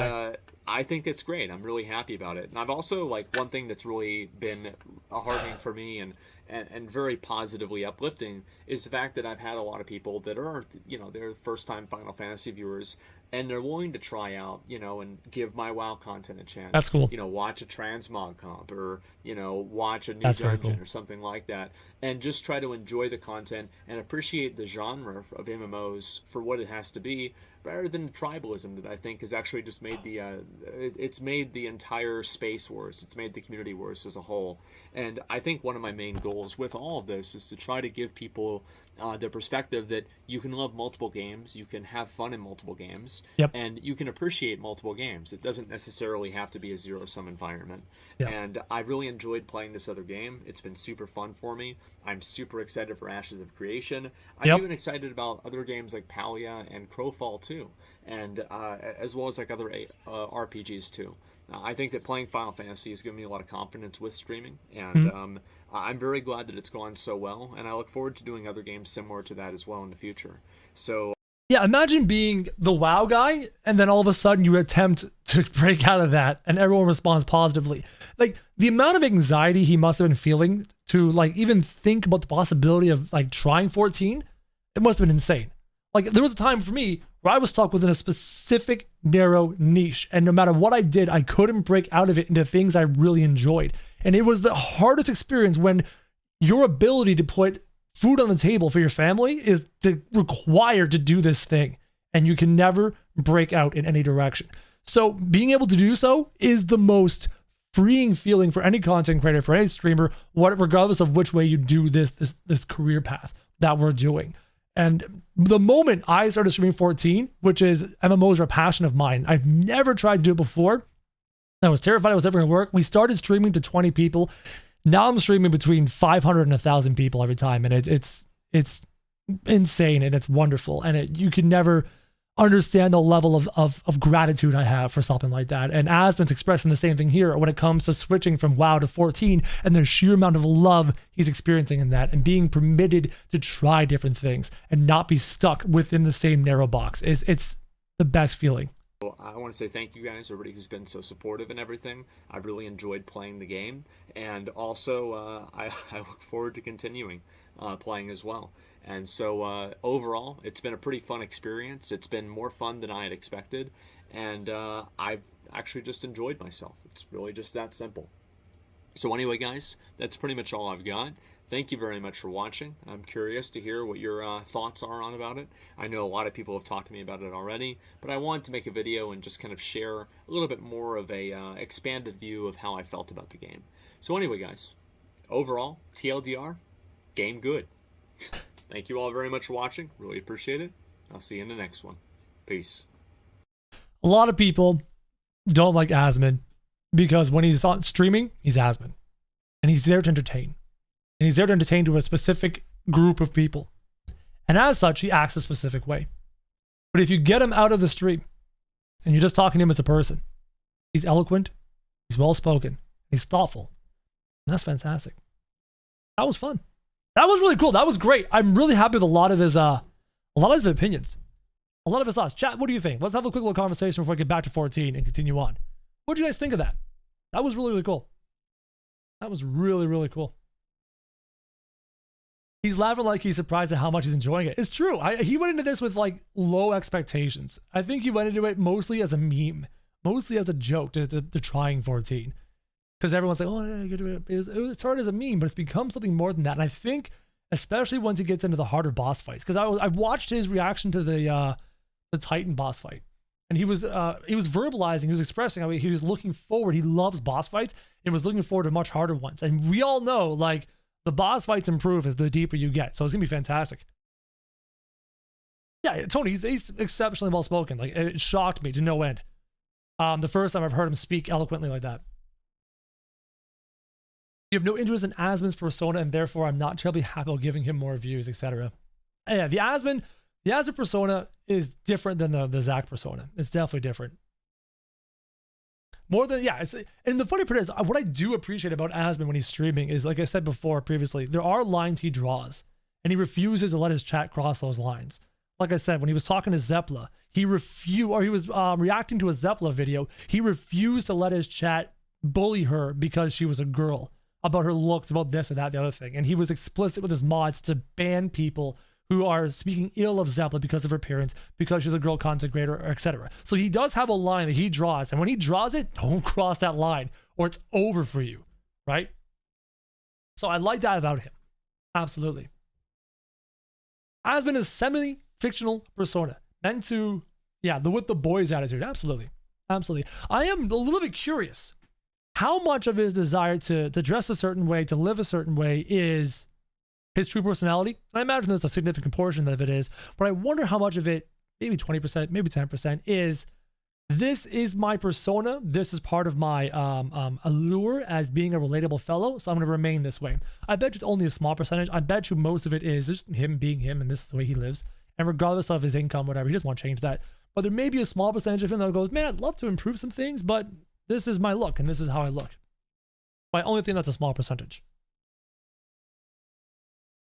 I think it's great. I'm really happy about it. And I've also one thing that's really been heartening for me and very positively uplifting is the fact that I've had a lot of people that are, they're first-time Final Fantasy viewers, and they're willing to try out, and give my WoW content a chance. That's cool. Watch a transmog comp or, watch a new dungeon or something like that, and just try to enjoy the content and appreciate the genre of MMOs for what it has to be, rather than tribalism that I think has actually just made it's made the entire space worse. It's made the community worse as a whole. And I think one of my main goals with all of this is to try to give people the perspective that you can love multiple games, you can have fun in multiple games, and you can appreciate multiple games. It doesn't necessarily have to be a zero-sum environment. And I really enjoyed playing this other game. It's been super fun for me. I'm super excited for Ashes of Creation. I'm even excited about other games like Palia and Crowfall too, and as well as other RPGs too. I think that playing Final Fantasy has given me a lot of confidence with streaming, and I'm very glad that it's gone so well, and I look forward to doing other games similar to that as well in the future. So yeah, imagine being the WoW guy, and then all of a sudden you attempt to break out of that, and everyone responds positively. The amount of anxiety he must have been feeling to like even think about the possibility of like trying 14, it must have been insane. Like there was a time for me where I was stuck within a specific narrow niche, and no matter what I did, I couldn't break out of it into things I really enjoyed. And it was the hardest experience when your ability to put food on the table for your family is required to do this thing, and you can never break out in any direction. So being able to do so is the most freeing feeling for any content creator, for any streamer, regardless of which way you do this career path that we're doing. And the moment I started streaming 14, which is MMOs are a passion of mine, I've never tried to do it before. I was terrified it was ever going to work. We started streaming to 20 people. Now I'm streaming between 500 and 1,000 people every time, and it's insane, and it's wonderful, and you can never understand the level of gratitude I have for something like that. And Asmon's expressing the same thing here when it comes to switching from WoW to 14 and the sheer amount of love he's experiencing in that, and being permitted to try different things and not be stuck within the same narrow box. It's the best feeling. I want to say thank you guys, everybody who's been so supportive and everything. I've really enjoyed playing the game, and also I look forward to continuing playing as well. And so overall, it's been a pretty fun experience. It's been more fun than I had expected, and I've actually just enjoyed myself. It's really just that simple. So anyway, guys, that's pretty much all I've got. Thank you very much for watching. I'm curious to hear what your thoughts are on about it. I know a lot of people have talked to me about it already, but I wanted to make a video and just kind of share a little bit more of a expanded view of how I felt about the game. So anyway, guys, overall, TLDR, game good. Thank you all very much for watching. Really appreciate it. I'll see you in the next one. Peace. A lot of people don't like Asmon because when he's on streaming, he's Asmon. And he's there to entertain. And he's there to entertain to a specific group of people. And as such, he acts a specific way. But if you get him out of the stream and you're just talking to him as a person, he's eloquent, he's well-spoken, he's thoughtful. And that's fantastic. That was fun. That was really cool. That was great. I'm really happy with a lot of his opinions. A lot of his thoughts. Chat, what do you think? Let's have a quick little conversation before I get back to 14 and continue on. What do you guys think of that? That was really, really cool. That was really, really cool. He's laughing like he's surprised at how much he's enjoying it. It's true. He went into this with like low expectations. I think he went into it mostly as a meme, mostly as a joke to trying 14. Because everyone's like, oh, yeah, it started as a meme, but it's become something more than that. And I think, especially once he gets into the harder boss fights, because I watched his reaction to the Titan boss fight, and he was verbalizing, he was expressing how he was looking forward. He loves boss fights and was looking forward to much harder ones. And we all know, like, the boss fights improve as the deeper you get, so it's gonna be fantastic. Yeah, Tony, he's exceptionally well spoken. Like, it shocked me to no end. The first time I've heard him speak eloquently like that. You have no interest in Asmon's persona, and therefore I'm not terribly happy about giving him more views, etc. Yeah, the Asmon persona is different than the Zac persona. It's definitely different. More than, yeah, and the funny part is, what I do appreciate about Asmon when he's streaming is, like I said before previously, there are lines he draws, and he refuses to let his chat cross those lines. Like I said, when he was talking to Zepla, he was reacting to a Zepla video, he refused to let his chat bully her because she was a girl, about her looks, about this or that, the other thing. And he was explicit with his mods to ban people who are speaking ill of Zepla because of her appearance, because she's a girl content creator, etc. So he does have a line that he draws, and when he draws it, don't cross that line or it's over for you, right? So I like that about him. Absolutely. Asmon is semi-fictional persona, meant to, yeah, with the boys attitude. Absolutely. Absolutely. I am a little bit curious how much of his desire to dress a certain way, to live a certain way, is his true personality. I imagine there's a significant portion of it is, but I wonder how much of it, maybe 20%, maybe 10%, is this is my persona. This is part of my allure as being a relatable fellow, so I'm going to remain this way. I bet it's only a small percentage. I bet you most of it is just him being him, and this is the way he lives. And regardless of his income, whatever, he doesn't want to change that. But there may be a small percentage of him that goes, man, I'd love to improve some things, but this is my look, and this is how I look. But I only think that's a small percentage.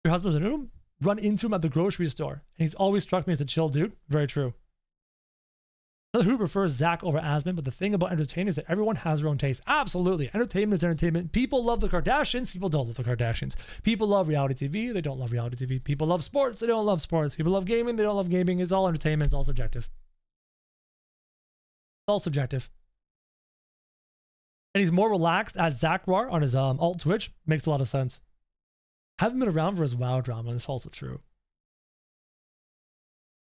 Your husband run into him at the grocery store, and he's always struck me as a chill dude. Very true. Another who prefers Zach over Asmon, but the thing about entertainment is that everyone has their own taste. Absolutely. Entertainment is entertainment. People love the Kardashians. People don't love the Kardashians. People love reality TV. They don't love reality TV. People love sports. They don't love sports. People love gaming. They don't love gaming. It's all entertainment. It's all subjective. It's all subjective. And he's more relaxed as Zachwar on his alt Twitch. Makes a lot of sense. Haven't been around for his WoW drama. That's also true.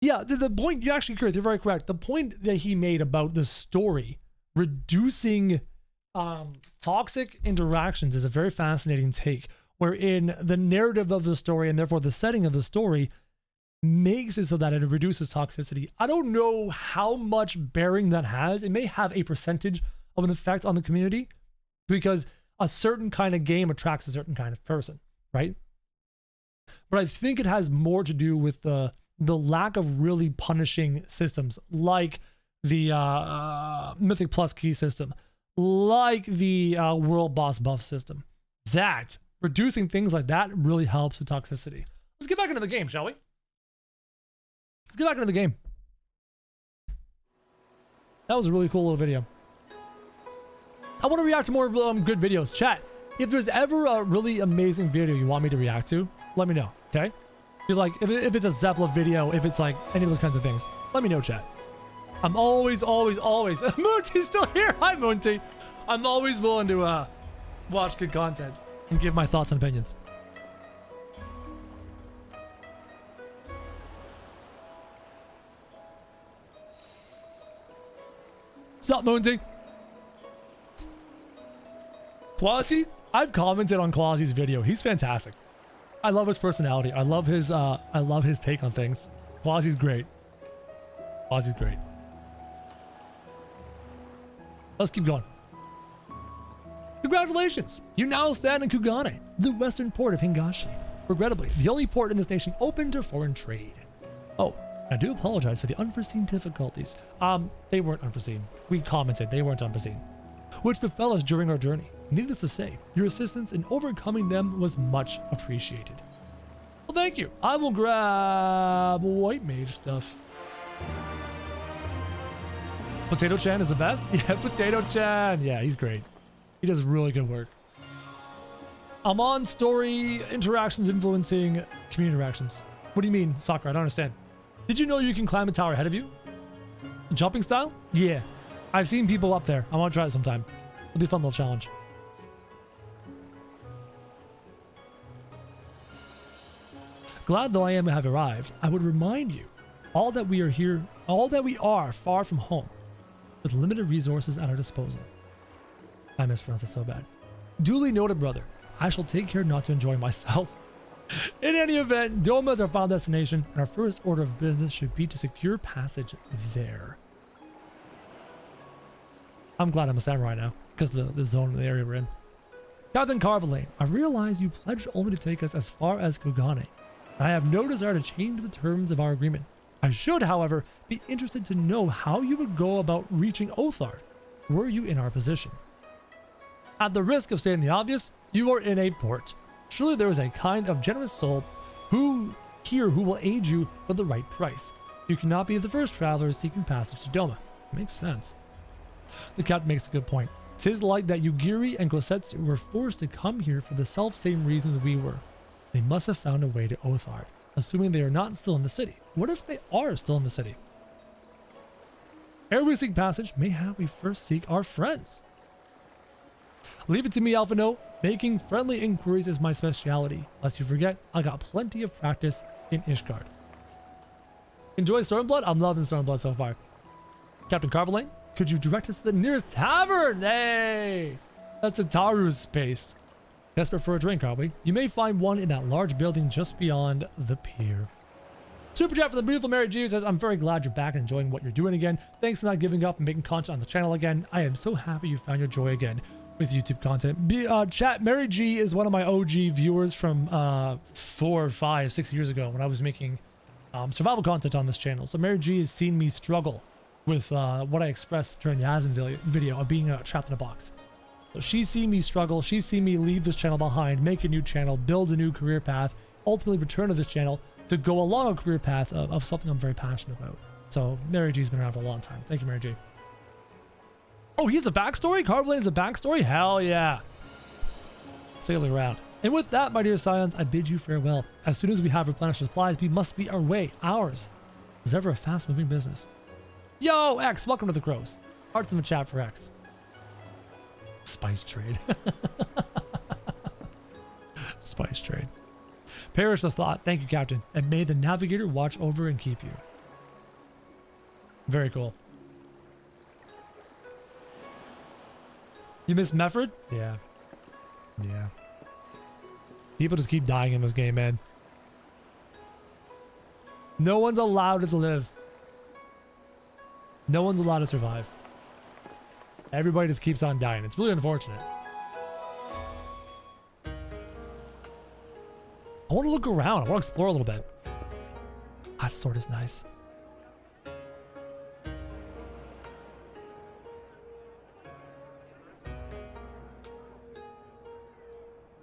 Yeah, the point, you're actually correct. You're very correct. The point that he made about the story reducing toxic interactions is a very fascinating take, wherein the narrative of the story and therefore the setting of the story makes it so that it reduces toxicity. I don't know how much bearing that has. It may have a percentage of an effect on the community because a certain kind of game attracts a certain kind of person, right? But I think it has more to do with the lack of really punishing systems like the Mythic Plus key system, like the World Boss buff system. That, reducing things like that really helps with toxicity. Let's get back into the game, shall we? Let's get back into the game. That was a really cool little video. I want to react to more good videos. Chat, if there's ever a really amazing video you want me to react to, let me know, okay? Be like, if it's a Zeppelin video, if it's like any of those kinds of things, let me know, chat. I'm always Moonty's still here. Hi, Moonty. I'm always willing to watch good content and give my thoughts and opinions. What's up, Moonty? Quasi? I've commented on Quasi's video. He's fantastic. I love his personality. I love his take on things. Quasi's great. Quasi's great. Let's keep going. Congratulations! You now stand in Kugane, the western port of Hingashi. Regrettably, the only port in this nation open to foreign trade. Oh, I do apologize for the unforeseen difficulties. They weren't unforeseen. We commented they weren't unforeseen. Which befell us during our journey. Needless to say, your assistance in overcoming them was much appreciated. Well, thank you. I will grab white mage stuff. Potato Chan is the best? Yeah, Potato Chan. Yeah, he's great. He does really good work. I'm on story interactions influencing community interactions. What do you mean, Sakura? I don't understand. Did you know you can climb a tower ahead of you? Jumping style? Yeah. I've seen people up there. I want to try it sometime. It'll be a fun little challenge. Glad though I am to have arrived, I would remind you, all that we are far from home, with limited resources at our disposal. I mispronounced it so bad. Duly noted, brother. I shall take care not to enjoy myself. In any event, Doma is our final destination, and our first order of business should be to secure passage there. I'm glad I'm a samurai now, because the zone and the area we're in. Captain Carvalane, I realize you pledged only to take us as far as Kugane. I have no desire to change the terms of our agreement. I should, however, be interested to know how you would go about reaching Othard, were you in our position. At the risk of saying the obvious, you are in a port. Surely there is a kind of generous soul who will aid you for the right price. You cannot be the first traveler seeking passage to Doma. Makes sense. The captain makes a good point. 'Tis like that Yugiri and Gosetsu were forced to come here for the self-same reasons we were. They must have found a way to Othard, assuming they are not still in the city. What if they are still in the city? Ere we seek passage, mayhap we first seek our friends. Leave it to me, Alphino. Making friendly inquiries is my speciality. Lest you forget, I got plenty of practice in Ishgard. Enjoy Stormblood? I'm loving Stormblood so far. Captain Carvalane, could you direct us to the nearest tavern? Hey! That's a Taru's space. Desperate for a drink, are we? You may find one in that large building just beyond the pier. Super chat for the beautiful Mary G says, I'm very glad you're back and enjoying what you're doing again. Thanks for not giving up and making content on the channel again. I am so happy you found your joy again with YouTube content. Chat, Mary G is one of my OG viewers from 4, 5, 6 years ago when I was making survival content on this channel. So Mary G has seen me struggle with what I expressed during the Asmongold video of being trapped in a box. So she's seen me struggle. She's seen me leave this channel behind, make a new channel, build a new career path, ultimately return to this channel to go along a career path of something I'm very passionate about. So Mary G's been around for a long time. Thank you, Mary G. Oh, he has a backstory? Carblane's a backstory? Hell yeah. Let's take a look around. And with that, my dear scions, I bid you farewell. As soon as we have replenished supplies, we must be our way. Ours is ever a fast-moving business. Yo, X, welcome to the Crows. Hearts in the chat for X. Spice trade. Spice trade. Perish the thought. Thank you, Captain. And may the Navigator watch over and keep you. Very cool. You missed Mefford? Yeah. Yeah. People just keep dying in this game, man. No one's allowed to live. No one's allowed to survive. Everybody just keeps on dying. It's really unfortunate. I want to look around. I want to explore a little bit. That sword is nice.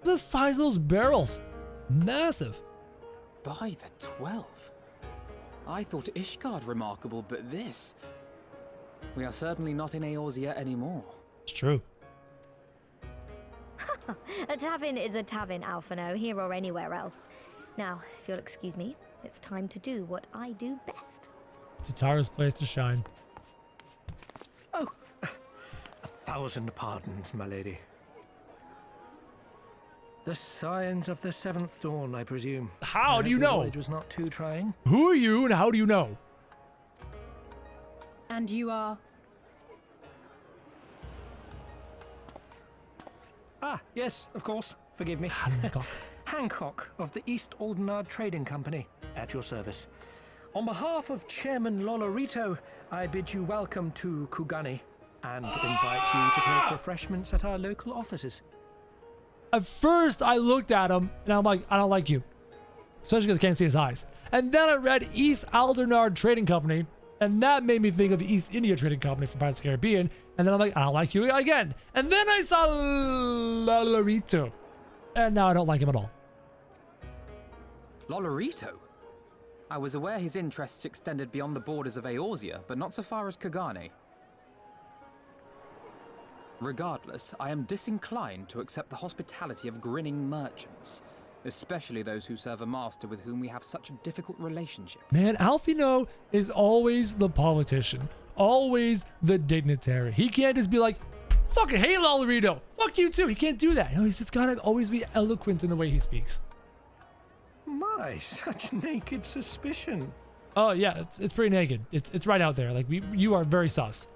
The size of those barrels. Massive. By the 12. I thought Ishgard remarkable, but this... We are certainly not in Eorzea anymore. It's true. A tavern is a tavern, Alphino, here or anywhere else. Now, if you'll excuse me, it's time to do what I do best. It's Atara's place to shine. Oh, 1,000 pardons, my lady. The Scions of the Seventh Dawn, I presume. How do you know? The voyage was not too trying. Who are you and how do you know? And you are? Ah, yes, of course. Forgive me. Hancock. Hancock of the East Aldenard Trading Company, at your service. On behalf of Chairman Lolorito, I bid you welcome to Kugani and invite you to take refreshments at our local offices. At first, I looked at him and I'm like, I don't like you. Especially because I can't see his eyes. And then I read East Aldenard Trading Company, and that made me think of the East India Trading Company from Pirates of the Caribbean. And then I'm like, I don't like you again. And then I saw Lolorito. And now I don't like him at all. Lolorito? I was aware his interests extended beyond the borders of Eorzea, but not so far as Kugane. Regardless, I am disinclined to accept the hospitality of grinning merchants, especially those who serve a master with whom we have such a difficult relationship. Man, Alphino is always the politician, always the dignitary. He can't just be like, fucking hey, Lolorito, fuck you too. He can't do that. You know, he's just gotta always be eloquent in the way he speaks. My, such naked suspicion. Oh yeah, it's pretty naked. It's right out there. Like you are very sus.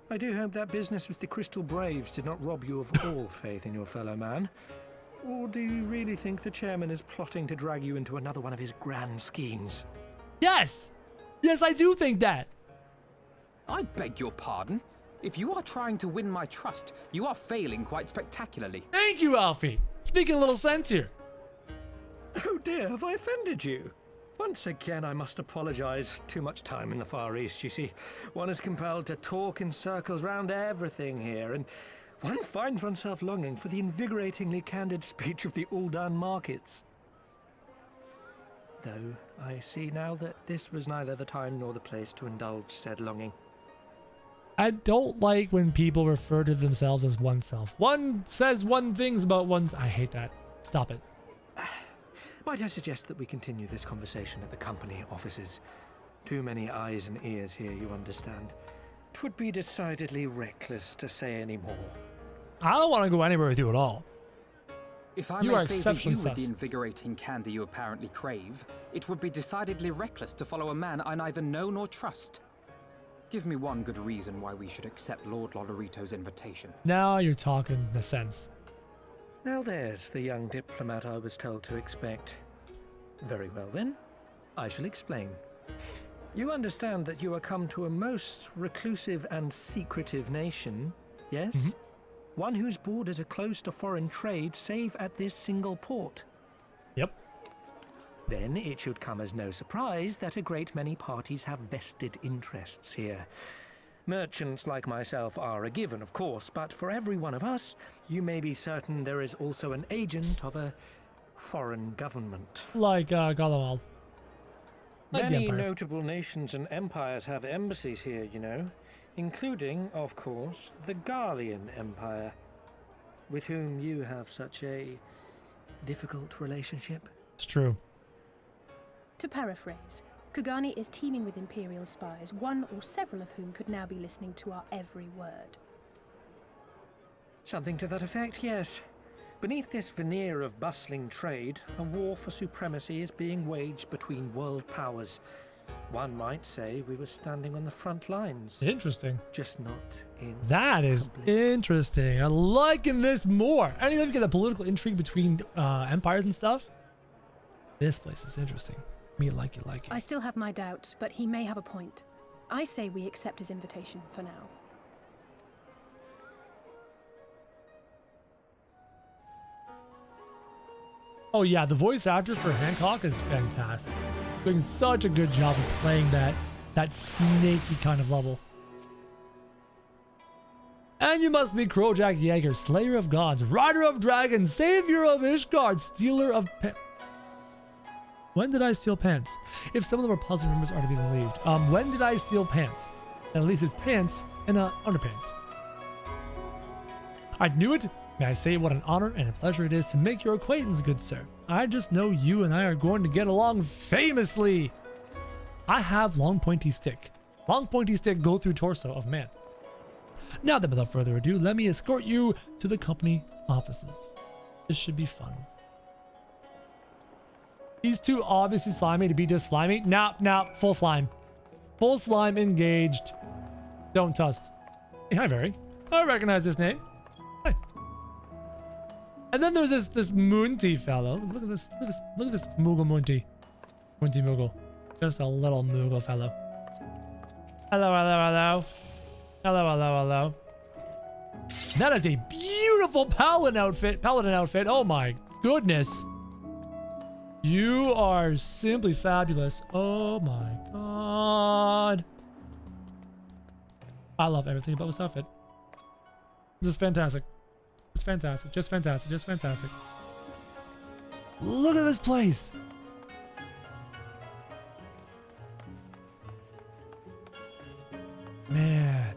I do hope that business with the Crystal Braves did not rob you of all faith in your fellow man. Or do you really think the chairman is plotting to drag you into another one of his grand schemes? Yes! Yes, I do think that. I beg your pardon. If you are trying to win my trust, you are failing quite spectacularly. Thank you, Alfie. Speaking a little sense here. Oh dear, have I offended you? Once again, I must apologize. Too much time in the Far East, you see. One is compelled to talk in circles round everything here, and one finds oneself longing for the invigoratingly candid speech of the Uldan markets. Though I see now that this was neither the time nor the place to indulge said longing. I don't like when people refer to themselves as oneself. One says one things about one's... I hate that. Stop it. Might I suggest that we continue this conversation at the company offices? Too many eyes and ears here, you understand. 'Twould be decidedly reckless to say any more. I don't want to go anywhere with you at all. If I You may are favor exceptionally you with sus. the invigorating candy you apparently crave, it would be decidedly reckless to follow a man I neither know nor trust. Give me one good reason why we should accept Lord Lolorito's invitation. Now you're talking the sense. Now there's the young diplomat I was told to expect. Very well then, I shall explain. You understand that you are come to a most reclusive and secretive nation, yes? Mm-hmm. One whose borders are closed to foreign trade save at this single port. Yep. Then it should come as no surprise that a great many parties have vested interests here. Merchants like myself are a given, of course, but for every one of us, you may be certain there is also an agent of a foreign government. Like Garlean. Like the Many Empire. notable nations and empires have embassies here, you know, including, of course, the Garlean Empire, with whom you have such a difficult relationship. It's true. To paraphrase, Kugani is teeming with Imperial spies, one or several of whom could now be listening to our every word. Something to that effect, yes. Beneath this veneer of bustling trade, a war for supremacy is being waged between world powers. One might say we were standing on the front lines. Interesting. Just not in That is public. interesting. I'm liking this more. Anytime you get the political intrigue between empires and stuff, this place is interesting. Me like it, like it. I still have my doubts, but he may have a point. I say we accept his invitation for now. Oh yeah, the voice actor for Hancock is fantastic. Doing such a good job of playing that snaky kind of level. And you must be Krojak Jaeger, Slayer of Gods, Rider of Dragons, Savior of Ishgard, Stealer of When did I steal pants? If some of the more puzzling rumors are to be believed. When did I steal pants? At least it's pants and underpants. I knew it. May I say what an honor and a pleasure it is to make your acquaintance, good sir. I just know you and I are going to get along famously. I have long pointy stick. Long pointy stick go through torso of man. Now then, without further ado, let me escort you to the company offices. This should be fun. He's too obviously slimy to be just slimy. Nah, full slime. Full slime engaged. Don't tuss. Hey, hi, Very. I recognize this name. Hi. And then there's this Munti fellow. Look at this Moogle Munti. Munti Moogle. Just a little Moogle fellow. Hello. Hello. That is a beautiful paladin outfit. Oh my goodness. You are simply fabulous. Oh my god. I love everything about this outfit. This is fantastic. Just fantastic. Look at this place. Man.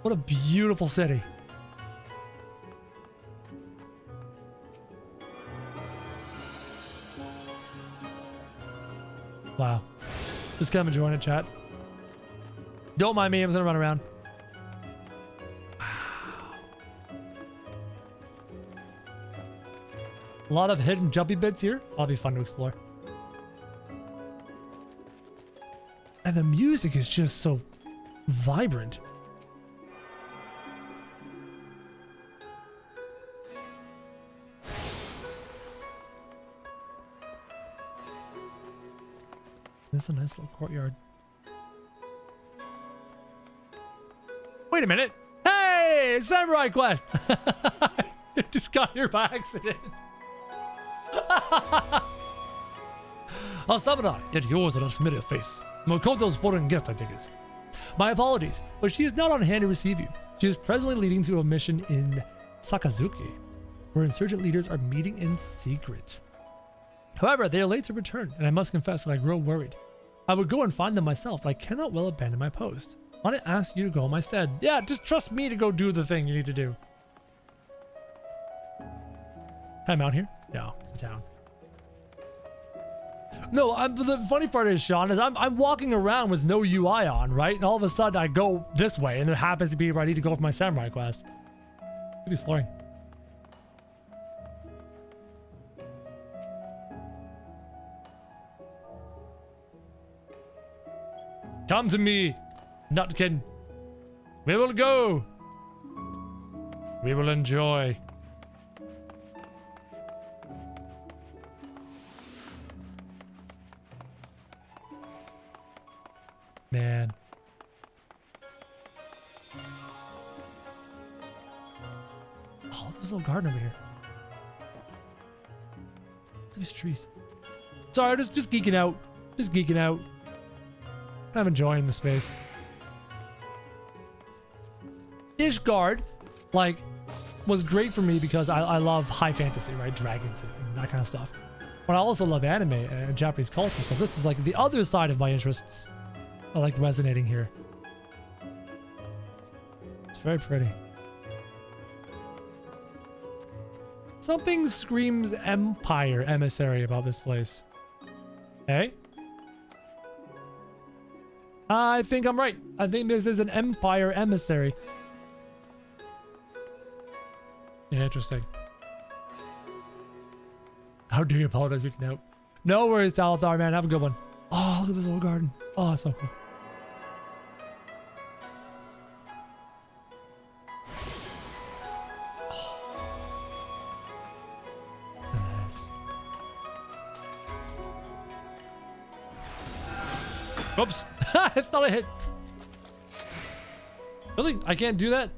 What a beautiful city. Wow. Just come and join it, chat. Don't mind me, I'm just gonna run around. A lot of hidden jumpy bits here. That'll be fun to explore. And the music is just so vibrant. This is a nice little courtyard. Wait a minute. Hey, it's Samurai Quest. I just got here by accident. Samurai, yet yours are not familiar face. Makoto's foreign guest, I think it is. My apologies, but she is not on hand to receive you. She is presently leading to a mission in Sakazuki, where insurgent leaders are meeting in secret. However, they are late to return, and I must confess that I grow worried. I would go and find them myself, but I cannot well abandon my post. Why don't I ask you to go in my stead? Yeah, just trust me to go do the thing you need to do. I'm out here? No, it's a town. No, the funny part is, Sean, is I'm walking around with no UI on, right? And all of a sudden I go this way, and there happens to be where I need to go for my samurai quest. Keep exploring. Come to me, Nutkin. We will go. We will enjoy. Man. Oh, there's a little garden over here. Look at these trees. Sorry, just geeking out. Just geeking out. I'm enjoying the space. Ishgard, like, was great for me because I love high fantasy, right? Dragons and that kind of stuff. But I also love anime and Japanese culture, so this is like the other side of my interests are like resonating here. It's very pretty. Something screams Empire Emissary about this place. Hey? I think I'm right. I think this is an Empire Emissary. Yeah, interesting. How do you apologize for speaking out? No worries, Talithar, man. Have a good one. Oh, look at this old garden. Oh, that's so cool. Nice. Oops. I thought I hit. Really? I can't do that?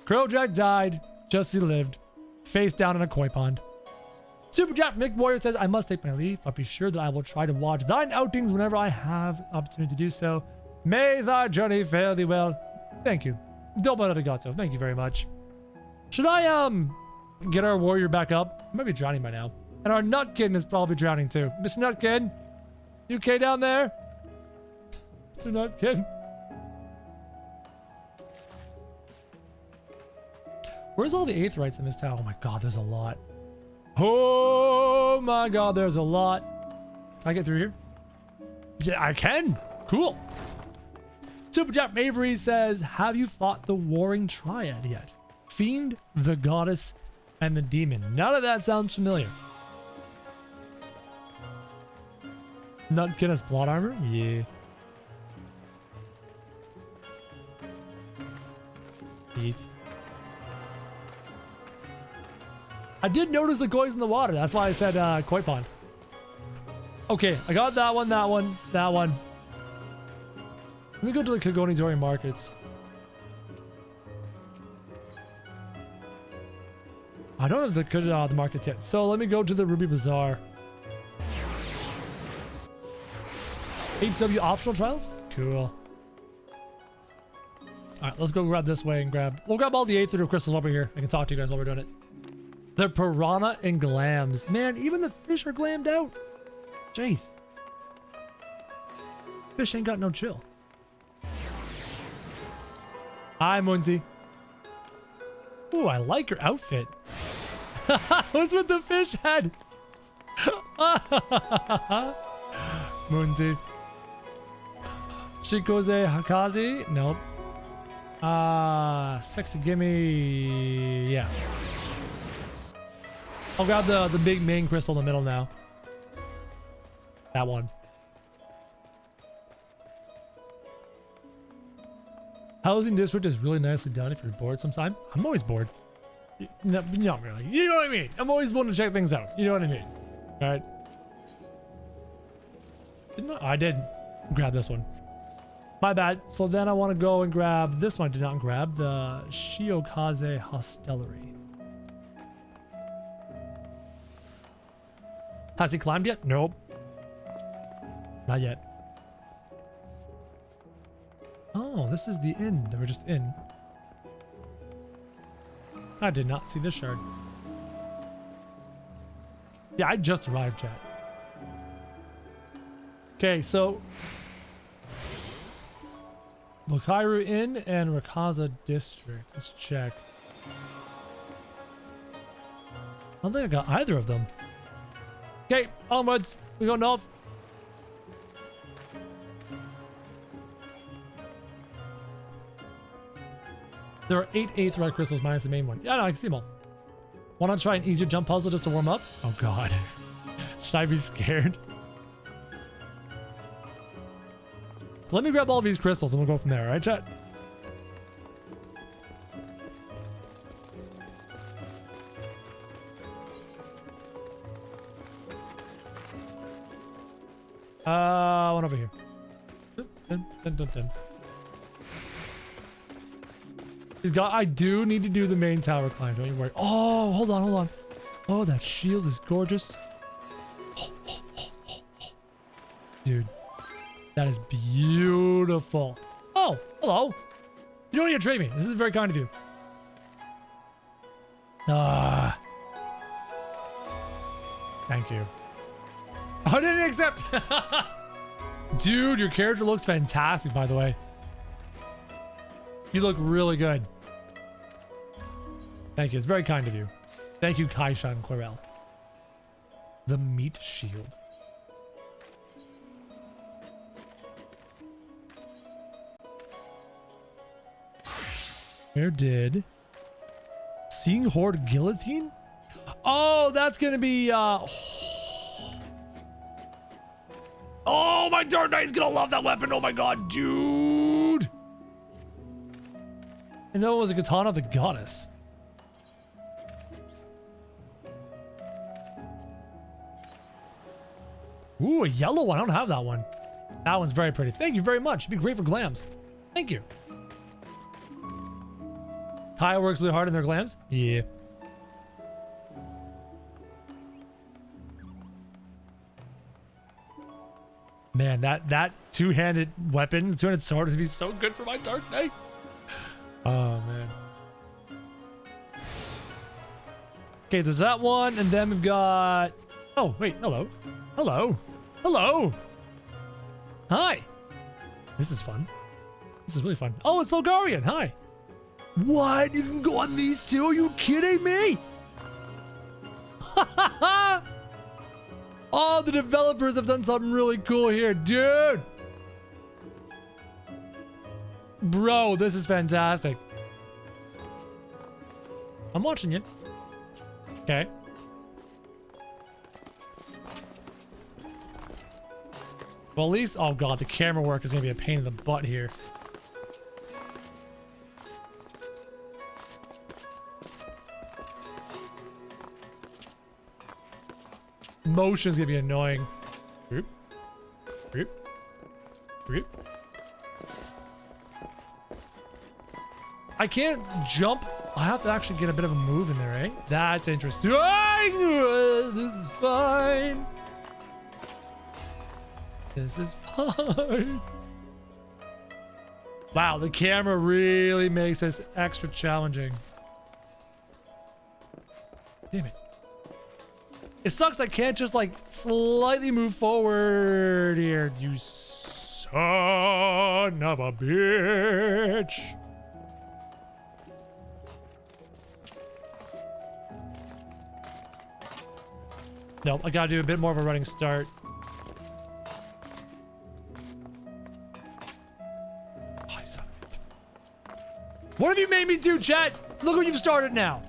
Krojak died, just as he lived, face down in a koi pond. Super Chat Mick Warrior says, I must take my leave, but be sure that I will try to watch thine outings whenever I have opportunity to do so. May thy journey fare thee well. Thank you. Domo arigato. Thank you very much. Should I, get our warrior back up? He might be drowning by now. And our Nutkin is probably drowning too. Mr. Nutkin? You okay down there? Mr. Nutkin? Where's all the Aetherites in this town? Oh my god, there's a lot. Oh my god, there's a lot. Can I get through here? Yeah, I can. Cool. Super Chat Mavery says, have you fought the Warring Triad yet? Fiend, the Goddess, and the Demon. None of that sounds familiar. Nutkin has plot armor? Yeah. Eat. I did notice the koi's in the water. That's why I said koi pond. Okay, I got that one, that one, that one. Let me go to the Kagonitori markets. I don't have the markets yet, so let me go to the Ruby Bazaar. 8W optional trials? Cool. Alright, let's go grab this way and we'll grab all the Aether crystals over here. I can talk to you guys while we're doing it. The piranha and glams. Man, even the fish are glammed out. Jeez. Fish ain't got no chill. Hi, Munti. Ooh, I like your outfit. What's with the fish head? Munti. Shikoze Hakazi? Nope. Sexy gimme. Yeah. I'll grab the big main crystal in the middle now. That one. Housing district is really nicely done if you're bored sometime. I'm always bored. No, not really. You know what I mean? I'm always willing to check things out. You know what I mean? Alright. I did grab this one. My bad. So then I want to go and grab this one I did not grab. The Shiokaze Hostelry. Has he climbed yet? Nope. Not yet. Oh, this is the inn that we're just in. I did not see this shard. Yeah, I just arrived, chat. Okay, so Bokairu Inn and Rakaza District. Let's check. I don't think I got either of them. Okay, onwards. We go north. There are 8 Aetherite crystals minus the main one. Yeah, no, I can see them all. Want to try an easier jump puzzle just to warm up? Oh god. Should I be scared? Let me grab all these crystals and we'll go from there, alright, chat? One over here. Dun, dun, dun, dun. I do need to do the main tower climb, don't you worry. Oh, hold on, hold on. Oh, that shield is gorgeous. Dude, that is beautiful. Oh, hello. You don't need to trade me. This is very kind of you. Thank you. I didn't accept. Dude, your character looks fantastic, by the way. You look really good. Thank you. It's very kind of you. Thank you, Kaishan Quirrell. The meat shield. Where did Seeing Horde Guillotine? Oh, that's gonna be oh, my Dark Knight's gonna love that weapon. Oh my god, dude. And that was a Katana of the Goddess. Ooh, a yellow one. I don't have that one. That one's very pretty. Thank you very much. It'd be great for glams. Thank you. Kaya works really hard in their glams? Yeah. Man, that two-handed weapon, two-handed sword would be so good for my Dark Knight. Oh, man. Okay, there's that one, and then we've got... Oh, wait, hello. Hello. Hello. Hi. This is fun. This is really fun. Oh, it's Logarian. Hi. What? You can go on these two? Are you kidding me? Oh, the developers have done something really cool here, dude. Bro, this is fantastic. I'm watching you. Okay. Well, at least, oh god, the camera work is gonna be a pain in the butt here. Motion's gonna be annoying. Roop. Roop. Roop. I can't jump. I have to actually get a bit of a move in there, eh? That's interesting. This is fine. This is fine. Wow, the camera really makes this extra challenging. Damn it. It sucks I can't just like slightly move forward here, you son of a bitch. Nope, I gotta do a bit more of a running start. What have you made me do, chat? Look what you've started now.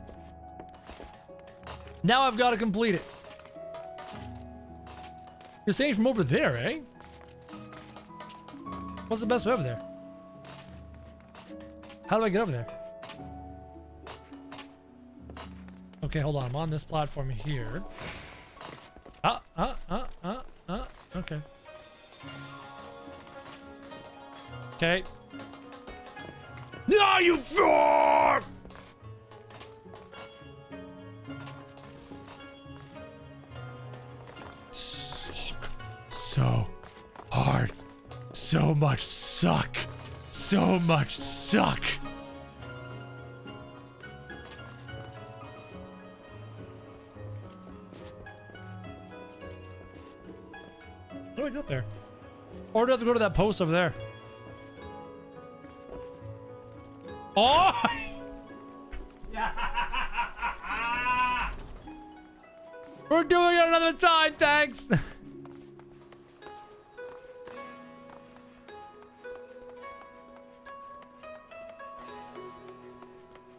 Now I've got to complete it. You're saying from over there, eh? What's the best way over there? How do I get over there? Okay, hold on. I'm on this platform here. Okay. Okay. No, you fraud! Suck. So hard. So much suck. So much suck. How do I get there? Or do I have to go to that post over there? Oh! We're doing it another time, thanks!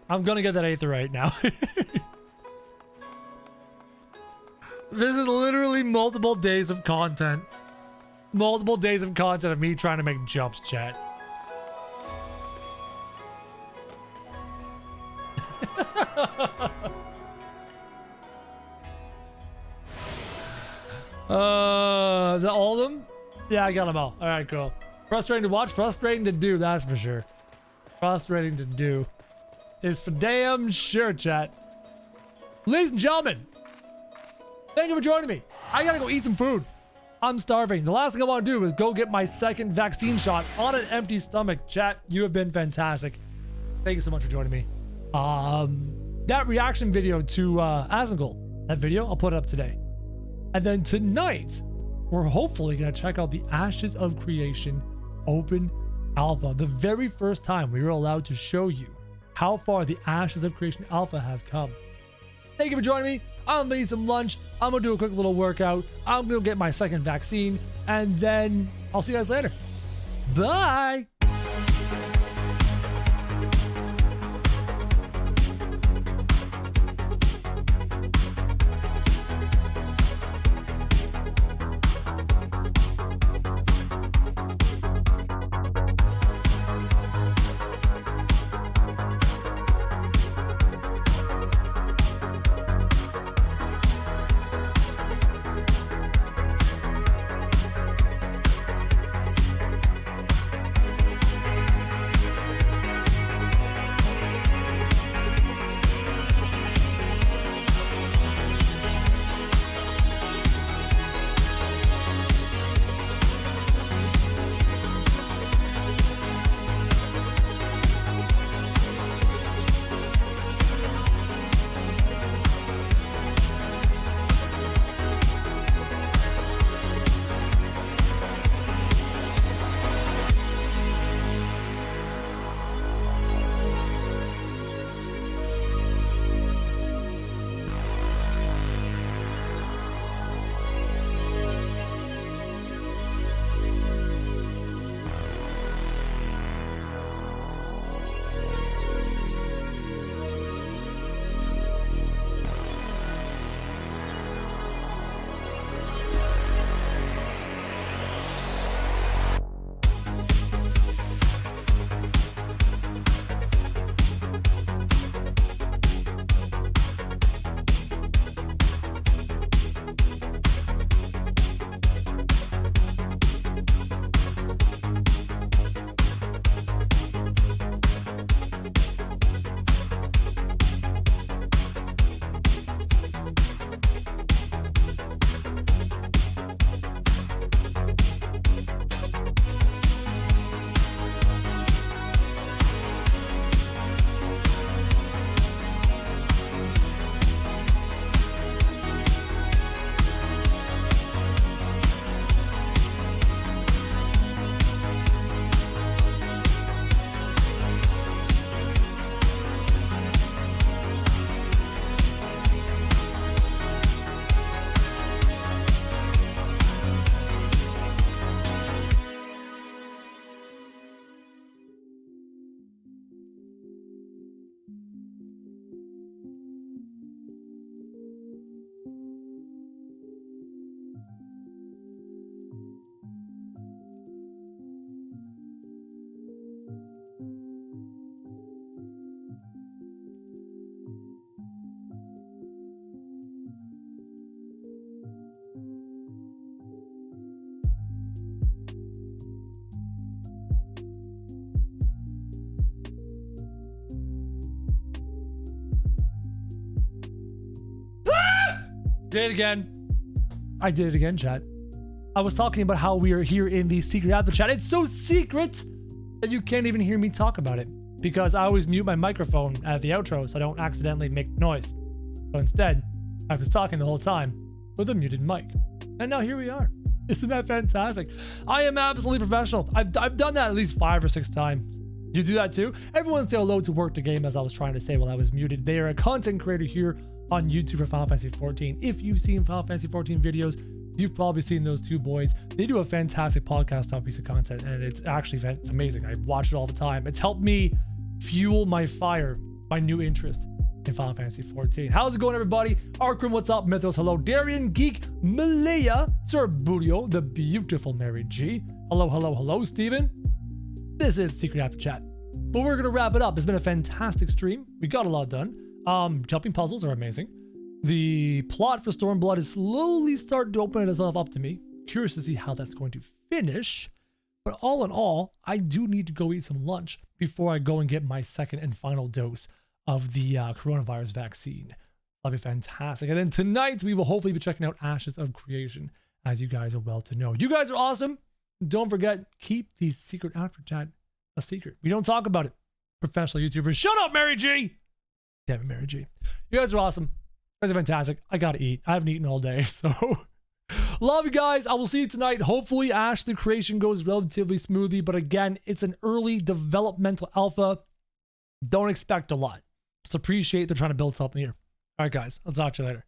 I'm gonna get that aetheryte now. This is literally multiple days of content. Multiple days of content of me trying to make jumps, chat. Is that all of them? Yeah, I got them all. All right, cool. Frustrating to watch, frustrating to do, that's for sure. Frustrating to do is for damn sure, chat. Ladies and gentlemen, thank you for joining me. I gotta go eat some food. I'm starving. The last thing I want to do is go get my second vaccine shot on an empty stomach. Chat, you have been fantastic. Thank you so much for joining me. that reaction video to Asmongold, that video, I'll put it up today. And then tonight, we're hopefully going to check out the Ashes of Creation Open Alpha. The very first time we were allowed to show you how far the Ashes of Creation Alpha has come. Thank you for joining me. I'm gonna eat some lunch. I'm gonna do a quick little workout. I'm gonna get my second vaccine, and then I'll see you guys later. Bye. Did it again. I did it again, chat. I was talking about how we are here in the secret alpha chat. It's so secret that you can't even hear me talk about it because I always mute my microphone at the outro so I don't accidentally make noise. So instead, I was talking the whole time with a muted mic. And now here we are. Isn't that fantastic? I am absolutely professional. I've done that at least 5 or 6 times. You do that too? Everyone say hello to Work the Game, as I was trying to say while I was muted. They are a content creator here on YouTube for Final Fantasy XIV. If you've seen Final Fantasy XIV videos, you've probably seen those two boys. They do a fantastic podcast on piece of content, and it's actually it's amazing. I watch it all the time. It's helped me fuel my fire, my new interest in Final Fantasy XIV. How's it going, everybody? Arkrim, what's up? Mythos, hello. Darian, Geek, Malaya, Sir Budio, the beautiful Mary G. Hello, hello, hello, Steven. This is Secret After Chat. But we're going to wrap it up. It's been a fantastic stream. We got a lot done. Jumping puzzles are amazing. The plot for Stormblood is slowly starting to open itself up to me. Curious to see how that's going to finish. But all in all, I do need to go eat some lunch before I go and get my second and final dose of the coronavirus vaccine. That'll be fantastic. And then tonight, we will hopefully be checking out Ashes of Creation, as you guys are well to know. You guys are awesome. Don't forget, keep the secret after chat a secret. We don't talk about it. Professional YouTubers. Shut up, Mary G! Damn it, Mary G. You guys are awesome. You guys are fantastic. I gotta eat. I haven't eaten all day, so love you guys. I will see you tonight. Hopefully Ash the creation goes relatively smoothly, but again, it's an early developmental alpha. Don't expect a lot. Just appreciate they're trying to build something here. All right, guys. I'll talk to you later.